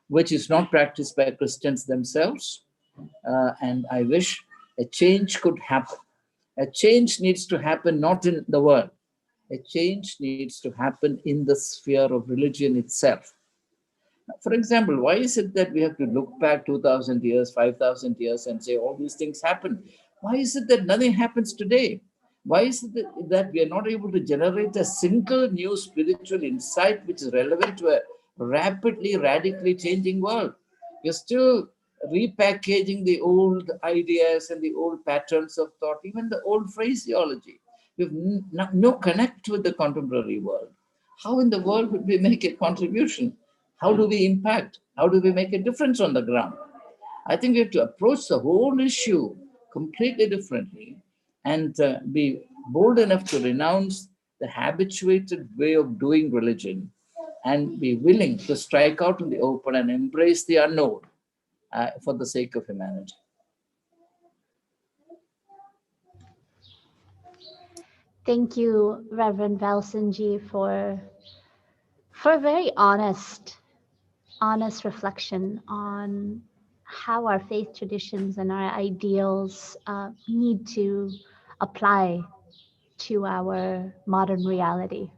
which is not practiced by Christians themselves. And I wish a change could happen. A change needs to happen not in the world. A change needs to happen in the sphere of religion itself. For example, why is it that we have to look back 2,000 years, 5,000 years and say all these things happened? Why is it that nothing happens today? Why is it that we are not able to generate a single new spiritual insight which is relevant to a rapidly, radically changing world? We're still repackaging the old ideas and the old patterns of thought, even the old phraseology. We have no connect with the contemporary world. How in the world would we make a contribution? How do we impact? How do we make a difference on the ground? I think we have to approach the whole issue completely differently and be bold enough to renounce the habituated way of doing religion and be willing to strike out in the open and embrace the unknown for the sake of humanity. Thank you, Reverend Valson-ji, for a very honest reflection on how our faith traditions and our ideals need to apply to our modern reality.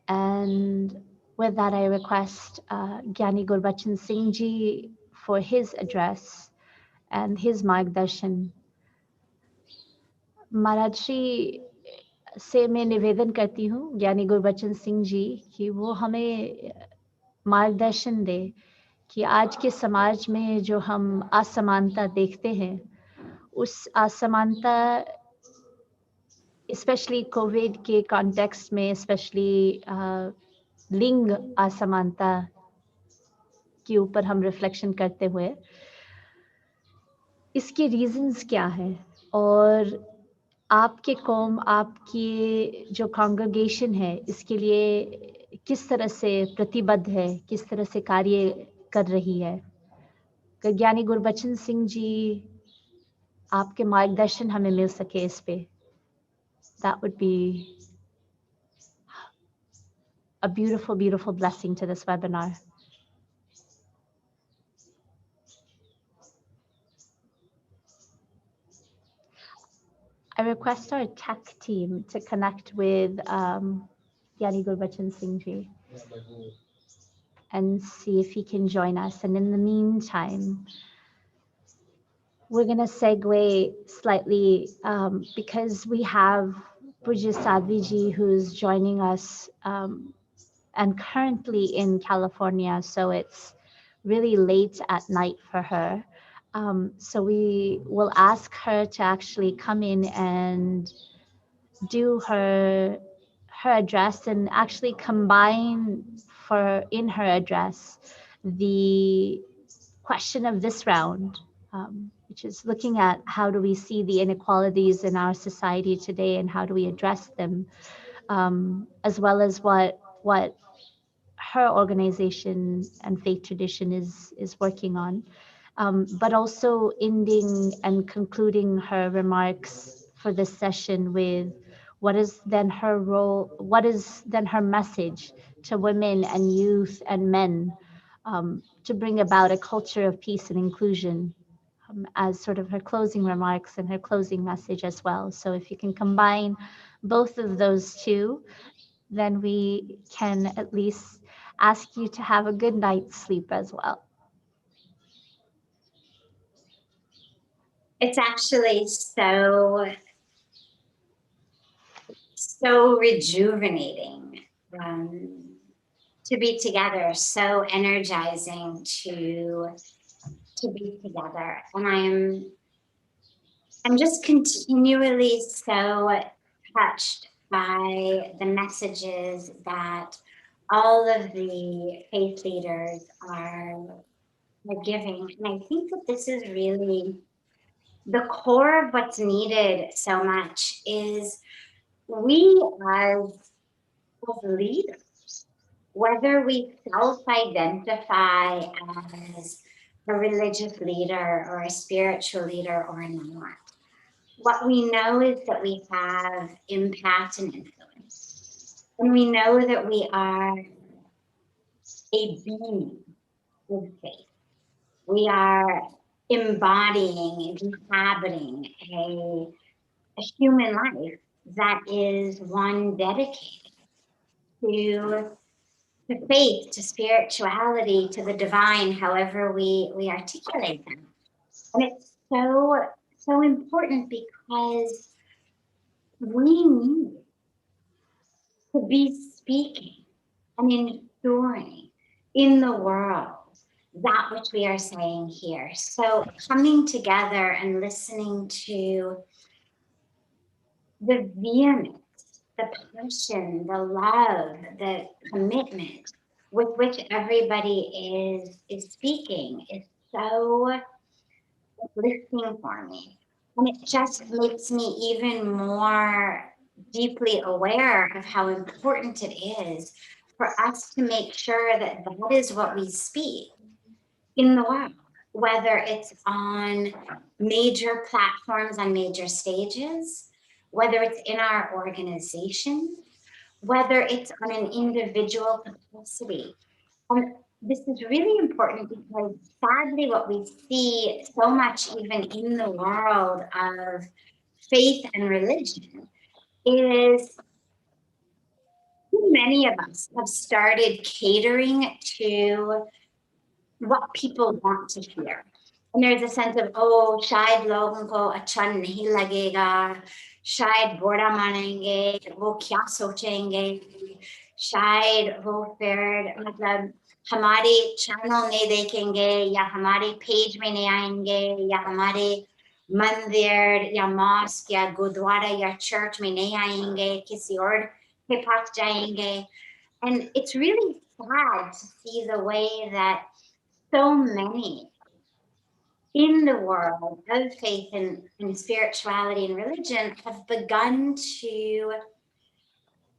And with that, I request Giani Gurubachan Singhji for his address and his margdarshan. महाराज श्री से मैं निवेदन करती हूँ ज्ञानी गुरबचन सिंह जी कि वो हमें मार्गदर्शन दे कि आज के समाज में जो हम असमानता देखते हैं, उस असमानता स्पेशली कोविड के कॉन्टेक्स्ट में, स्पेशली लिंग असमानता के ऊपर हम रिफ्लेक्शन करते हुए इसके रीजंस क्या है और आपके कौम, आपकी जो कांग्रेगेशन है इसके लिए किस तरह से प्रतिबद्ध है, किस तरह से कार्य कर रही है। ज्ञानी गुरबचन सिंह जी आपके मार्गदर्शन हमें मिल सके इस पे, that would be a beautiful, beautiful blessing to this webinar. I request our tech team to connect with Giani Gurubachan Singh Ji and see if he can join us. And in the meantime, we're going to segue slightly because we have Pujya Sadhviji who's joining us and currently in California. So it's really late at night for her. So we will ask her to actually come in and do her address and actually combine in her address the question of this round, which is looking at how do we see the inequalities in our society today and how do we address them, as well as what her organization and faith tradition is working on, but also ending and concluding her remarks for this session with what is then her role, what is then her message to women and youth and men, to bring about a culture of peace and inclusion, as sort of her closing remarks and her closing message as well. So if you can combine both of those two, then we can at least ask you to have a good night's sleep as well. It's actually so rejuvenating to be together, so energizing to be together. And I'm just continually so touched by the messages that all of the faith leaders are giving. And I think that this is really the core of what's needed so much is we as leaders, whether we self-identify as a religious leader or a spiritual leader or not, what we know is that we have impact and influence. And we know that we are a being of faith. We are embodying, inhabiting a human life that is one dedicated to faith, to spirituality, to the divine, however we articulate them. And it's so important because we need to be speaking and enduring in the world that which we are saying here. So coming together and listening to the vehemence, the passion, the love, the commitment with which everybody is speaking is so uplifting for me. And it just makes me even more deeply aware of how important it is for us to make sure that that is what we speak in the world, whether it's on major platforms, on major stages, whether it's in our organization, whether it's on an individual capacity. And this is really important because sadly what we see so much even in the world of faith and religion is many of us have started catering to what people want to hear. And there's a sense of, oh, shayad logon ko acha nahi lagega, shayad bura manenge, wo kya sochenge, shayad wo fir matlab hamare channel nahi dekhenge, ya hamare page mein nahi aayenge, ya hamare mandir ya mosque ya gurdwara ya church mein nahi aayenge, kisi aur ke paas jayenge. And it's really sad to see the way that so many in the world of faith and spirituality and religion have begun to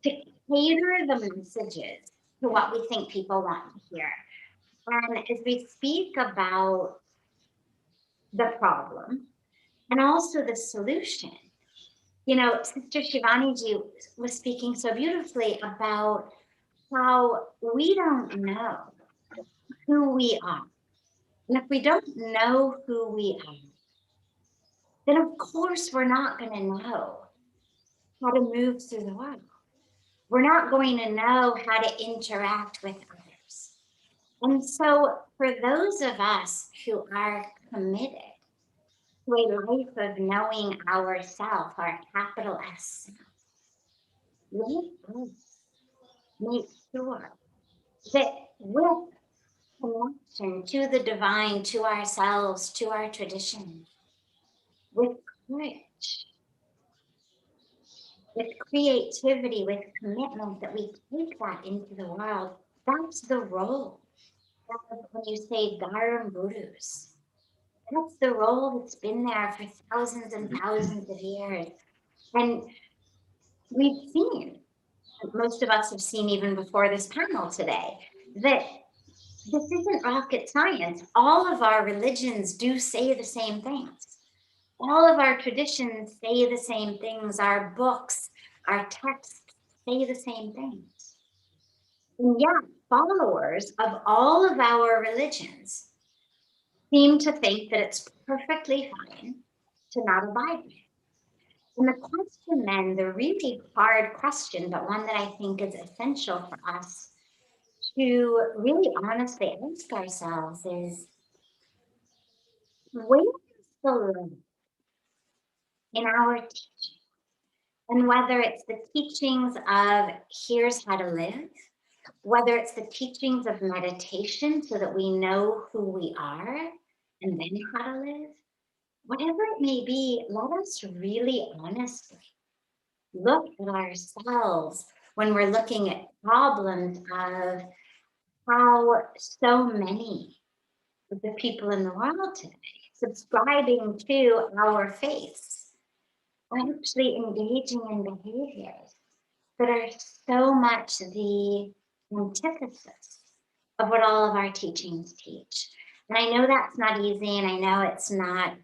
cater the messages to what we think people want to hear. And as we speak about the problem and also the solution, you know, Sister Shivaniji was speaking so beautifully about how we don't know who we are. And if we don't know who we are, then of course we're not going to know how to move through the world. We're not going to know how to interact with others. And so for those of us who are committed to a life of knowing ourself, our capital S. Let us make sure that with connection to the divine, to ourselves, to our tradition, with courage, with creativity, with commitment, that we take that into the world. That's the role. That's when you say Garam Gurus. That's the role that's been there for thousands and thousands of years. And we've seen, most of us have seen even before this panel today, that this isn't rocket science. All of our religions do say the same things. All of our traditions say the same things. Our books, our texts say the same things. And yet, followers of all of our religions seem to think that it's perfectly fine to not abide by it. And the question then, the really hard question, but one that I think is essential for us to really honestly ask ourselves is, where is the limit in our teaching? And whether it's the teachings of here's how to live, whether it's the teachings of meditation so that we know who we are and then how to live, whatever it may be, let us really honestly look at ourselves when we're looking at problems of how so many of the people in the world today subscribing to our faiths are actually engaging in behaviors that are so much the antithesis of what all of our teachings teach. And I know that's not easy, and I know it's not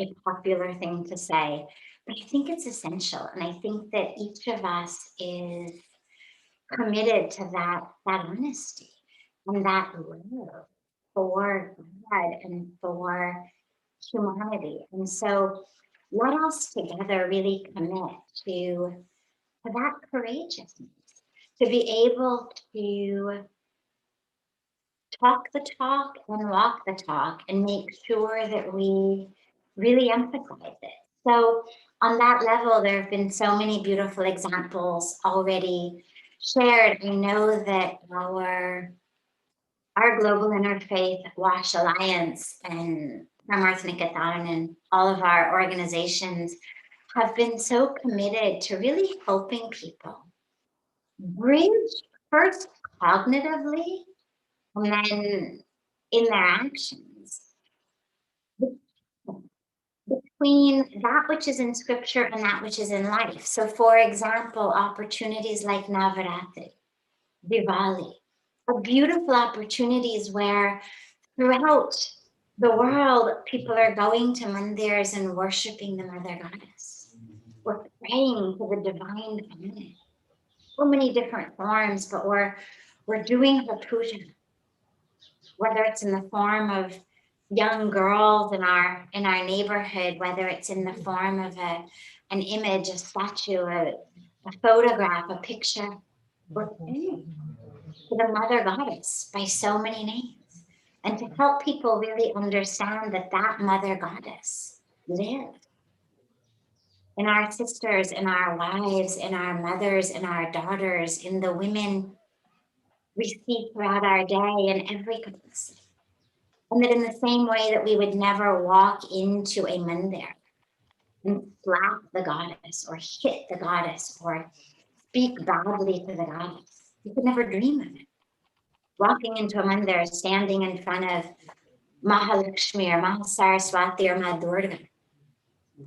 a popular thing to say, but I think it's essential. And I think that each of us is committed to that honesty and that love for God and for humanity. And so let us together really commit to that courageousness, to be able to talk the talk and walk the talk and make sure that we really emphasize it. So on that level, there have been so many beautiful examples already shared. I know that our Global Interfaith WASH Alliance and Nikatan and all of our organizations have been so committed to really helping people bridge first cognitively and then in their actions between that which is in scripture and that which is in life. So for example, opportunities like Navaratri, Diwali, are beautiful opportunities where throughout the world, people are going to mandirs and worshiping the Mother Goddess. We're praying to the divine feminine. So many different forms, but we're doing her puja, whether it's in the form of young girls in our neighborhood, whether it's in the form of an image, a statue, a photograph, a picture. We're praying to the Mother Goddess by so many names, and to help people really understand that that Mother Goddess lives in our sisters, in our wives, in our mothers, in our daughters, in the women we see throughout our day in every capacity. And that in the same way that we would never walk into a mandir and slap the goddess or hit the goddess or speak badly to the goddess, you could never dream of it. Walking into a mandir, standing in front of Mahalakshmi or Mahasaraswati or Ma Durga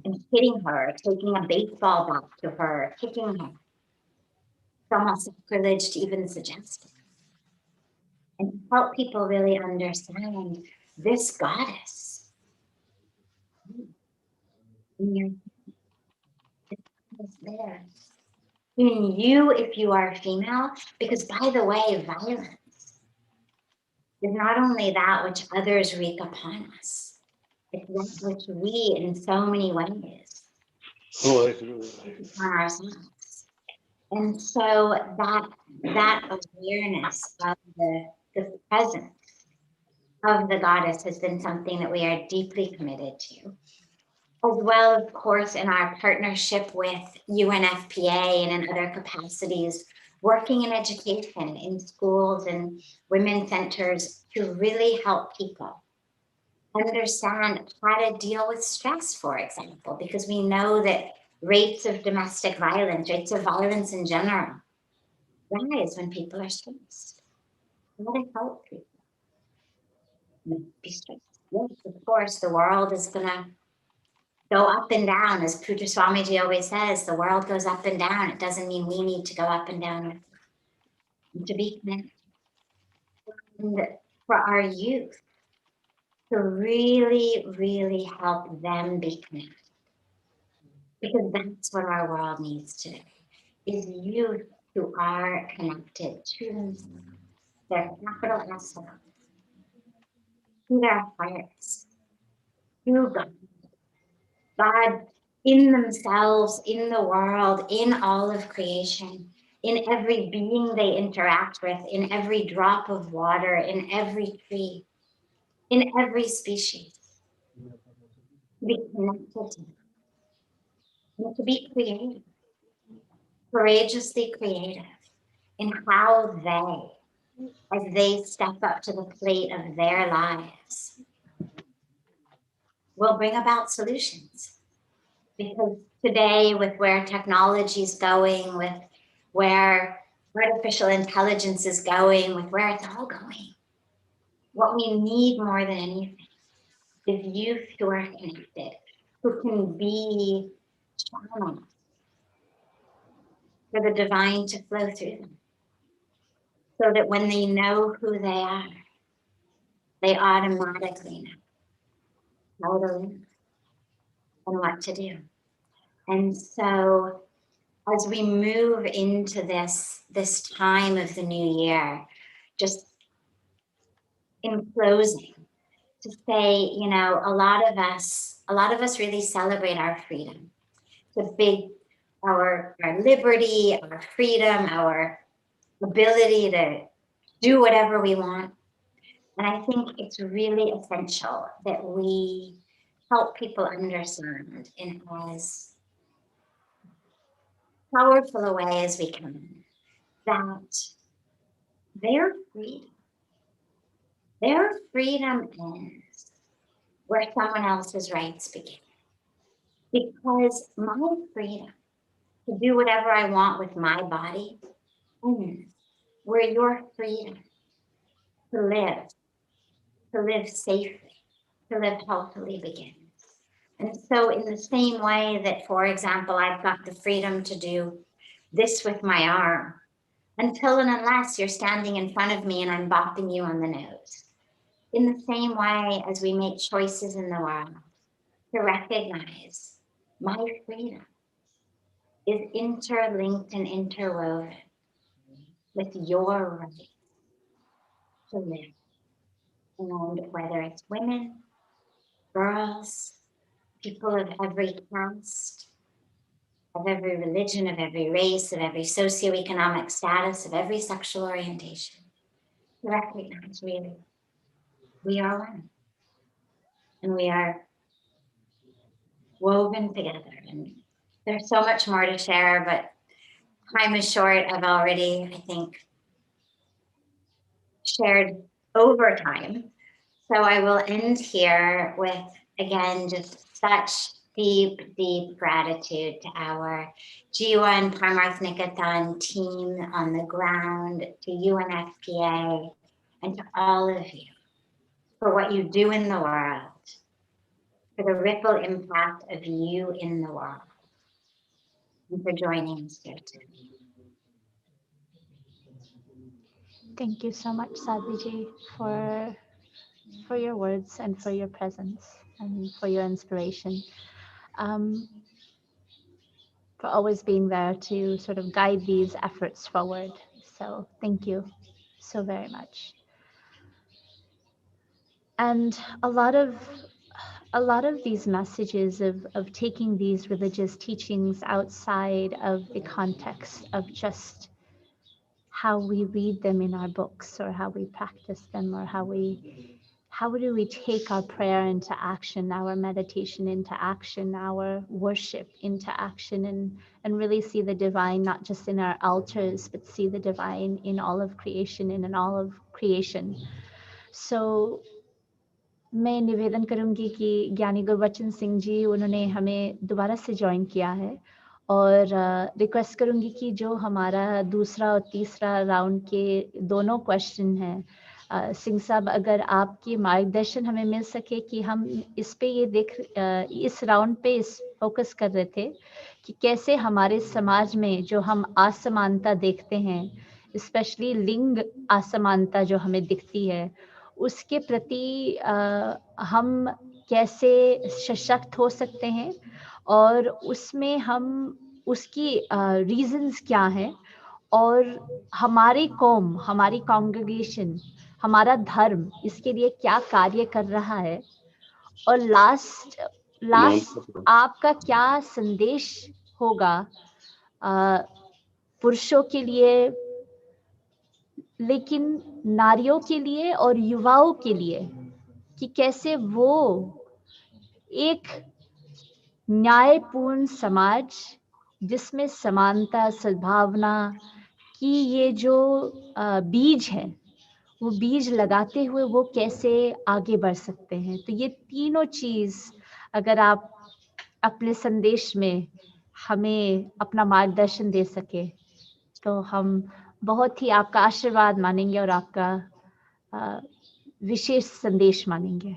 and hitting her, taking a baseball bat to her, kicking her. It's almost sacrilege to even suggest it. And to help people really understand this goddess is there in you if you are female, because by the way, violence is not only that which others wreak upon us, it's that which we in so many ways upon ourselves. And so that awareness of the presence of the goddess has been something that we are deeply committed to. As well, of course, in our partnership with UNFPA and in other capacities, working in education, in schools and women's centers to really help people understand how to deal with stress, for example, because we know that rates of domestic violence, rates of violence in general, rise when people are stressed. How to help people be stressed. Yes, of course, the world is going to go up and down. As Pujya Swamiji always says, the world goes up and down. It doesn't mean we need to go up and down with it. To be connected. And for our youth, to really, really help them be connected. Because that's what our world needs today, is youth who are connected to themselves, their capital S, to their hearts, to God. God in themselves, in the world, in all of creation, in every being they interact with, in every drop of water, in every tree, in every species. To be connected to them. And to be creative, courageously creative in how they, as they step up to the plate of their lives, will bring about solutions. Because today, with where technology is going, with where artificial intelligence is going, with where it's all going, what we need more than anything is youth who are connected, who can be channeled for the divine to flow through them. So that when they know who they are, they automatically know how to live and what to do. And so as we move into this time of the new year, just in closing, to say, you know, a lot of us really celebrate our freedom. It's a big, our liberty, our freedom, our ability to do whatever we want. And I think it's really essential that we help people understand in as powerful a way as we can that their freedom ends where someone else's rights begin. Because my freedom to do whatever I want with my body ends where your freedom to live safely, to live healthily begins. And so in the same way that, for example, I've got the freedom to do this with my arm, until and unless you're standing in front of me and I'm bopping you on the nose. In the same way as we make choices in the world to recognize my freedom is interlinked and interwoven with your right to live. And whether it's women, girls, people of every caste, of every religion, of every race, of every socioeconomic status, of every sexual orientation, to recognize really we are one. And we are woven together. And there's so much more to share, but time is short. I've already, I think, shared over time. So I will end here with, again, just such deep, deep gratitude to our GIWA and Parmarth Nikatan team on the ground, to UNFPA, and to all of you for what you do in the world, for the ripple impact of you in the world, and for joining us here today. Thank you so much, Sadhviji, for your words and for your presence and for your inspiration, for always being there to sort of guide these efforts forward. So thank you so very much. And a lot of these messages of taking these religious teachings outside of the context of just how we read them in our books or how we practice them or how we how do we take our prayer into action, our meditation into action, our worship into action, and really see the divine not just in our altars, but see the divine in all of creation and in all of creation. So मैं निवेदन करूंगी कि ज्ञानी गुरबचन सिंह जी उन्होंने हमें दोबारा से join किया है और रिक्वेस्ट करूंगी कि जो हमारा दूसरा और तीसरा राउंड के दोनों क्वेश्चन हैं, सिंह साहब अगर आपकी मार्गदर्शन हमें मिल सके कि हम इस पे ये इस राउंड पे इस फोकस कर रहे थे कि कैसे हमारे समाज में जो हम असमानता देखते हैं, स्पेशली लिंग असमानता जो हमें दिखती है, उसके प्रति हम कैसे सशक्त हो सकते हैं और उसमें हम उसकी रीजंस क्या हैं और हमारी कौम, हमारी कांग्रेगेशन, हमारा धर्म इसके लिए क्या कार्य कर रहा है और लास्ट आपका क्या संदेश होगा पुरुषों के लिए, लेकिन नारियों के लिए और युवाओं के लिए, कि कैसे वो एक न्यायपूर्ण समाज जिसमें समानता, सद्भावना की ये जो बीज है, वो बीज लगाते हुए वो कैसे आगे बढ़ सकते हैं। तो ये तीनों चीज अगर आप अपने संदेश में हमें अपना मार्गदर्शन दे सके तो हम बहुत ही आपका आशीर्वाद मानेंगे और आपका विशेष संदेश मानेंगे।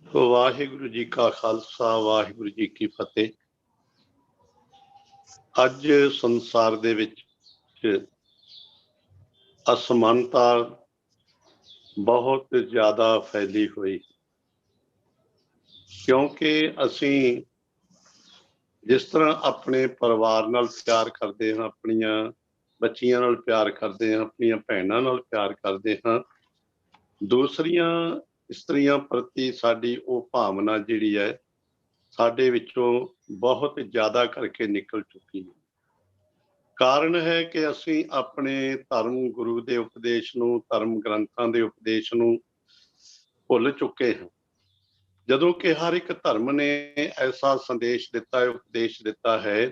वाहिगुरु जी का खालसा, वाहिगुरु जी की फतेह। ਅੱਜ ਸੰਸਾਰ ਦੇ ਵਿੱਚ ਅਸਮਾਨਤਾ ਬਹੁਤ ਜ਼ਿਆਦਾ ਫੈਲੀ ਹੋਈ, ਕਿਉਂਕਿ ਅਸੀਂ ਜਿਸ ਤਰ੍ਹਾਂ ਆਪਣੇ ਪਰਿਵਾਰ ਨਾਲ ਪਿਆਰ ਕਰਦੇ ਹਾਂ, ਆਪਣੀਆਂ ਬੱਚੀਆਂ ਨਾਲ ਪਿਆਰ ਕਰਦੇ ਹਾਂ, ਆਪਣੀਆਂ ਭੈਣਾਂ ਨਾਲ ਪਿਆਰ ਕਰਦੇ ਹਾਂ, ਦੂਸਰੀਆਂ ਇਸਤਰੀਆਂ ਪ੍ਰਤੀ ਸਾਡੀ ਉਹ ਭਾਵਨਾ ਜਿਹੜੀ ਹੈ ਸਾਡੇ ਵਿੱਚੋਂ ਬਹੁਤ ਜ਼ਿਆਦਾ ਕਰਕੇ ਨਿਕਲ ਚੁੱਕੀ ਹੈ। ਕਾਰਨ ਹੈ ਕਿ ਅਸੀਂ ਆਪਣੇ ਧਰਮ ਗੁਰੂ ਦੇ ਉਪਦੇਸ਼ ਨੂੰ, ਧਰਮ ਗ੍ਰੰਥਾਂ ਦੇ ਉਪਦੇਸ਼ ਨੂੰ ਭੁੱਲ ਚੁੱਕੇ ਹਾਂ, ਜਦੋਂ ਕਿ ਹਰ ਇੱਕ ਧਰਮ ਨੇ ਐਸਾ ਸੰਦੇਸ਼ ਦਿੱਤਾ ਹੈ, ਉਪਦੇਸ਼ ਦਿੱਤਾ ਹੈ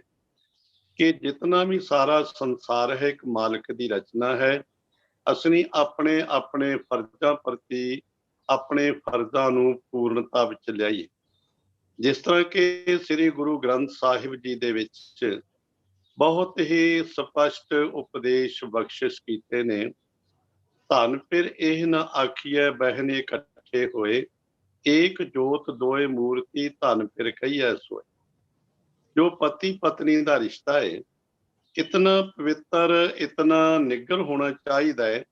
ਕਿ ਜਿਤਨਾ ਵੀ ਸਾਰਾ ਸੰਸਾਰ ਹੈ ਇੱਕ ਮਾਲਕ ਦੀ ਰਚਨਾ ਹੈ। ਅਸੀਂ ਆਪਣੇ ਆਪਣੇ ਫਰਜ਼ਾਂ ਪ੍ਰਤੀ ਆਪਣੇ ਫਰਜ਼ਾਂ ਨੂੰ ਪੂਰਨਤਾ ਵਿੱਚ ਲਿਆਈਏ। ਜਿਸ ਤਰ੍ਹਾਂ ਕਿ ਸ੍ਰੀ ਗੁਰੂ ਗ੍ਰੰਥ ਸਾਹਿਬ ਜੀ ਦੇ ਵਿੱਚ ਬਹੁਤ ਹੀ ਸਪਸ਼ਟ ਉਪਦੇਸ਼ ਬਖਸ਼ਿਸ਼ ਕੀਤੇ ਨੇ। ਧਨ ਫਿਰ ਇਹ ਨਾ ਆਖੀਐ ਬਹਿਨੇ ਇਕੱਠੇ ਹੋਏ, ਏਕ ਜੋਤ ਦੋਏ ਮੂਰਤੀ ਧਨ ਫਿਰ ਕਹੀਐ ਸੋਏ। ਜੋ ਪਤੀ ਪਤਨੀ ਦਾ ਰਿਸ਼ਤਾ ਹੈ ਇਤਨਾ ਪਵਿੱਤਰ, ਇਤਨਾ ਨਿੱਘਰ ਹੋਣਾ ਚਾਹੀਦਾ ਹੈ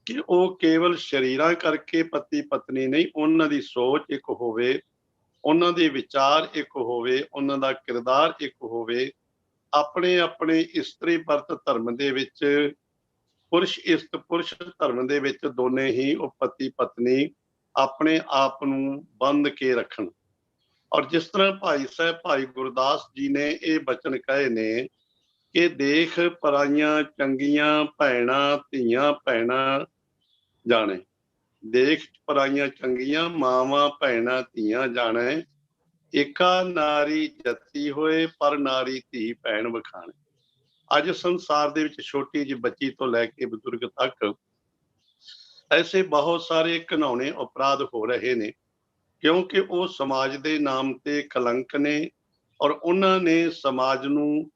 ਕਿ ਉਹ ਕੇਵਲ ਸ਼ਰੀਰਾਂ ਕਰਕੇ ਪਤੀ ਪਤਨੀ ਨਹੀਂ, ਉਹਨਾਂ ਦੀ ਸੋਚ ਇੱਕ ਹੋਵੇ, ਉਹਨਾਂ ਦੇ ਵਿਚਾਰ ਇੱਕ ਹੋਵੇ, ਉਹਨਾਂ ਦਾ ਕਿਰਦਾਰ ਇੱਕ ਹੋਵੇ। ਆਪਣੇ ਆਪਣੇ ਇਸਤਰੀ ਪਰਤ ਧਰਮ ਦੇ ਵਿੱਚ, ਪੁਰਸ਼ ਇਸਤ ਪੁਰਸ਼ ਧਰਮ ਦੇ ਵਿੱਚ ਦੋਨੇ ਹੀ ਉਹ ਪਤੀ ਪਤਨੀ ਆਪਣੇ ਆਪ ਨੂੰ ਬੰਦ ਕੇ ਰੱਖਣ। ਔਰ ਜਿਸ ਤਰ੍ਹਾਂ ਭਾਈ ਸਾਹਿਬ ਭਾਈ ਗੁਰਦਾਸ ਜੀ ਨੇ ਇਹ ਬਚਨ ਕਹੇ ਨੇ ਕਿ ਦੇਖ ਪਰਾਈਆਂ ਚੰਗੀਆਂ ਭੈਣਾਂ ਧੀਆਂ ਭੈਣਾਂ ਜਾਣੇ, ਦੇਖ ਪਰਾਈਆਂ ਚੰਗੀਆਂ ਮਾਵਾਂ ਭੈਣਾਂ ਧੀਆਂ ਜਾਣੇ, ਏਕਾ ਨਾਰੀ ਜੱਤੀ ਹੋਏ ਪਰ ਨਾਰੀ ਧੀ ਭੈਣ ਵਖਾਣੇ। ਅੱਜ ਸੰਸਾਰ ਦੇ ਵਿੱਚ ਛੋਟੀ ਜਿਹੀ ਬੱਚੀ ਤੋਂ ਲੈ ਕੇ ਬਜ਼ੁਰਗ ਤੱਕ ਐਸੇ ਬਹੁਤ ਸਾਰੇ ਘਿਨਾਉਣੇ ਅਪਰਾਧ ਹੋ ਰਹੇ ਨੇ, ਕਿਉਂਕਿ ਉਹ ਸਮਾਜ ਦੇ ਨਾਮ ਤੇ ਕਲੰਕ ਨੇ ਔਰ ਉਹਨਾਂ ਨੇ ਸਮਾਜ ਨੂੰ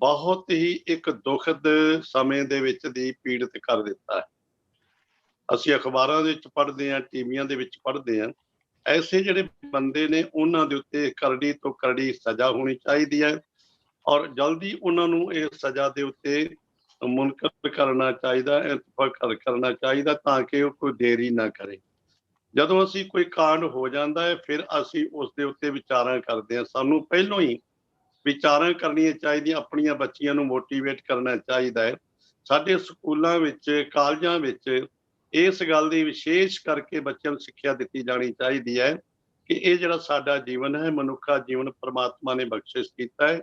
ਬਹੁਤ ਹੀ ਇੱਕ ਦੁਖਦ ਸਮੇਂ ਦੇ ਵਿੱਚ ਦੀ ਪੀੜਿਤ ਕਰ ਦਿੱਤਾ ਹੈ। ਅਸੀਂ ਅਖਬਾਰਾਂ ਦੇ ਵਿੱਚ ਪੜ੍ਹਦੇ ਹਾਂ, ਟੀਵੀਆਂ ਦੇ ਵਿੱਚ ਪੜ੍ਹਦੇ ਹਾਂ, ਐਸੇ ਜਿਹੜੇ ਬੰਦੇ ਨੇ ਉਹਨਾਂ ਦੇ ਉੱਤੇ ਕਰੜੀ ਤੋਂ ਕਰੜੀ ਸਜ਼ਾ ਹੋਣੀ ਚਾਹੀਦੀ ਹੈ ਔਰ ਜਲਦੀ ਉਹਨਾਂ ਨੂੰ ਇਹ ਸਜ਼ਾ ਦੇ ਉੱਤੇ ਮੁਨਕਰ ਕਰਨਾ ਚਾਹੀਦਾ, ਇੰਤਫਾਕ ਕਰਨਾ ਚਾਹੀਦਾ ਤਾਂ ਕਿ ਉਹ ਕੋਈ ਦੇਰੀ ਨਾ ਕਰੇ। ਜਦੋਂ ਅਸੀਂ ਕੋਈ ਕਾਂਡ ਹੋ ਜਾਂਦਾ ਹੈ ਫਿਰ ਅਸੀਂ ਉਸ ਦੇ ਉੱਤੇ ਵਿਚਾਰਾਂ ਕਰਦੇ ਹਾਂ। ਸਾਨੂੰ ਪਹਿਲੋਂ ਹੀ ਵਿਚਾਰਾਂ ਕਰਨੀਆਂ ਚਾਹੀਦੀਆਂ, ਆਪਣੀਆਂ ਬੱਚੀਆਂ ਨੂੰ ਮੋਟੀਵੇਟ ਕਰਨਾ ਚਾਹੀਦਾ ਹੈ। ਸਾਡੇ ਸਕੂਲਾਂ ਵਿੱਚ, ਕਾਲਜਾਂ ਵਿੱਚ ਇਸ ਗੱਲ ਦੀ ਵਿਸ਼ੇਸ਼ ਕਰਕੇ ਬੱਚਿਆਂ ਨੂੰ ਸਿੱਖਿਆ ਦਿੱਤੀ ਜਾਣੀ ਚਾਹੀਦੀ ਹੈ ਕਿ ਇਹ ਜਿਹੜਾ ਸਾਡਾ ਜੀਵਨ ਹੈ, ਮਨੁੱਖਾ ਜੀਵਨ ਪਰਮਾਤਮਾ ਨੇ ਬਖਸ਼ਿਸ਼ ਕੀਤਾ ਹੈ,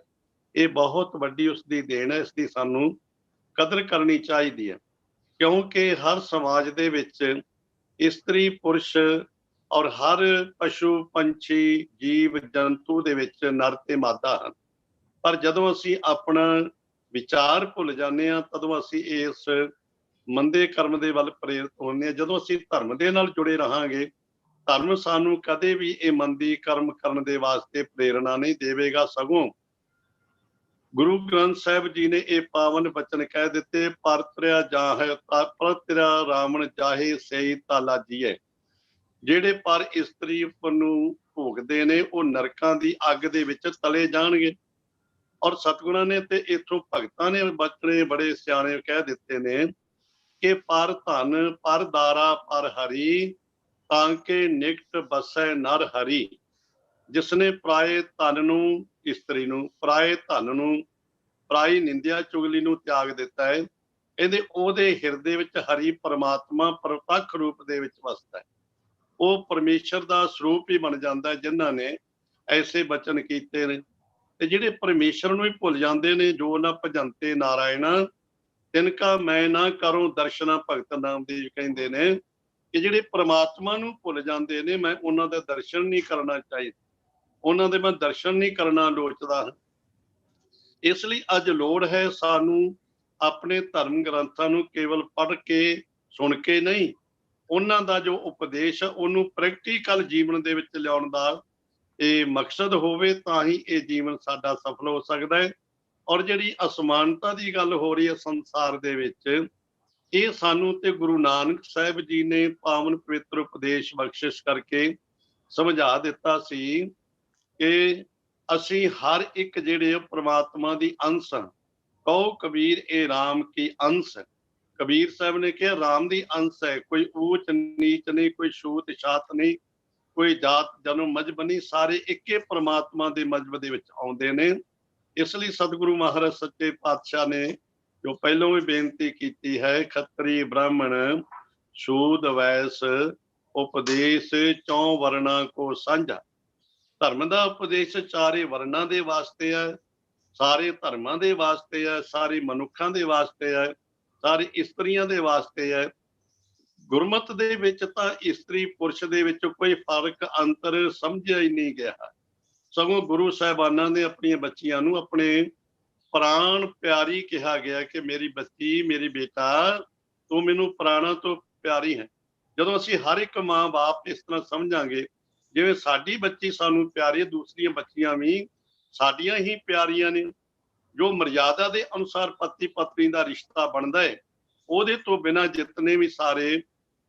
ਇਹ ਬਹੁਤ ਵੱਡੀ ਉਸਦੀ ਦੇਣ ਹੈ, ਇਸਦੀ ਸਾਨੂੰ ਕਦਰ ਕਰਨੀ ਚਾਹੀਦੀ ਹੈ। ਕਿਉਂਕਿ ਹਰ ਸਮਾਜ ਦੇ ਵਿੱਚ ਇਸਤਰੀ ਪੁਰਸ਼ ਔਰ ਹਰ ਪਸ਼ੂ ਪੰਛੀ ਜੀਵ ਜੰਤੂ ਦੇ ਵਿੱਚ ਨਰ ਤੇ ਮਾਦਾ ਹਨ। ਪਰ ਜਦੋਂ ਅਸੀਂ ਆਪਣਾ ਵਿਚਾਰ ਭੁੱਲ ਜਾਂਦੇ ਹਾਂ, ਤਦੋਂ ਅਸੀਂ ਇਸ ਮੰਦੇ ਕਰਮ ਦੇ ਵੱਲ ਪ੍ਰੇਰਿਤ ਹੁੰਦੇ ਹਾਂ। ਜਦੋਂ ਅਸੀਂ ਧਰਮ ਦੇ ਨਾਲ ਜੁੜੇ ਰਹਾਂਗੇ, ਧਰਮ ਸਾਨੂੰ ਕਦੇ ਵੀ ਇਹ ਮੰਦੀ ਕਰਮ ਕਰਨ ਦੇ ਵਾਸਤੇ ਪ੍ਰੇਰਣਾ ਨਹੀਂ ਦੇਵੇਗਾ। ਸਗੋਂ ਗੁਰੂ ਗ੍ਰੰਥ ਸਾਹਿਬ ਜੀ ਨੇ ਇਹ ਪਾਵਨ ਬਚਨ ਕਹਿ ਦਿੱਤੇ, ਪਰਤਰਿਆ ਜਾਹੇ ਪਰਤਰਿਆ ਰਾਵਣ ਜਾਹੇ ਸਈ ਤਾਲਾ ਜੀਏ। ਜਿਹੜੇ ਪਰ ਇਸਤਰੀ ਨੂੰ ਭੋਗਦੇ ਨੇ ਉਹ ਨਰਕਾਂ ਦੀ ਅੱਗ ਦੇ ਵਿੱਚ ਤਲੇ ਜਾਣਗੇ। ਔਰ ਸਤਿਗੁਰਾਂ ਨੇ ਤੇ ਇੱਥੋਂ ਭਗਤਾਂ ਨੇ ਬਚਨੇ ਬੜੇ ਸਿਆਣੇ ਕਹਿ ਦਿੱਤੇ ਨੇ ਕਿ ਪਰ ਧਨ ਪਰ ਦਾਰਾ ਪਰ ਹਰੀ, ਤਾਂ ਕਿ ਨਿਕਟ ਬਸੈ ਨਰ ਹਰੀ। ਜਿਸਨੇ ਪਰਾਏ ਧਨ ਨੂੰ, ਇਸਤਰੀ ਨੂੰ, ਪਰਾਏ ਧਨ ਨੂੰ, ਪਰਾਈ ਨਿੰਦਿਆ ਚੁਗਲੀ ਨੂੰ ਤਿਆਗ ਦਿੱਤਾ ਹੈ, ਉਹਦੇ ਹਿਰਦੇ ਵਿੱਚ ਹਰੀ ਪਰਮਾਤਮਾ ਪ੍ਰਤੱਖ ਰੂਪ ਦੇ ਵਿੱਚ ਵਸਦਾ ਹੈ। ਉਹ ਪਰਮੇਸ਼ਰ ਦਾ ਸਰੂਪ ਹੀ ਬਣ ਜਾਂਦਾ ਹੈ ਜਿਨ੍ਹਾਂ ਨੇ ਐਸੇ ਬਚਨ ਕੀਤੇ ਨੇ। ਤੇ ਜਿਹੜੇ ਪਰਮੇਸ਼ਰ ਨੂੰ ਹੀ ਭੁੱਲ ਜਾਂਦੇ ਨੇ, ਜੋ ਨਾ ਭਜੰਤੇ ਨਾਰਾਇਣ ਤਿਨਕਾ ਮੈਂ ਨਾ ਕਰੂੰ ਦਰਸ਼ਨਾ, ਭਗਤ ਨਾਮਦੇਵ ਕਹਿੰਦੇ ਨੇ ਕਿ ਜਿਹੜੇ ਪਰਮਾਤਮਾ ਨੂੰ ਭੁੱਲ ਜਾਂਦੇ ਨੇ, ਮੈਂ ਉਹਨਾਂ ਦਾ ਦਰਸ਼ਨ ਨਹੀਂ ਕਰਨਾ ਚਾਹੀਦਾ, ਉਹਨਾਂ ਦੇ ਮੈਂ ਦਰਸ਼ਨ ਨਹੀਂ ਕਰਨਾ ਲੋਚਦਾ। ਇਸ ਲਈ ਅੱਜ ਲੋੜ ਹੈ ਸਾਨੂੰ ਆਪਣੇ ਧਰਮ ਗ੍ਰੰਥਾਂ ਨੂੰ ਕੇਵਲ ਪੜ੍ਹ ਕੇ ਸੁਣ ਕੇ ਨਹੀਂ, ਉਹਨਾਂ ਦਾ ਜੋ ਉਪਦੇਸ਼ ਹੈ ਉਹਨੂੰ ਪ੍ਰੈਕਟੀਕਲ ਜੀਵਨ ਦੇ ਵਿੱਚ ਲਿਆਉਣ ਦਾ ਇਹ ਮਕਸਦ ਹੋਵੇ, ਤਾਂ ਹੀ ਇਹ ਜੀਵਨ ਸਾਡਾ ਸਫਲ ਹੋ ਸਕਦਾ ਹੈ। ਔਰ ਜਿਹੜੀ ਅਸਮਾਨਤਾ ਦੀ ਗੱਲ ਹੋ ਰਹੀ ਹੈ ਸੰਸਾਰ ਦੇ ਵਿੱਚ, ਇਹ ਸਾਨੂੰ ਤੇ ਗੁਰੂ ਨਾਨਕ ਸਾਹਿਬ ਜੀ ਨੇ ਪਾਵਨ ਪਵਿੱਤਰ ਉਪਦੇਸ਼ ਬਖਸ਼ਿਸ਼ ਕਰਕੇ ਸਮਝਾ ਦਿੱਤਾ ਸੀ ਕਿ ਅਸੀਂ ਹਰ ਇੱਕ ਜਿਹੜੇ ਪ੍ਰਮਾਤਮਾ ਦੀ ਅੰਸ਼ ਹਾਂ। ਕਹੋ ਕਬੀਰ ਇਹ ਰਾਮ ਕੀ ਅੰਸ਼ ਹੈ। ਕਬੀਰ ਸਾਹਿਬ ਨੇ ਕਿਹਾ ਰਾਮ ਦੀ ਅੰਸ਼ ਹੈ, ਕੋਈ ਊਚ ਨੀਚ ਨਹੀਂ, ਕੋਈ ਛੂਤ ਛਾਤ ਨਹੀਂ, ਕੋਈ ਜਾਤ ਜਨਮ ਮਜ਼ਹਬ ਨਹੀਂ, ਸਾਰੇ ਇੱਕੇ ਪ੍ਰਮਾਤਮਾ ਦੇ ਮਜ਼ਹਬ ਦੇ ਵਿੱਚ ਆਉਂਦੇ ਨੇ। ਇਸ ਲਈ ਸਤਿਗੁਰੂ ਮਹਾਰਾਜ ਸੱਚੇ ਪਾਤਸ਼ਾਹ ਨੇ ਜੋ ਪਹਿਲੋਂ ਵੀ ਬੇਨਤੀ ਕੀਤੀ ਹੈ, ਖੱਤਰੀ ਬ੍ਰਾਹਮਣ ਸ਼ੂਦ ਵੈਸ ਉਪਦੇਸ਼ ਚੌ ਵਰਨਾ ਕੋ ਸਾਂਝਾ। ਧਰਮ ਦਾ ਉਪਦੇਸ਼ ਚਾਰੇ ਵਰਨਾਂ ਦੇ ਵਾਸਤੇ ਹੈ, ਸਾਰੇ ਧਰਮਾਂ ਦੇ ਵਾਸਤੇ ਹੈ, ਸਾਰੇ ਮਨੁੱਖਾਂ ਦੇ ਵਾਸਤੇ ਹੈ, ਸਾਰੇ ਇਸਤਰੀਆਂ ਦੇ ਵਾਸਤੇ ਹੈ। ਗੁਰਮਤ ਦੇ ਵਿੱਚ ਤਾਂ ਇਸਤਰੀ ਪੁਰਸ਼ ਦੇ ਵਿੱਚ ਕੋਈ ਫਰਕ ਅੰਤਰ ਸਮਝਿਆ ਹੀ ਨਹੀਂ ਗਿਆ। ਸਗੋਂ ਗੁਰੂ ਸਾਹਿਬਾਨਾਂ ਨੇ ਆਪਣੀਆਂ ਬੱਚੀਆਂ ਨੂੰ ਆਪਣੇ ਪ੍ਰਾਣ ਪਿਆਰੀ ਕਿਹਾ ਗਿਆ ਕਿ ਮੇਰੀ ਬੱਚੀ, ਮੇਰੀ ਬੇਟਾ, ਤੂੰ ਮੈਨੂੰ ਪ੍ਰਾਣਾਂ ਤੋਂ ਪਿਆਰੀ ਹੈ। ਜਦੋਂ ਅਸੀਂ ਹਰ ਇੱਕ ਮਾਂ ਬਾਪ ਇਸ ਤਰ੍ਹਾਂ ਸਮਝਾਂਗੇ, ਜਿਵੇਂ ਸਾਡੀ ਬੱਚੀ ਸਾਨੂੰ ਪਿਆਰੀ, ਦੂਸਰੀਆਂ ਬੱਚੀਆਂ ਵੀ ਸਾਡੀਆਂ ਹੀ ਪਿਆਰੀਆਂ ਨੇ। ਜੋ ਮਰਿਆਦਾ ਦੇ ਅਨੁਸਾਰ ਪਤੀ ਪਤਨੀ ਦਾ ਰਿਸ਼ਤਾ ਬਣਦਾ ਹੈ, ਉਹਦੇ ਤੋਂ ਬਿਨਾਂ ਜਿਤਨੇ ਵੀ ਸਾਰੇ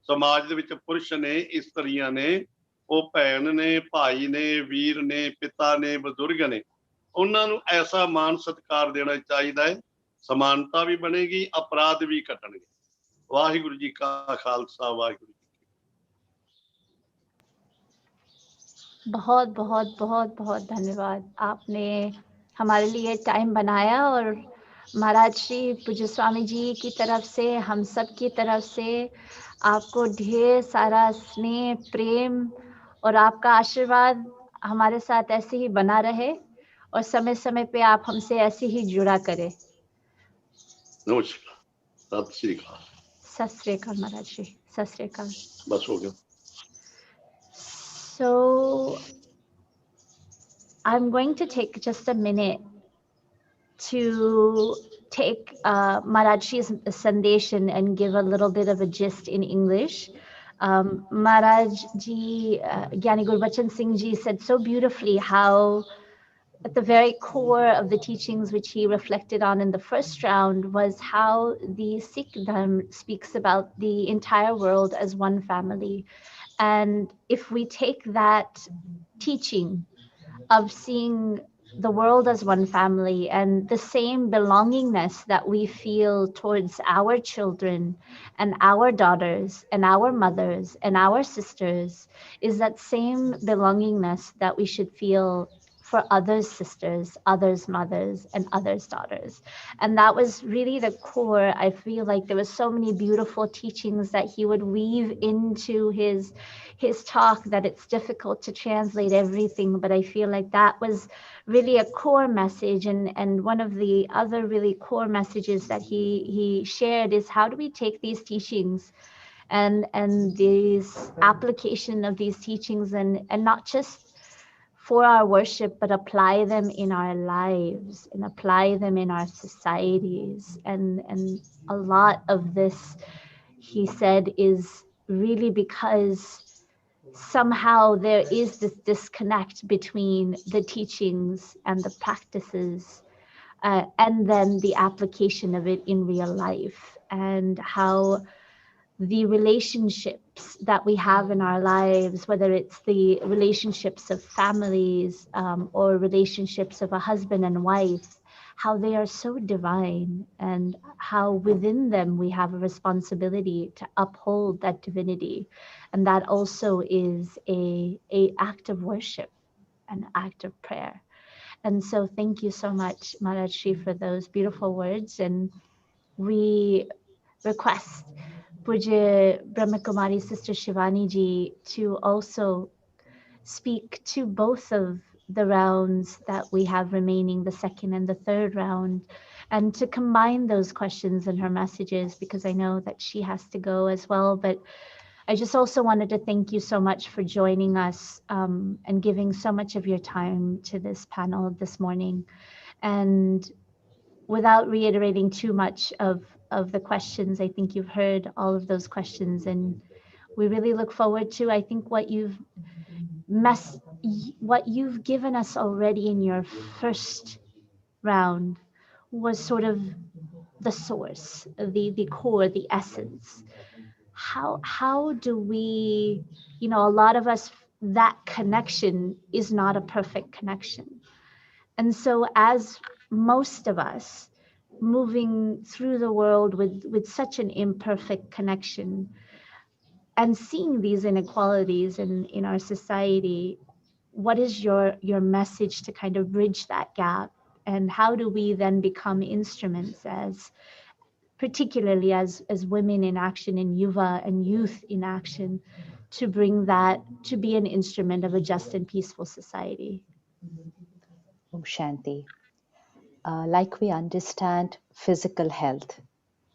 ਸਮਾਜ ਦੇ ਵਿੱਚ ਪੁਰਸ਼ ਨੇ, ਇਸਤਰੀਆਂ ਨੇ, ਉਹ ਭੈਣ ਨੇ, ਭਾਈ ਨੇ, ਵੀਰ ਨੇ, ਪਿਤਾ ਨੇ, ਬਜ਼ੁਰਗ ਨੇ, ਉਹਨਾਂ ਨੂੰ ਐਸਾ ਮਾਣ ਸਤਿਕਾਰ ਦੇਣਾ ਚਾਹੀਦਾ ਹੈ। ਸਮਾਨਤਾ ਵੀ ਬਣੇਗੀ, ਅਪਰਾਧ ਵੀ ਘਟਣਗੇ। ਵਾਹਿਗੁਰੂ ਜੀ ਕਾ ਖਾਲਸਾ, ਵਾਹਿਗੁਰੂ। बहुत बहुत बहुत बहुत धन्यवाद, आपने हमारे लिए टाइम बनाया और महाराज श्री पूज्य स्वामी जी की तरफ से, हम सब की तरफ से आपको ढेर सारा स्नेह, प्रेम और आपका आशीर्वाद हमारे साथ ऐसे ही बना रहे और समय समय पे आप हमसे ऐसे ही जुड़ा करें। नमस्कार, सत श्री अकाल। सत श्री अकाल महाराज जी, सत श्री अकाल। बस हो गया। So I'm going to take just a minute to take Maharajji's Sandeshan and give a little bit of a gist in English. Maharajji, Giani Gurubachan Singhji said so beautifully how at the very core of the teachings which he reflected on in the first round was how the Sikh Dharma speaks about the entire world as one family. And if we take that teaching of seeing the world as one family and the same belongingness that we feel towards our children and our daughters and our mothers and our sisters, is that same belongingness that we should feel for others' sisters, others' mothers, and others' daughters. And that was really the core. I feel like there was so many beautiful teachings that he would weave into his talk that it's difficult to translate everything, but I feel like that was really a core message. And one of the other really core messages that he shared is how do we take these teachings and these application of these teachings, and not just for our worship, but apply them in our lives and apply them in our societies. And a lot of this, he said, is really because somehow there is this disconnect between the teachings and the practices, and then the application of it in real life, and how the relationships that we have in our lives, whether it's the relationships of families, or relationships of a husband and wife, how they are so divine, and how within them we have a responsibility to uphold that divinity. And that also is a act of worship, an act of prayer. And so thank you so much, Maharaj Shri, for those beautiful words. And we request Pujya Brahmakumari Sister Shivaniji to also speak to both of the rounds that we have remaining, the second and the third round, and to combine those questions in her messages, because I know that she has to go as well. But I just also wanted to thank you so much for joining us, and giving so much of your time to this panel this morning. And without reiterating too much of the questions, I think you've heard all of those questions, and we really look forward to, I think, what you've given us already in your first round was sort of the source, the core, the essence. How do we, a lot of us, that connection is not a perfect connection. And so as most of us moving through the world with such an imperfect connection, and seeing these inequalities in our society, what is your message to kind of bridge that gap? And how do we then become instruments, as particularly as women in action, in Yuva and youth in action, to bring that, to be an instrument of a just and peaceful society? Om Shanti. Like we understand physical health,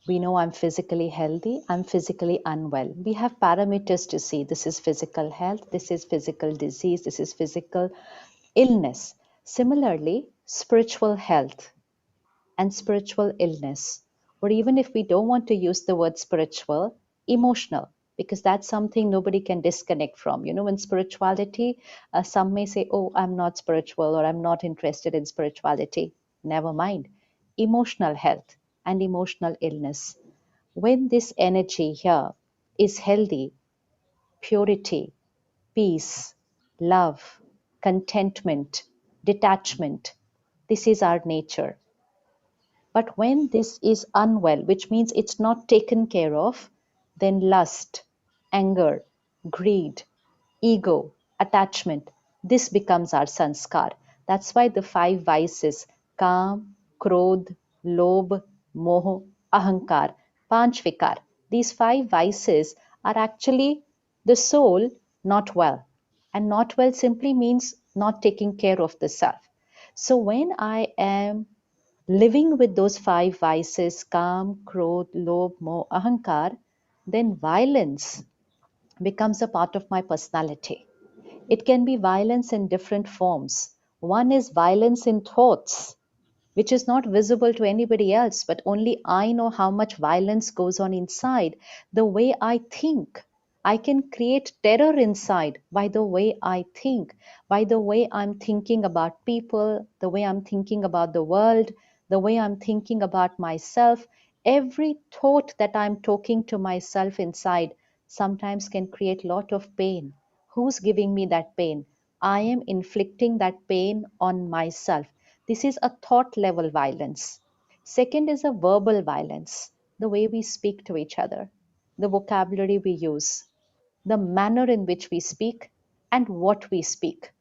we know I'm physically healthy, I'm physically unwell. We have parameters to see. This is physical health, this is physical disease, this is physical illness. Similarly, spiritual health and spiritual illness, or even if we don't want to use the word spiritual, emotional, because that's something nobody can disconnect from. In spirituality, some may say, oh, I'm not spiritual, or I'm not interested in spirituality. Never mind. Emotional health and emotional illness. When this energy here is healthy, purity, peace, love, contentment, detachment, this is our nature. But when this is unwell, which means it's not taken care of, then lust, anger, greed, ego, attachment, this becomes our sanskar. That's why the 5 vices, Kam, Krodh, Lobh, Moh, Ahankar, Panch Vikar, these 5 vices are actually the soul not well. And not well simply means not taking care of the self. So when I am living with those 5 vices, Kam, Krodh, Lobh, Moh, Ahankar, then violence becomes a part of my personality. It can be violence in different forms. One is violence in thoughts, which is not visible to anybody else, but only I know how much violence goes on inside. The way I think, I can create terror inside by the way I think, by the way I'm thinking about people, the way I'm thinking about the world, the way I'm thinking about myself. Every thought that I'm talking to myself inside sometimes can create a lot of pain. Who's giving me that pain? I am inflicting that pain on myself. This is a thought level violence. Second is a verbal violence, the way we speak to each other, the vocabulary we use, the manner in which we speak, and what we speak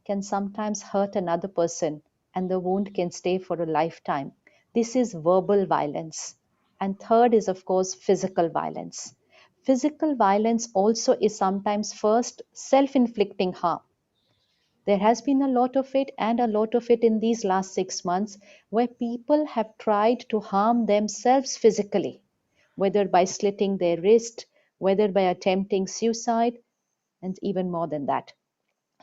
can sometimes hurt another person, and the wound can stay for a lifetime. This is verbal violence. And third is, of course, physical violence. Physical violence also is sometimes first self inflicting harm. There has been a lot of it, and a lot of it in these last 6 months, where people have tried to harm themselves physically, whether by slitting their wrist, whether by attempting suicide, and even more than that.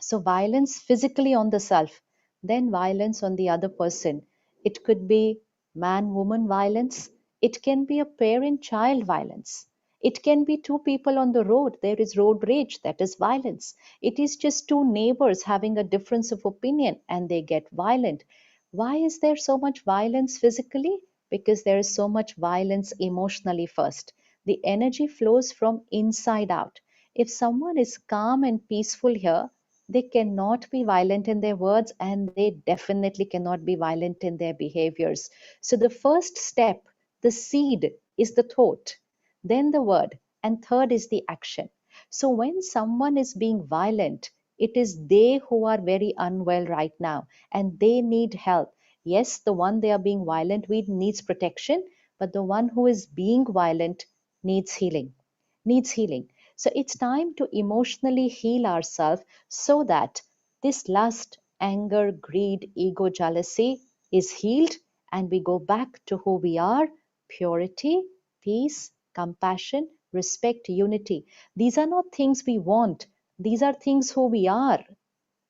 So violence physically on the self, then violence on the other person. It could be man-woman violence. It can be a parent-child violence. It can be two people on the road. There is road rage. That is violence. It is just two neighbors having a difference of opinion and they get violent. Why is there so much violence physically? Because there is so much violence emotionally first. The energy flows from inside out. If someone is calm and peaceful here, they cannot be violent in their words and they definitely cannot be violent in their behaviors. So the first step, the seed, is the thought, then the word, and third is the action. So when someone is being violent, it is they who are very unwell right now and they need help. Yes, the one they are being violent with needs protection, but the one who is being violent needs healing. Needs healing. So it's time to emotionally heal ourselves so that this lust, anger, greed, ego, jealousy is healed and we go back to who we are: purity, peace, compassion, respect, unity. These are not things we want, these are things who we are.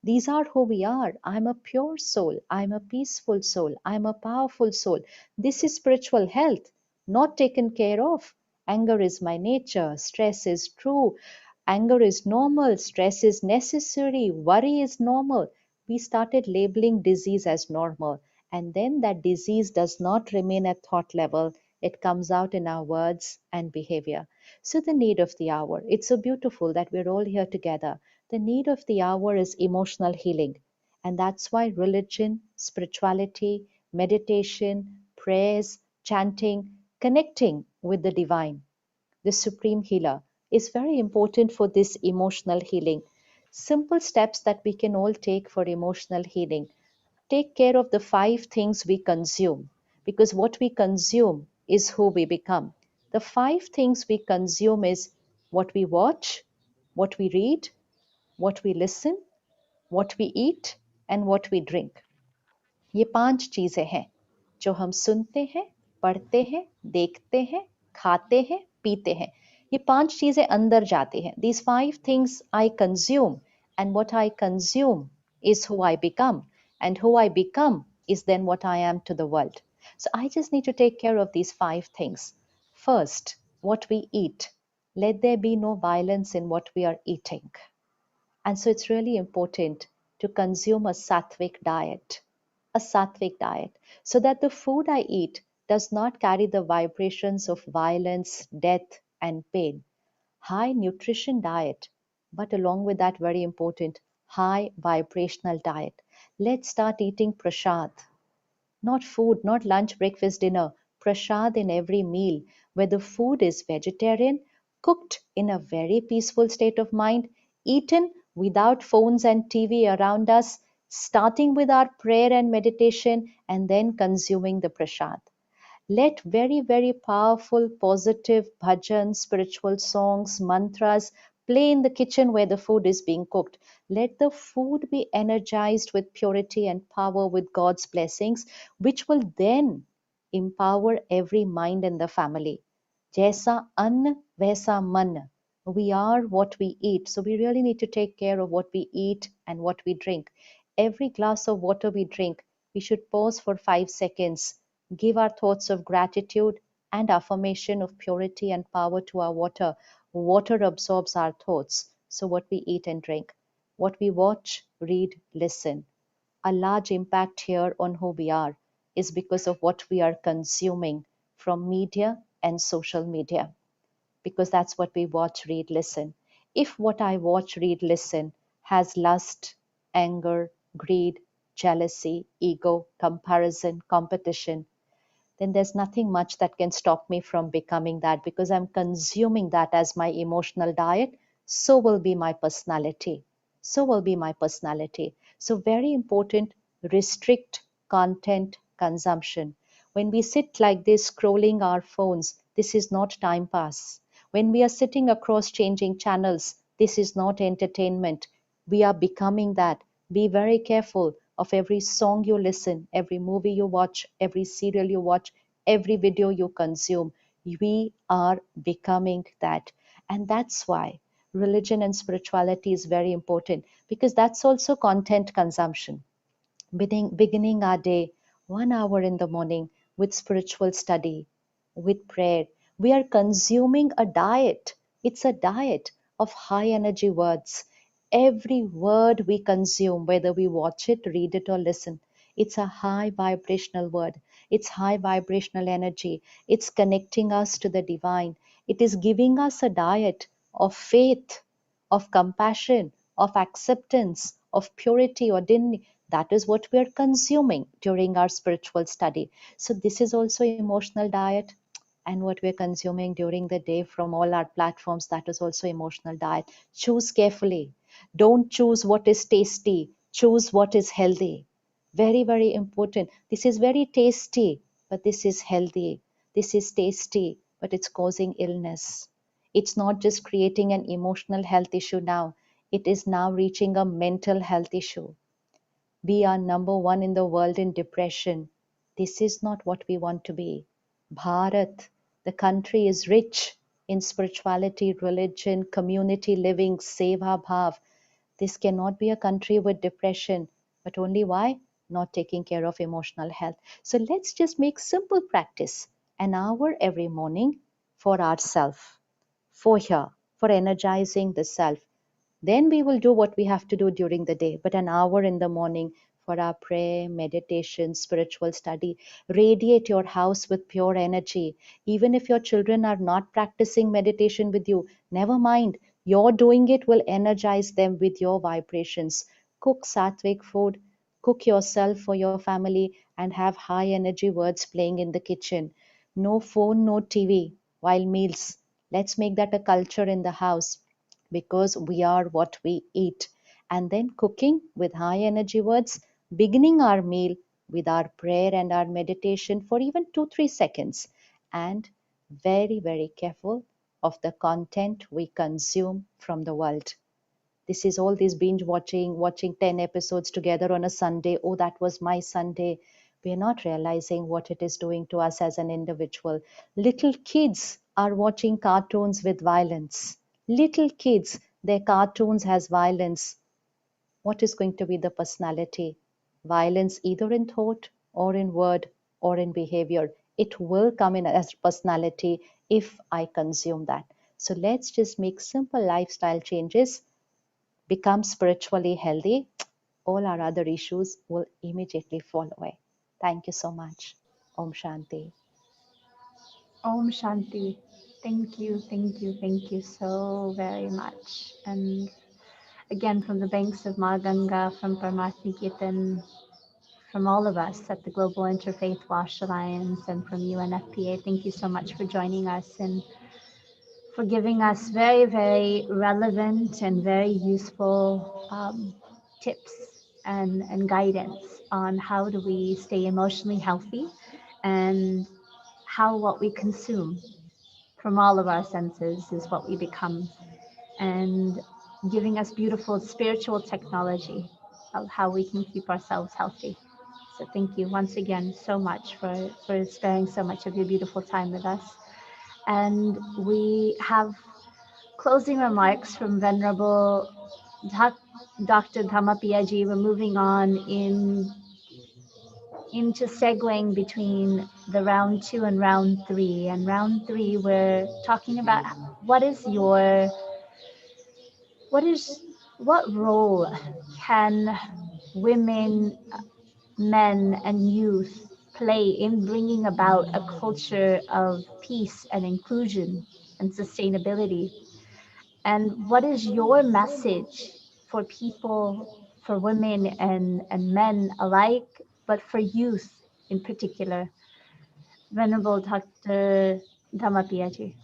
These are who we are. I'm a pure soul. I'm a peaceful soul. I'm a powerful soul. This is spiritual health, not taken care of. Anger is my nature. Stress is true. Anger is normal. Stress is necessary. Worry is normal. We started labeling disease as normal. And then that disease does not remain at thought level. It comes out in our words and behavior. So the need of the hour. It's so beautiful that we're all here together. The need of the hour is emotional healing. And that's why religion, spirituality, meditation, prayers, chanting, connecting with the divine, the supreme healer, is very important for this emotional healing. Simple steps that we can all take for emotional healing. Take care of the 5 things we consume, because what we consume is who we become. The 5 things we consume is what we watch, what we read, what we listen, what we eat, and what we drink. ये 5 चीजें हैं जो हम सुनते हैं, पढ़ते हैं, देखते हैं, खाते हैं, पीते हैं. ये 5 चीजें अंदर जाती हैं. These 5 things I consume, and what I consume is who I become, and who I become is then what I am to the world. So I just need to take care of these 5 things. First, what we eat. Let there be no violence in what we are eating. And so it's really important to consume a sattvic diet, so that the food I eat does not carry the vibrations of violence, death, and pain. High nutrition diet, but along with that, very important, high vibrational diet. Let's start eating prasad. Not food, not lunch, breakfast, dinner. Prasad in every meal, where the food is vegetarian, cooked in a very peaceful state of mind, eaten without phones and TV around us, starting with our prayer and meditation, and then consuming the prasad. Let very, very powerful, positive bhajans, spiritual songs, mantras play in the kitchen where the food is being cooked. Let the food be energized with purity and power with God's blessings, which will then empower every mind in the family. Jaisa ann, vaisa man. We are what we eat. So we really need to take care of what we eat and what we drink. Every glass of water we drink, we should pause for 5 seconds, give our thoughts of gratitude and affirmation of purity and power to our water. Water absorbs our thoughts. So what we eat and drink, what we watch, read, listen. A large impact here on who we are is because of what we are consuming from media and social media, because that's what we watch, read, listen. If what I watch, read, listen has lust, anger, greed, jealousy, ego, comparison, competition, then there's nothing much that can stop me from becoming that, because I'm consuming that as my emotional diet. So will be my personality. So will be my personality. So very important, restrict content consumption. When we sit like this scrolling our phones, this is not time pass. When we are sitting across changing channels, this is not entertainment. We are becoming that. Be very careful of every song you listen, every movie you watch, every serial you watch, every video you consume. We are becoming that. And that's why religion and spirituality is very important, because that's also content consumption. Beginning our day 1 hour in the morning with spiritual study, with prayer, we are consuming a diet. It's a diet of high energy words. Every word we consume, whether we watch it, read it, or listen, it's a high vibrational word. It's high vibrational energy. It's connecting us to the divine. It is giving us a diet of faith, of compassion, of acceptance, of purity or dignity. That is what we are consuming during our spiritual study. So this is also emotional diet. And what we're consuming during the day from all our platforms, that is also emotional diet. Choose carefully. Don't choose what is tasty. Choose what is healthy. Very, very important. This is very tasty, but this is healthy. This is tasty, but it's causing illness. It's not just creating an emotional health issue now. It is now reaching a mental health issue. We are number one in the world in depression. This is not what we want to be. Bharat, the country, is rich in spirituality, religion, community living, seva bhav. This cannot be a country with depression, but only why? Not taking care of emotional health. So let's just make simple practice, an hour every morning for ourselves, for here, for energizing the self. Then we will do what we have to do during the day, but an hour in the morning for our prayer, meditation, spiritual study. Radiate your house with pure energy. Even if your children are not practicing meditation with you, never mind. Your doing it will energize them with your vibrations. Cook sattvic food, cook yourself for your family, and have high energy words playing in the kitchen. No phone, no TV while meals. Let's make that a culture in the house, because we are what we eat. And then cooking with high energy words, beginning our meal with our prayer and our meditation for even 2-3 seconds, and very, very careful of the content we consume from the world. This is all this binge watching 10 episodes together on a Sunday. Oh, that was my Sunday. We're not realizing what it is doing to us as an individual. Little kids are watching cartoons with violence. Little kids, their cartoons has violence. What is going to be the personality? Violence either in thought or in word or in behavior. It will come in as personality if I consume that. So let's just make simple lifestyle changes, become spiritually healthy. All our other issues will immediately fall away. Thank you so much. Om Shanti. Om Shanti. Thank you, thank you, thank you so very much. And again, from the banks of Ma Ganga, from Paramatma Kirtan, from all of us at the Global Interfaith WASH Alliance and from UNFPA, thank you so much for joining us and for giving us very, very relevant and very useful tips and guidance on how do we stay emotionally healthy, and how what we consume from all of our senses is what we become, and giving us beautiful spiritual technology of how we can keep ourselves healthy. So thank you once again so much for sparing so much of your beautiful time with us. And we have closing remarks from Venerable Dr. Dhammapiyaji. We're moving on into segueing between the round 2 and round 3. And round 3, we're talking about what role can women, men, and youth play in bringing about a culture of peace and inclusion and sustainability? And what is your message for people, for women and men alike, but for youth in particular? Venerable Dr. Dhammapiyaji.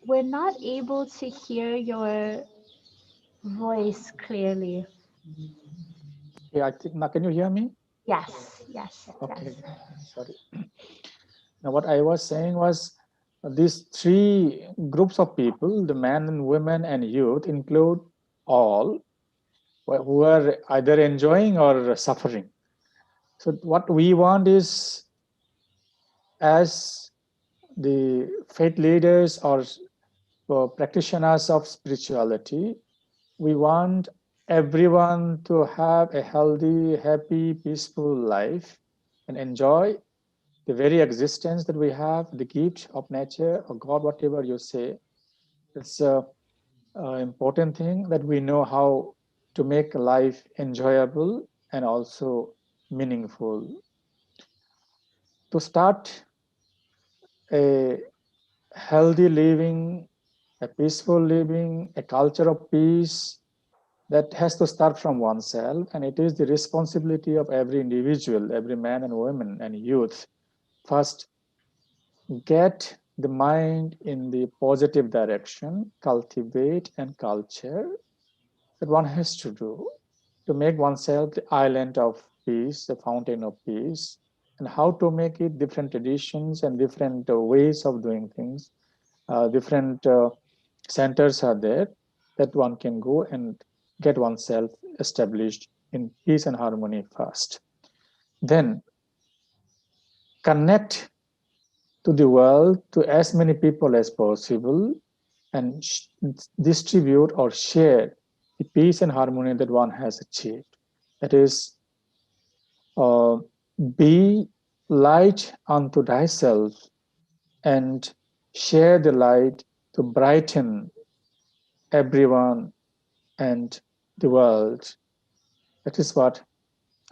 We're not able to hear your voice clearly. Yeah, I think now can you hear me? Yes, yes, Okay, yes. sorry. Now, what I was saying was these three groups of people, the men and women and youth, include all who are either enjoying or suffering. So what we want is, as the faith leaders or practitioners of spirituality, we want everyone to have a healthy, happy, peaceful life and enjoy the very existence that we have, the gift of nature or God, whatever you say. It's an important thing that we know how to make life enjoyable and also meaningful. To start a healthy living, a peaceful living, a culture of peace, that has to start from oneself, and it is the responsibility of every individual, every man and woman and youth. First, get the mind in the positive direction, cultivate and culture that one has to do to make oneself the island of peace, the fountain of peace, and how to make it different traditions and different ways of doing things. Different centers are there that one can go and get oneself established in peace and harmony first. Then connect to the world, to as many people as possible, and distribute or share the peace and harmony that one has achieved. That is, be light unto thyself and share the light to brighten everyone and the world. That is what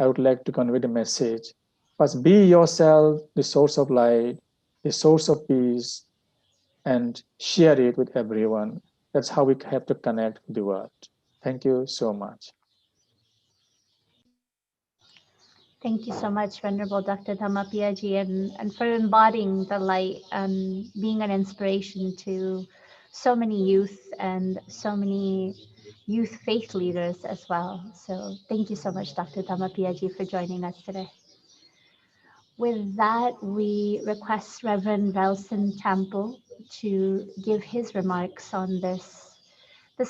I would like to convey the message. First, be yourself the source of light, the source of peace, and share it with everyone. That's how we have to connect with the world. Thank you so much. Thank you so much, Venerable Dr. Dhammapiyaji, and for embodying the light and being an inspiration to so many youth and so many youth faith leaders as well. So thank you so much, Dr. Dhammapiyaji, for joining us today. With that, we request Reverend Valson to give his remarks on this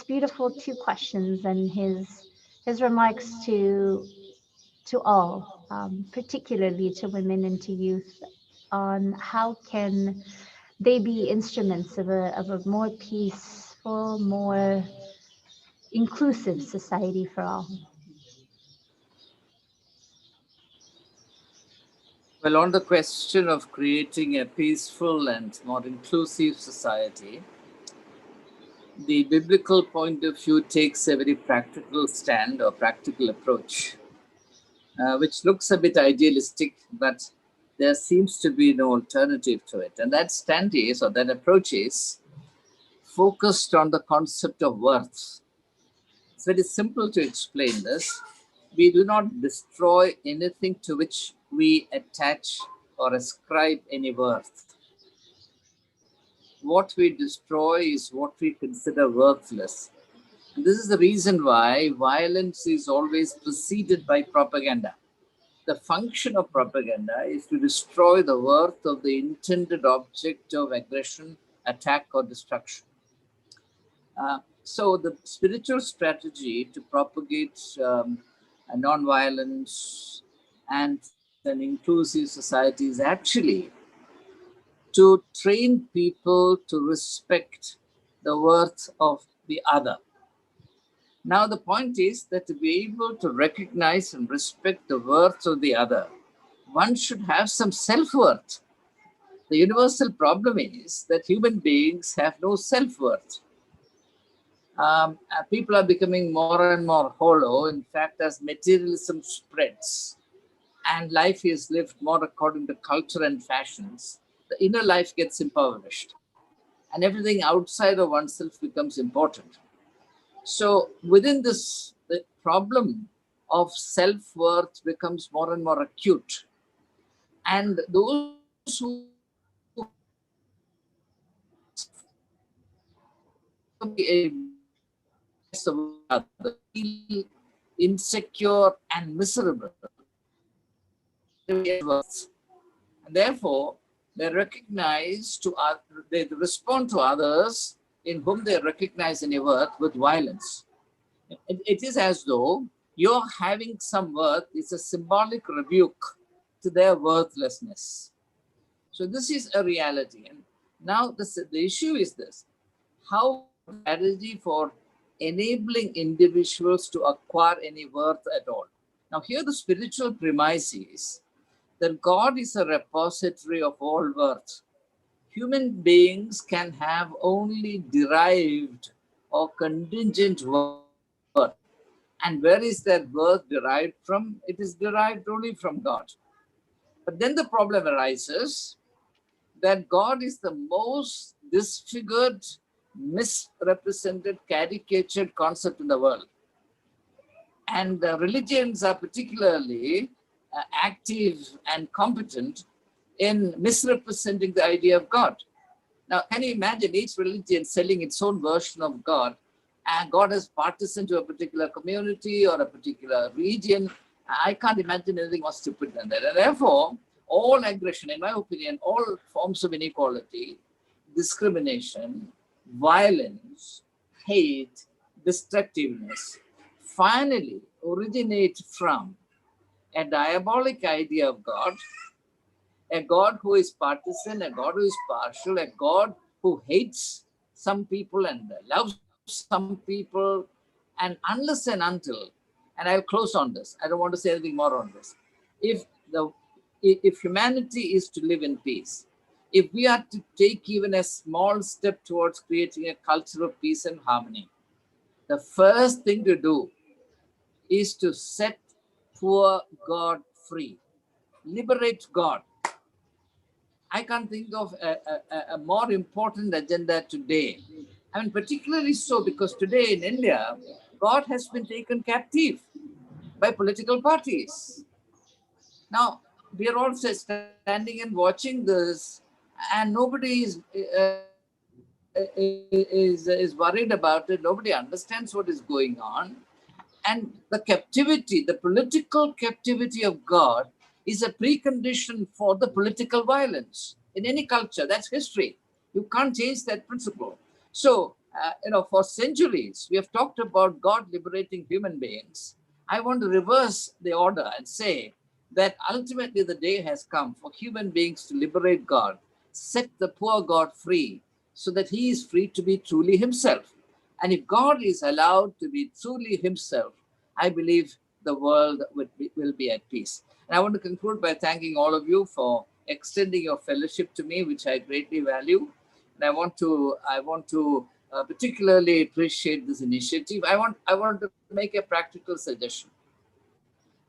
beautiful two questions and his remarks to all, particularly to women and to youth, on how can they be instruments of a more peaceful, more inclusive society for all. Well, on the question of creating a peaceful and more inclusive society, the biblical point of view takes a very practical stand or practical approach, which looks a bit idealistic, but there seems to be no alternative to it. And that stand is, or that approach is, focused on the concept of worth. It's very simple to explain this. We do not destroy anything to which we attach or ascribe any worth. What we destroy is what we consider worthless. And this is the reason why violence is always preceded by propaganda. The function of propaganda is to destroy the worth of the intended object of aggression, attack, or destruction. So the spiritual strategy to propagate non-violence and an inclusive society is actually to train people to respect the worth of the other. Now, the point is that to be able to recognize and respect the worth of the other, one should have some self-worth. The universal problem is that human beings have no self-worth. People are becoming more and more hollow. In fact, as materialism spreads and life is lived more according to culture and fashions, the inner life gets impoverished and everything outside of oneself becomes important. So within this, the problem of self-worth becomes more and more acute. And those who feel insecure and miserable worth. And therefore, they recognize they respond to others in whom they recognize any worth with violence. It is as though your having some worth is a symbolic rebuke to their worthlessness. So this is a reality. And now the issue is this: how strategy for enabling individuals to acquire any worth at all? Now here the spiritual premise is that God is a repository of all worth. Human beings can have only derived or contingent worth. And where is that worth derived from? It is derived only from God. But then the problem arises that God is the most disfigured, misrepresented, caricatured concept in the world. And religions are particularly active and competent in misrepresenting the idea of God. Now, can you imagine each religion selling its own version of God, and God is partisan to a particular community or a particular region? I can't imagine anything more stupid than that. And therefore, all aggression, in my opinion, all forms of inequality, discrimination, violence, hate, destructiveness, finally originate from a diabolic idea of God, a God who is partisan, a God who is partial, a God who hates some people and loves some people. And unless and until, and I'll close on this, I don't want to say anything more on this. If humanity is to live in peace, if we are to take even a small step towards creating a culture of peace and harmony, the first thing to do is to set poor God free, liberate God. I can't think of a more important agenda today. I mean, particularly so because today in India, God has been taken captive by political parties. Now, we are all standing and watching this, and nobody is worried about it. Nobody understands what is going on. And the captivity, the political captivity of God is a precondition for the political violence in any culture. That's history. You can't change that principle. So, for centuries, we have talked about God liberating human beings. I want to reverse the order and say that ultimately the day has come for human beings to liberate God, set the poor God free so that he is free to be truly himself. And if God is allowed to be truly himself, I believe the world will be at peace. And I want to conclude by thanking all of you for extending your fellowship to me, which I greatly value. And I want to particularly appreciate this initiative. I want to make a practical suggestion.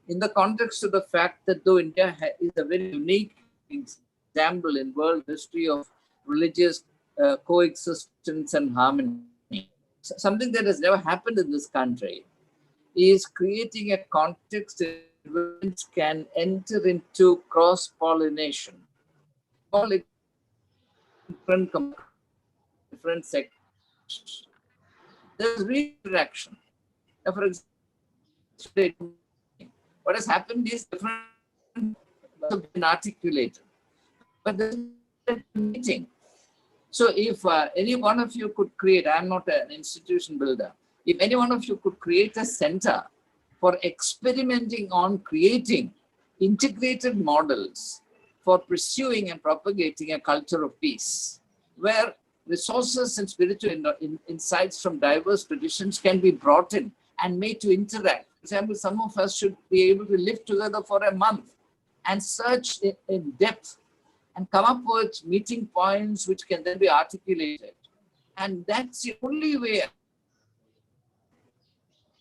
In the context of the fact that though India is a very unique example in world history of religious coexistence and harmony, something that has never happened in this country is creating a context in which can enter into cross-pollination. All different sectors. There's reaction. Now, for example, what has happened is different have been articulated, but there's a meeting. So if any one of you could create, I'm not an institution builder, if any one of you could create a center for experimenting on creating integrated models for pursuing and propagating a culture of peace, where resources and spiritual insights from diverse traditions can be brought in and made to interact. For example, some of us should be able to live together for a month and search in depth and come up with meeting points which can then be articulated. And that's the only way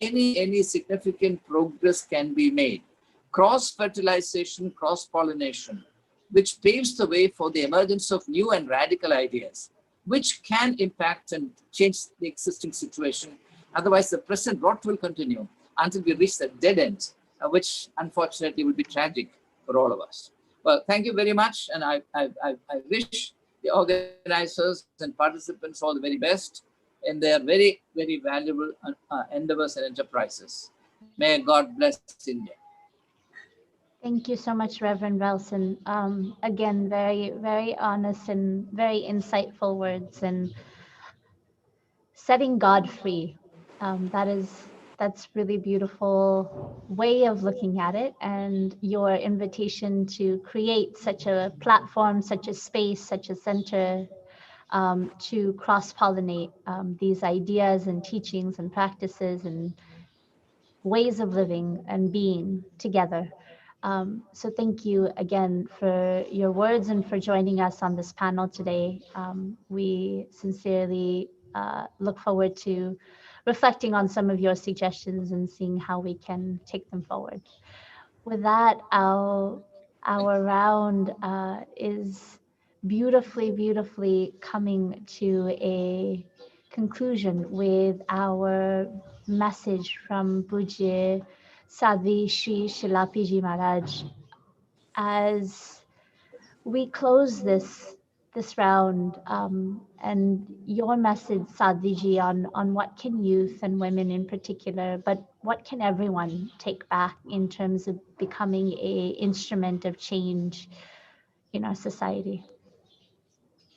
any significant progress can be made. Cross-fertilization, cross-pollination, which paves the way for the emergence of new and radical ideas, which can impact and change the existing situation. Otherwise, the present rot will continue until we reach the dead end, which unfortunately will be tragic for all of us. Well, thank you very much. And I wish the organizers and participants all the very best in their very, very valuable endeavors and enterprises. May God bless India. Thank you so much, Reverend Valson. Again, very, very honest and very insightful words, and setting God free. That's really beautiful way of looking at it, and your invitation to create such a platform, such a space, such a center to cross-pollinate these ideas and teachings and practices and ways of living and being together. So thank you again for your words and for joining us on this panel today. We sincerely look forward to reflecting on some of your suggestions and seeing how we can take them forward. With that, our round is beautifully coming to a conclusion with our message from Pujya Sadhvi Shri Shilapiji Maharaj. As we close this round, and your message, Sadhviji, on what can youth and women in particular, but what can everyone take back in terms of becoming an instrument of change in our society?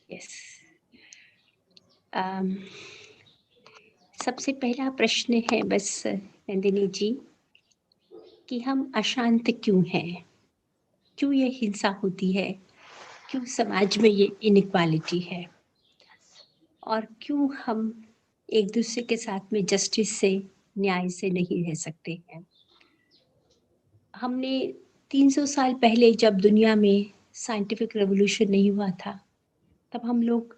Yes. सबसे पहला प्रश्न है बस नंदिनी जी कि हम अशांत क्यों हैं, क्यों ये हिंसा होती है, क्यों समाज में ये इनइक्वालिटी है, और क्यों हम एक दूसरे के साथ में जस्टिस से, न्याय से नहीं रह सकते हैं। हमने 300 साल पहले जब दुनिया में साइंटिफिक रेवोल्यूशन नहीं हुआ था, तब हम लोग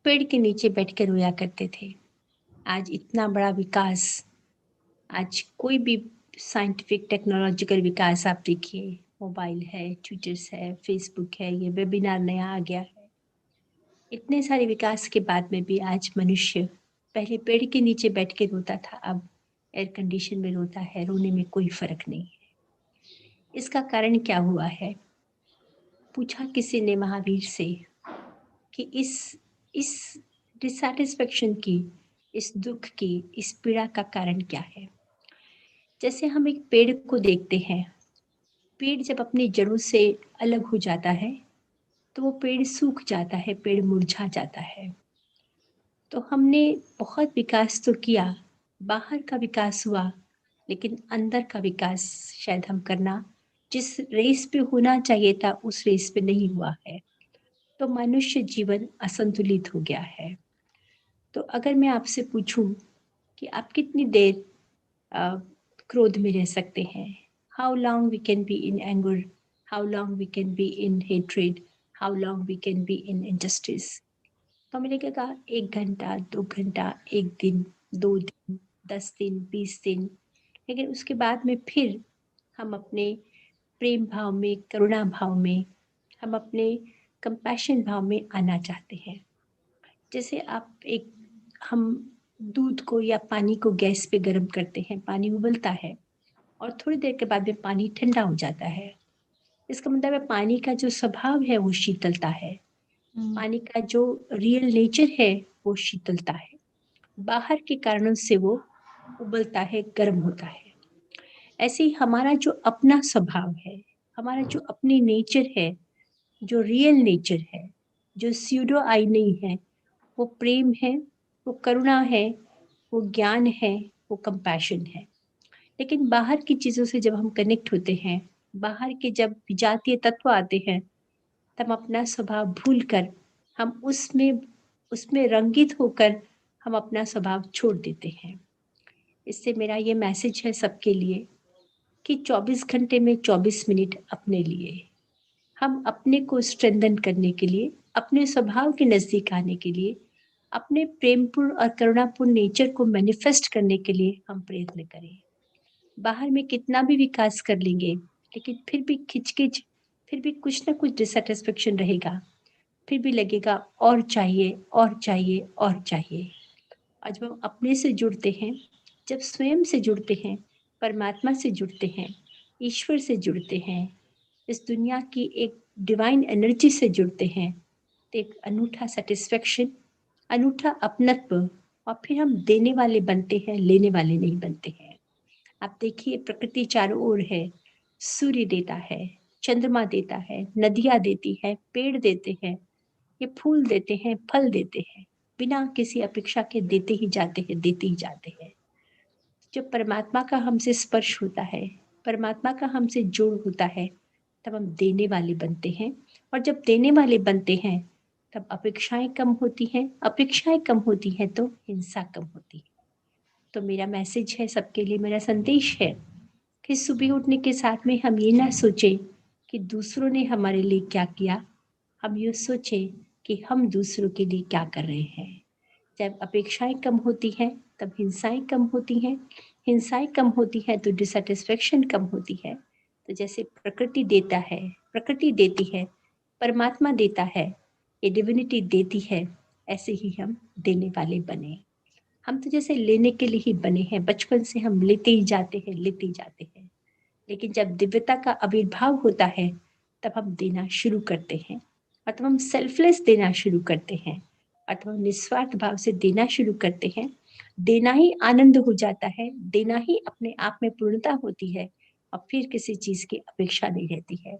पेड़ के नीचे बैठकर रोया करते थे। आज इतना बड़ा विकास, आज कोई भी साइंटिफिक टेक्नोलॉजिकल विकास आप देखिए, मोबाइल है, ट्विटर्स है, फेसबुक है, ये वेबिनार नया आ गया है। इतने सारे विकास के बाद में भी आज मनुष्य पहले पेड़ के नीचे बैठ के रोता था, अब एयर कंडीशन में रोता है, रोने में कोई फर्क नहीं है। इसका कारण क्या हुआ है? पूछा किसी ने महावीर से कि इस डिसैटिस्फैक्शन की, इस दुख की, इस पीड़ा का कारण क्या है? जैसे हम एक पेड़ को देखते हैं, पेड़ जब अपनी जड़ों से अलग हो जाता है तो वो पेड़ सूख जाता है, पेड़ मुरझा जाता है। तो हमने बहुत विकास तो किया, बाहर का विकास हुआ, लेकिन अंदर का विकास शायद हम करना जिस रेस पे होना चाहिए था उस रेस पे नहीं हुआ है। तो मनुष्य जीवन असंतुलित हो गया है। तो अगर मैं आपसे पूछूं कि आप कितनी देर क्रोध में रह सकते हैं, how long we can be in anger, how long we can be in hatred, how long we can be in injustice, तो हमें लगेगा 1 घंटा, 2 घंटा, 1 दिन, 2 दिन, 10 दिन, 20 दिन, लेकिन उसके बाद में फिर हम अपने प्रेम भाव में, करुणा भाव में, हम अपने कंपैशन भाव में आना चाहते हैं। जैसे हम दूध को या पानी को गैस पे गर्म करते हैं, पानी उबलता है और थोड़ी देर के बाद में पानी ठंडा हो जाता है। इसका मतलब है पानी का जो स्वभाव है वो शीतलता है, पानी का जो रियल नेचर है वो शीतलता है, बाहर के कारणों से वो उबलता है, गर्म होता है। ऐसे ही हमारा जो अपना स्वभाव है, हमारा जो अपनी नेचर है, जो रियल नेचर है, जो स्यूडो आई नहीं है, वो प्रेम है, वो करुणा है, वो ज्ञान है, वो कंपैशन है। लेकिन बाहर की चीज़ों से जब हम कनेक्ट होते हैं, बाहर के जब विजातीय तत्व आते हैं, तब अपना स्वभाव भूलकर हम उसमें रंगित होकर हम अपना स्वभाव छोड़ देते हैं। इससे मेरा ये मैसेज है सबके लिए कि 24 घंटे में 24 मिनट अपने लिए, हम अपने को स्ट्रेंथन करने के लिए, अपने स्वभाव के नज़दीक आने के लिए, अपने प्रेमपूर्ण और करुणापूर्ण नेचर को मैनिफेस्ट करने के लिए हम प्रयत्न करें। बाहर में कितना भी विकास कर लेंगे, लेकिन फिर भी खिचखिच, फिर भी कुछ ना कुछ डिसैटिस्फैक्शन रहेगा, फिर भी लगेगा और चाहिए और चाहिए और चाहिए। और जब हम अपने से जुड़ते हैं, जब स्वयं से जुड़ते हैं, परमात्मा से जुड़ते हैं, ईश्वर से जुड़ते हैं, इस दुनिया की एक डिवाइन एनर्जी से जुड़ते हैं, तो एक अनूठा सेटिस्फैक्शन, अनूठा अपनत्व, और फिर हम देने वाले बनते हैं, लेने वाले नहीं बनते हैं। आप देखिए प्रकृति चारों ओर है, सूर्य देता है, चंद्रमा देता है, नदियाँ देती है, पेड़ देते हैं, ये फूल देते हैं, फल देते हैं, बिना किसी अपेक्षा के देते ही जाते हैं, देते ही जाते हैं। जब परमात्मा का हमसे स्पर्श होता है, परमात्मा का हमसे जोड़ होता है, तब हम देने वाले बनते हैं। और जब देने वाले बनते हैं तब अपेक्षाएं कम होती हैं, अपेक्षाएं कम होती हैं तो हिंसा कम होती है। तो मेरा मैसेज है सबके लिए, मेरा संदेश है कि सुबह उठने के साथ में हम ये ना सोचें कि दूसरों ने हमारे लिए क्या किया, हम ये सोचें कि हम दूसरों के लिए क्या कर रहे हैं। जब अपेक्षाएं कम होती हैं तब हिंसाएं कम होती हैं, हिंसाएं कम होती हैं तो डिसैटिस्फैक्शन कम होती है। तो जैसे प्रकृति देता है, प्रकृति देती है, परमात्मा देता है, ये डिविनिटी देती है, ऐसे ही हम देने वाले बने। हम तो जैसे लेने के लिए ही बने हैं, बचपन से हम लेते ही जाते हैं, लेते ही जाते हैं। लेकिन जब दिव्यता का आविर्भाव होता है तब हम देना शुरू करते हैं, और तब हम सेल्फलेस देना शुरू करते हैं, और तब हम निस्वार्थ भाव से देना शुरू करते हैं। देना ही आनंद हो जाता है, देना ही अपने आप में पूर्णता होती है, और फिर किसी चीज की अपेक्षा नहीं रहती है।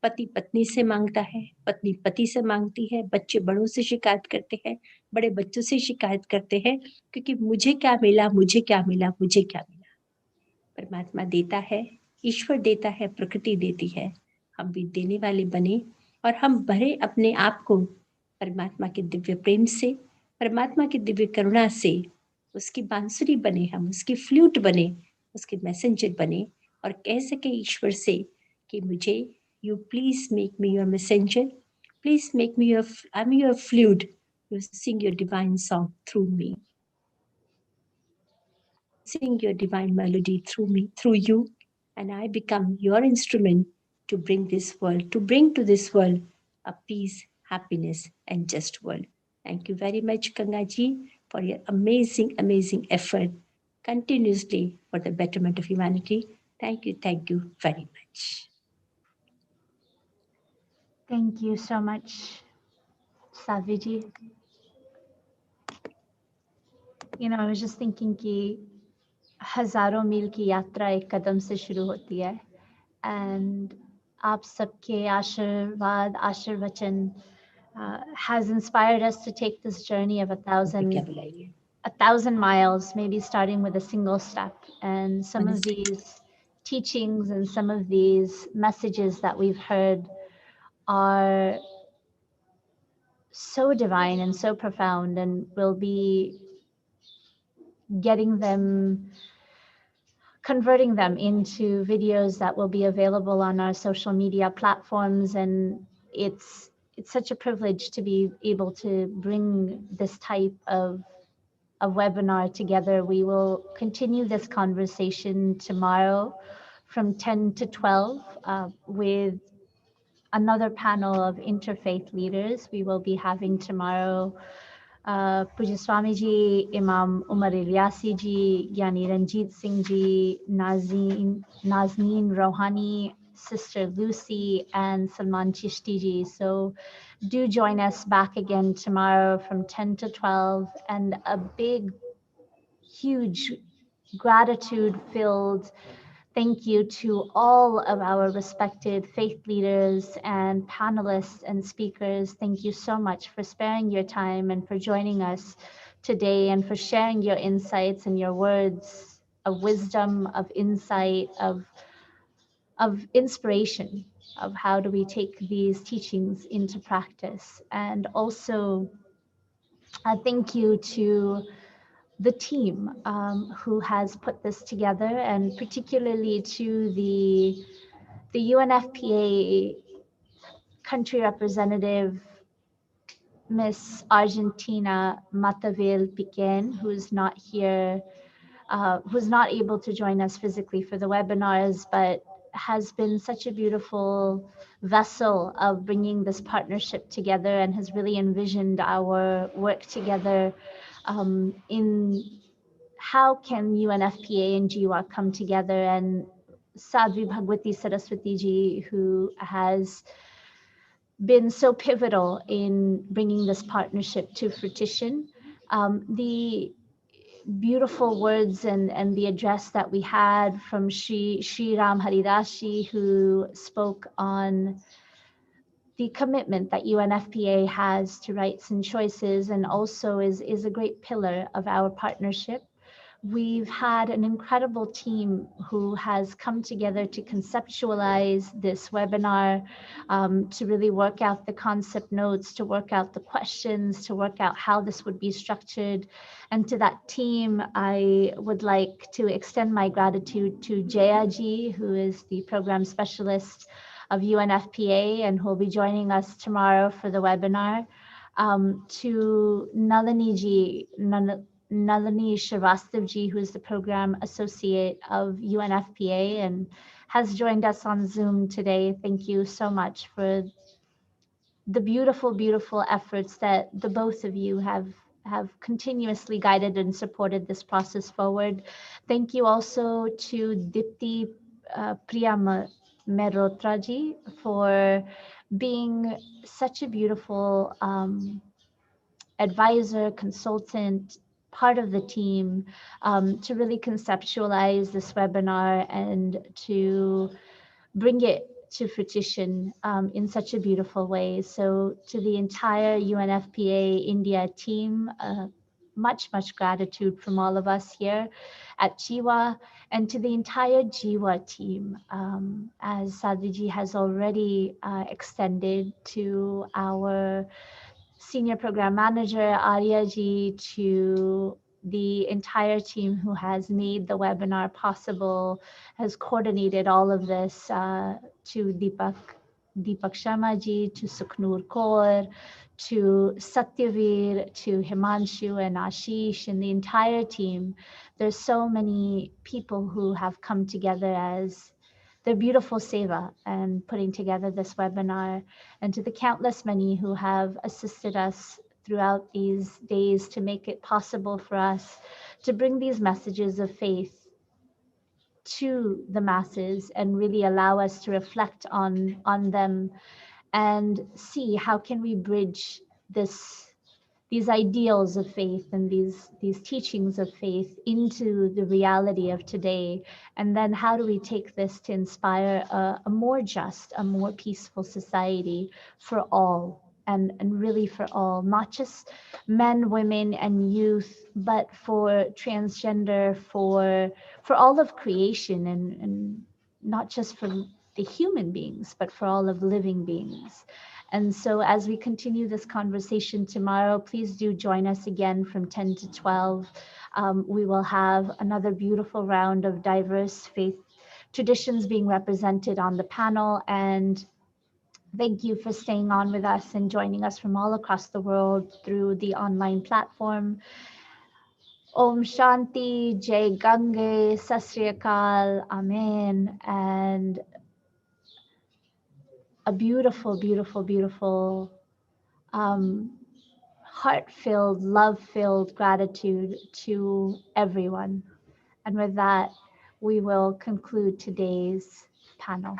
पति पत्नी से मांगता है, पत्नी पति से मांगती है, बच्चे बड़ों से शिकायत करते हैं, बड़े बच्चों से शिकायत करते हैं, क्योंकि मुझे क्या मिला, मुझे क्या मिला, मुझे क्या मिला। परमात्मा देता है, ईश्वर देता है, प्रकृति देती है, हम भी देने वाले बने, और हम भरे अपने आप को परमात्मा के दिव्य प्रेम से, परमात्मा की दिव्य करुणा से, उसकी बांसुरी बने, हम उसकी फ्लूट बने, उसके मैसेंजर बने, और कह सके ईश्वर से कि मुझे, you please make me your messenger, please make me your, I am your flute, you sing your divine song through me, sing your divine melody through me, through you, and I become your instrument to bring this world, to bring to this world a peace, happiness, and just world. Thank you very much, Ganga ji, for your amazing, amazing effort continuously for the betterment of humanity. Thank you very much. Thank you so much, Sadhvi ji. You know, I was just thinking कि हजारों मील की यात्रा एक कदम से शुरू होती है, and आप सबके आशीर्वाद, आशीर्वचन has inspired us to take this journey of 1,000 miles, maybe starting with a single step. And some of these teachings and some of these messages that we've heard are so divine and so profound, and we'll be converting them into videos that will be available on our social media platforms. And it's such a privilege to be able to bring this type of a webinar together. We will continue this conversation tomorrow from 10 to 12 with another panel of interfaith leaders. We will be having tomorrow Pujya Swamiji, Imam Umar Ilyasi ji, Giani Ranjit Singhji, Nazneen Rohani, Sister Lucy, and Salman Chishti ji. So do join us back again tomorrow from 10 to 12, and a big, huge gratitude-filled thank you to all of our respected faith leaders and panelists and speakers. Thank you so much for sparing your time and for joining us today, and for sharing your insights and your words of wisdom, of insight, of inspiration, of how do we take these teachings into practice. And also a thank you to the team who has put this together, and particularly to the UNFPA country representative, Miss Argentina Matavel Piquen, who's not here, who's not able to join us physically for the webinars, but has been such a beautiful vessel of bringing this partnership together, and has really envisioned our work together in how can UNFPA and GIWA come together. And Sadhvi Bhagawati Saraswatiji, who has been so pivotal in bringing this partnership to fruition. beautiful words and the address that we had from Shriram Haridassji, who spoke on the commitment that UNFPA has to rights and choices, and also is a great pillar of our partnership. We've had an incredible team who has come together to conceptualize this webinar, to really work out the concept notes, to work out the questions, to work out how this would be structured. And to that team, I would like to extend my gratitude to Jayaji, who is the program specialist of UNFPA and who will be joining us tomorrow for the webinar, to Nandini Srivastavaji, who is the program associate of UNFPA and has joined us on Zoom today. Thank you so much for the beautiful, beautiful efforts that the both of you have continuously guided and supported this process forward. Thank you also to Dipti Merotraji for being such a beautiful advisor, consultant, part of the team, to really conceptualize this webinar and to bring it to fruition in such a beautiful way. So to the entire UNFPA India team, much, much gratitude from all of us here at GIWA, and to the entire GIWA team, as Sadhvi has already extended to our Senior Program Manager, Aryaji, to the entire team who has made the webinar possible, has coordinated all of this, to Deepak Sharmaji, to Sukhnur Kaur, to Satyavir, to Himanshu and Ashish and the entire team. There's so many people who have come together as their beautiful seva and putting together this webinar, and to the countless many who have assisted us throughout these days to make it possible for us to bring these messages of faith to the masses and really allow us to reflect on them and see how can we bridge these ideals of faith and these teachings of faith into the reality of today. And then how do we take this to inspire a more just, a more peaceful society for all, and really for all, not just men, women, and youth, but for transgender, for all of creation, and not just for the human beings, but for all of living beings. And so as we continue this conversation tomorrow, please do join us again from 10 to 12. We will have another beautiful round of diverse faith traditions being represented on the panel. And thank you for staying on with us and joining us from all across the world through the online platform. Om Shanti, Jai Ganga, Sat Sri Akal, Amen. And a beautiful, beautiful, beautiful, heart-filled, love-filled gratitude to everyone. And with that, we will conclude today's panel.